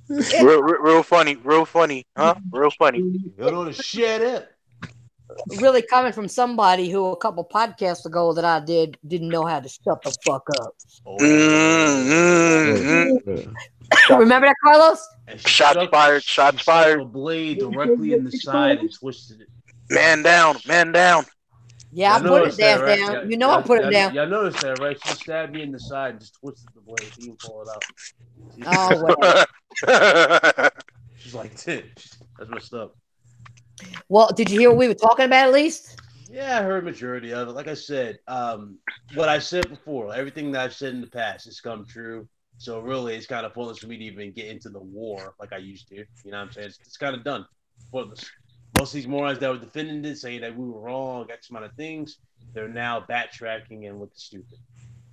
It's Real funny, huh? Real funny. You don't know when to shut up. really coming from somebody who a couple podcasts ago that I didn't know how to shut the fuck up. Oh, Mm-hmm. shit. Remember that, Carlos? And Shots fired. she Shots stuck fired. a blade directly in the side and twisted it. Man down. Man down. Yeah, I Y'all put his noticed that, ass right? down. You know I put him down. Y'all noticed that, right? She stabbed me in the side and just twisted the blade. He didn't pull it out. Oh well. She's like, that's messed up. Well, did you hear what we were talking about at least? Yeah, I heard majority of it. Like I said, what I said before, everything that I've said in the past has come true. So really, it's kind of pointless for me to even get into the war like I used to. You know what I'm saying? It's kind of done. Pointless. Most of these morons that were defending it, saying that we were wrong, X amount of things, they're now backtracking and looking stupid.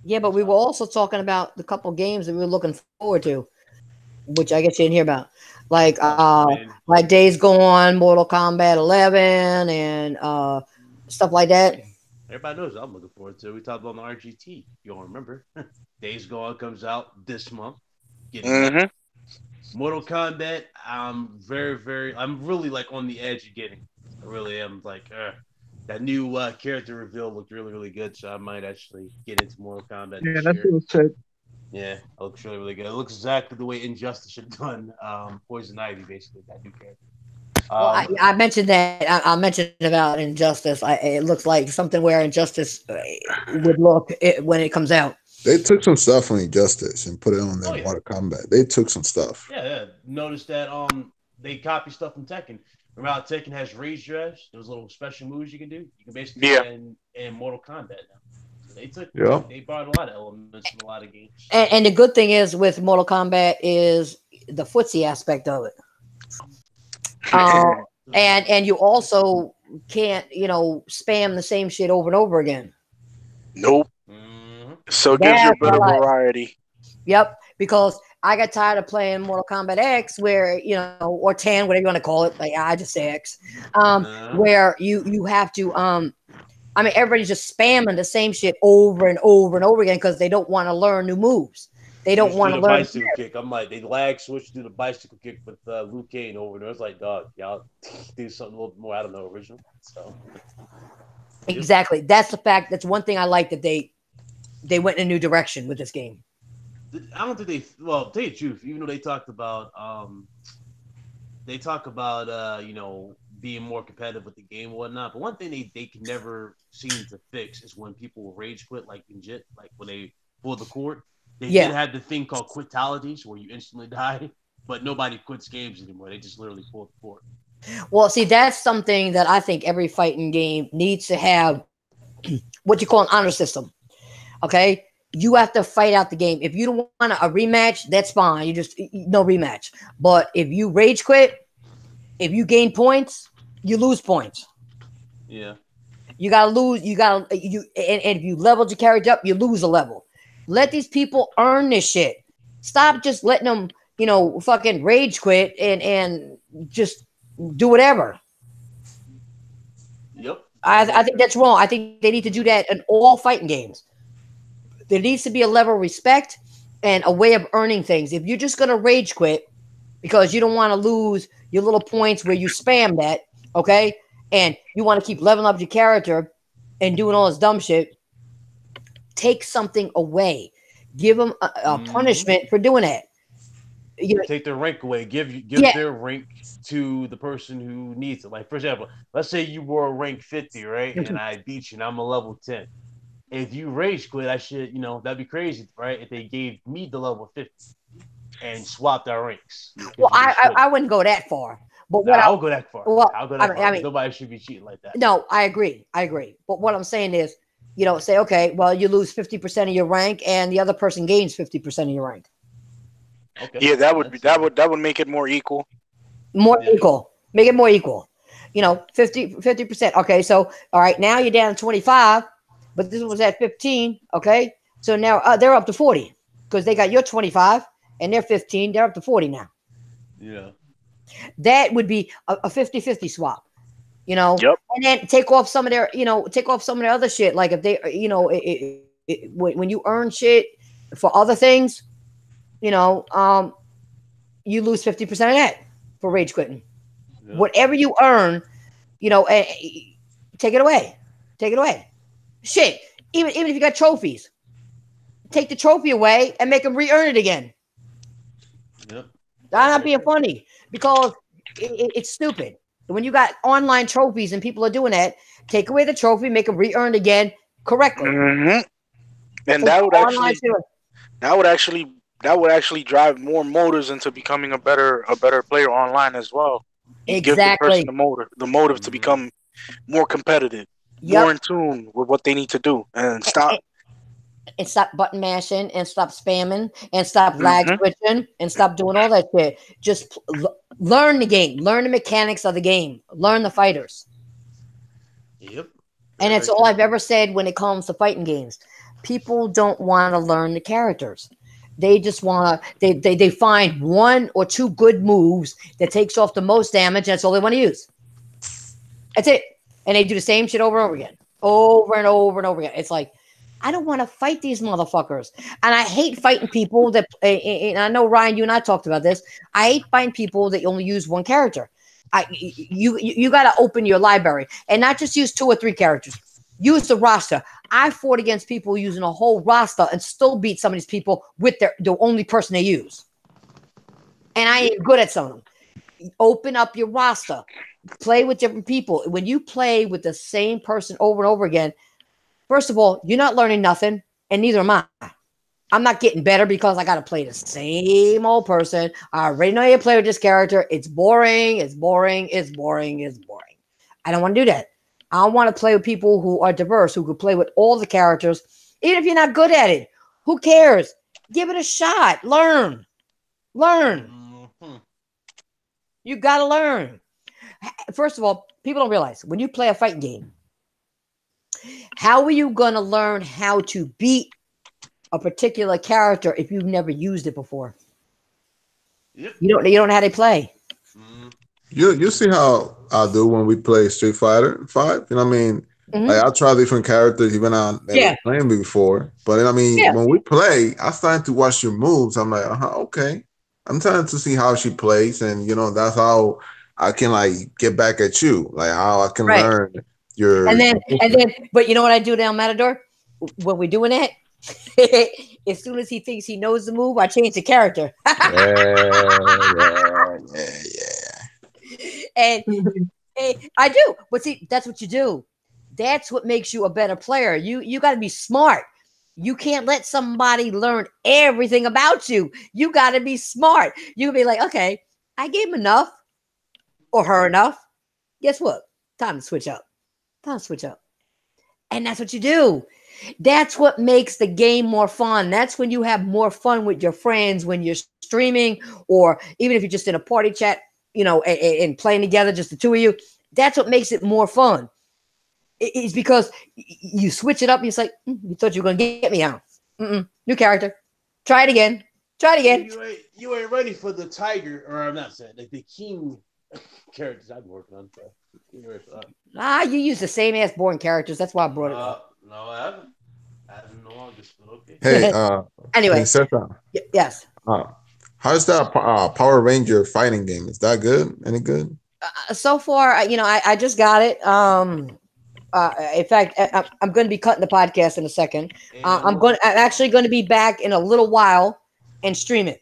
Yeah, but we were also talking about the couple games that we were looking forward to, which I guess you didn't hear about, like like Days Gone, Mortal Kombat 11, and stuff like that. Everybody knows I'm looking forward to. We talked about the RGT. You all remember? Days Gone comes out this month. Getting that. Mm-hmm. Mortal Kombat, I'm I'm really like on the edge of getting. I really am like, that new character reveal looked really, really good, so I might actually get into Mortal Kombat Yeah, this that year. was sick. Yeah, it looks really, really good. It looks exactly the way Injustice should have done. Poison Ivy, basically, that new character. Well, I mentioned that. I mentioned about Injustice. It looks like something where Injustice would look when it comes out. They took some stuff from Injustice and put it on their Oh, yeah. Mortal Kombat. They took some stuff. Yeah. Notice that they copy stuff from Tekken. Remember how Tekken has Rage Dress? Those little special moves you can do. You can basically do that in Mortal Kombat now. So they brought a lot of elements from a lot of games. And the good thing is with Mortal Kombat is the footsie aspect of it. And you also can't spam the same shit over and over again. Nope. So it gives you a bit of variety. Yep, because I got tired of playing Mortal Kombat X, where or 10, whatever you want to call it. Like I just say X, where you have to. Everybody's just spamming the same shit over and over and over again because they don't want to learn new moves. They don't want to learn bicycle kick. I'm like, they lag switch through the bicycle kick with Liu Kang over there. It's like, dog, y'all do something a little bit more. I don't know, original. So exactly, that's the fact. That's one thing I like that they went in a new direction with this game. I don't think they. Well, to tell you the truth, even though they talk about being more competitive with the game and whatnot. But one thing they can never seem to fix is when people rage quit, like in JIT, like when they pull the cord. They did have the thing called quitalities where you instantly die, but nobody quits games anymore. They just literally pull the cord. Well, see, that's something that I think every fighting game needs to have what you call an honor system. Okay? You have to fight out the game. If you don't want a rematch, that's fine. You just no rematch. But if you rage quit, if you gain points, you lose points. Yeah. You gotta lose. And if you leveled your character up, you lose a level. Let these people earn this shit. Stop just letting them, fucking rage quit and just do whatever. Yep. I think that's wrong. I think they need to do that in all fighting games. There needs to be a level of respect and a way of earning things. If you're just gonna rage quit because you don't want to lose your little points where you spam that, okay, and you want to keep leveling up your character and doing all this dumb shit, take something away. Give them a punishment for doing that. Take their rank away. Give their rank to the person who needs it. Like, for example, let's say you were a rank 50, right? And I beat you and I'm a level 10. If you rage quit, I should, that'd be crazy, right? If they gave me the level 50 and swapped our ranks. Well, I wouldn't go that far. But what I'll go that far. Well, I'll go that far. Nobody should be cheating like that. No, I agree. But what I'm saying is, say, okay, well, you lose 50% of your rank, and the other person gains 50% of your rank. Okay. Yeah, that would make it more equal. Equal. Make it more equal. 50%. Okay, so all right, now you're down to 25, but this was at 15. Okay, so now they're up to 40 because they got your 25 and they're 15. They're up to 40 now. Yeah. That would be a 50-50 swap, Yep. And then take off some of their other shit. Like if they, when you earn shit for other things, you lose 50% of that for rage quitting. Yep. Whatever you earn, take it away. Take it away. Shit. Even if you got trophies, take the trophy away and make them re-earn it again. Yep. I'm not being funny because it's stupid. When you got online trophies and people are doing that, take away the trophy, make them re-earn again correctly. Mm-hmm. And that would actually drive more motives into becoming a better player online as well. Exactly. Give the person the motive to become more competitive, more in tune with what they need to do, and stop. And stop button mashing and stop spamming and stop lag switching and stop doing all that shit. Just learn the game. Learn the mechanics of the game. Learn the fighters. Yep. And that's all I've ever said when it comes to fighting games. People don't want to learn the characters. They just want to, they find one or two good moves that takes off the most damage. And that's all they want to use. That's it. And they do the same shit over and over again. Over and over and over again. It's like, I don't want to fight these motherfuckers. And I hate fighting people that, and I know, Ryan, you and I talked about this. I hate fighting people that only use one character. You got to open your library and not just use 2 or 3 characters. Use the roster. I fought against people using a whole roster and still beat some of these people with the only person they use. And I ain't good at some of them. Open up your roster. Play with different people. When you play with the same person over and over again, first of all, you're not learning nothing, and neither am I. I'm not getting better because I got to play the same old person. I already know how to play with this character. It's boring. It's boring. It's boring. It's boring. I don't want to do that. I want to play with people who are diverse, who can play with all the characters. Even if you're not good at it, who cares? Give it a shot. Learn. Learn. You got to learn. First of all, people don't realize when you play a fighting game, how are you going to learn how to beat a particular character if you've never used it before? Yep. You don't know how they play. You see how I do when we play Street Fighter 5? You know what I mean? Mhm. Like I try different characters even I never Yeah. played before. But I mean, Yeah. when we play, I started to watch your moves. I'm like, okay. I'm trying to see how she plays, and that's how I can like get back at you, like how I can Right. learn your. And then, but you know what I do down Matador when we're doing that? As soon as he thinks he knows the move, I change the character. Yeah. And I do. But see, that's what you do. That's what makes you a better player. You got to be smart. You can't let somebody learn everything about you. You got to be smart. You can be like, okay, I gave him enough or her enough. Guess what? Time to switch up. Time to switch up. And that's what you do. That's what makes the game more fun. That's when you have more fun with your friends when you're streaming, or even if you're just in a party chat, and playing together, just the two of you. That's what makes it more fun. It's because you switch it up and it's like, you thought you were going to get me out. New character. Try it again. Try it again. You ain't ready for the tiger, or I'm not saying like the king characters I've been working on. So you ready for that? You use the same ass boring characters. That's why I brought it up. No, I haven't. I haven't no longer. Okay. Hey, anyway. Princessa, yes. How's that Power Ranger fighting game? Is that good? Any good? So far, I just got it. In fact, I'm going to be cutting the podcast in a second. I'm actually going to be back in a little while and stream it,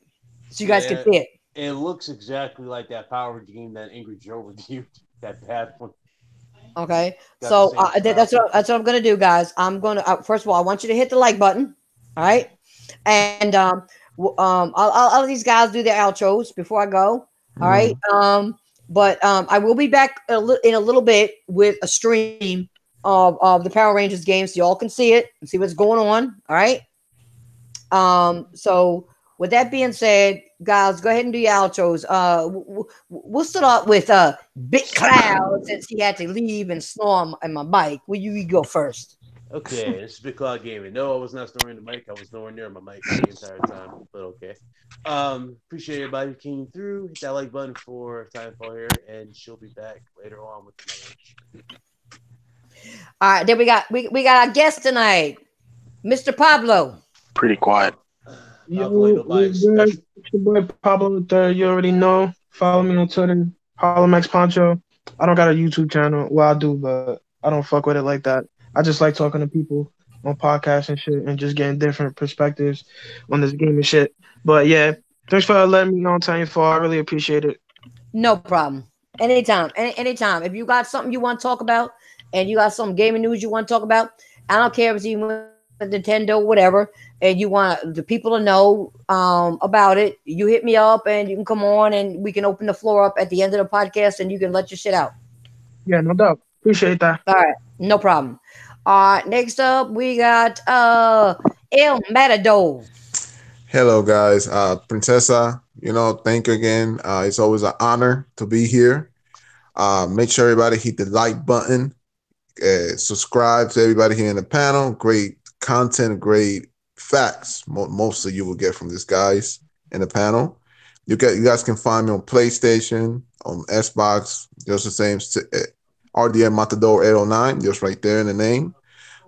so you guys can see it. It looks exactly like that Power game that Angry Joe reviewed. That bad one. Okay, so that's what I'm going to do, guys. I'm going to first of all, I want you to hit the like button. All right, and I'll let these guys do their outros before I go. All right, but I will be back in a little bit with a stream of the Power Rangers games, so y'all can see it and see what's going on. All right. So with that being said, guys, go ahead and do your outros. We'll start off with Big Cloud since he had to leave and snore on my mic. Will you go first? Okay, this is Big Cloud Gaming. No, I was not snoring the mic. I was nowhere near my mic the entire time, but okay. Appreciate everybody who came through. Hit that like button for Timefall here, and she'll be back later on with my lunch. All right, then we got our guest tonight, Mr. Pablo. Pretty quiet. Yo, it's your boy Pablo III. You already know. Follow me on Twitter, Harlem X Poncho. I don't got a YouTube channel. Well, I do, but I don't fuck with it like that. I just like talking to people on podcasts and shit and just getting different perspectives on this game and shit. But yeah, thanks for letting me on Timefall. I really appreciate it. No problem. Anytime. Anytime. If you got something you want to talk about and you got some gaming news you want to talk about, I don't care if it's even Nintendo, whatever, and you want the people to know about it, you hit me up and you can come on and we can open the floor up at the end of the podcast and you can let your shit out. Yeah, no doubt. Appreciate that. All right. No problem. Next up, we got El Matador. Hello, guys. Princessa, thank you again. It's always an honor to be here. Make sure everybody hit the like button. Subscribe to everybody here in the panel. Great content, great facts. Most of you will get from these guys in the panel. You guys can find me on PlayStation, on Xbox, just the same. RDM Matador 809, just right there in the name.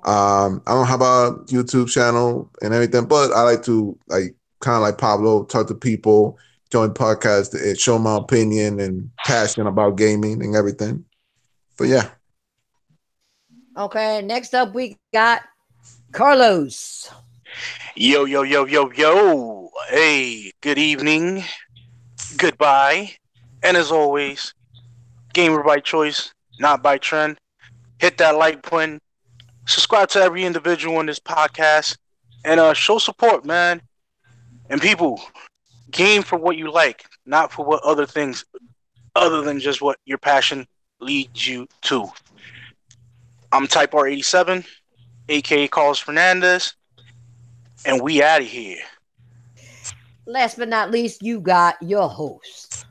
I don't have a YouTube channel and everything, but I like to like kind of like Pablo, talk to people, join podcasts, and show my opinion and passion about gaming and everything. But yeah, Okay, next up we got Carlos. Yo, yo, yo, yo, yo. Hey, good evening. Goodbye. And as always, gamer by choice, not by trend. Hit that like button. Subscribe to every individual in this podcast. And show support, man. And people, game for what you like, not for what other things, other than just what your passion leads you to. I'm Type R87, aka Carlos Fernandez, and we out of here. Last but not least, you got your host,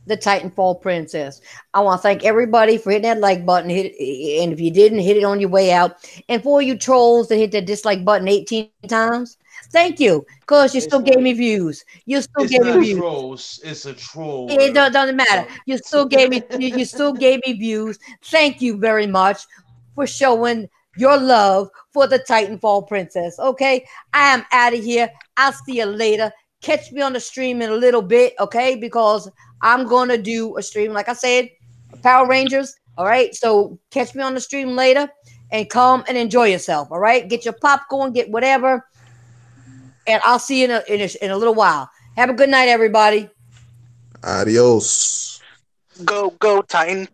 the Titanfall Princess. I want to thank everybody for hitting that like button. And if you didn't, hit it on your way out. And for you trolls that hit that dislike button 18 times, thank you, because you still gave me views. You still It's gave me not views. trolls. It's a troll. It doesn't matter. You still gave me. You still gave me views. Thank you very much for showing your love for the Titanfall Princess. Okay, I am out of here. I'll see you later. Catch me on the stream in a little bit, okay? Because I'm gonna do a stream, like I said, Power Rangers. All right, so catch me on the stream later and come and enjoy yourself. All right, get your popcorn, get whatever, and I'll see you in a little while. Have a good night, everybody. adios. Go, go, Titan.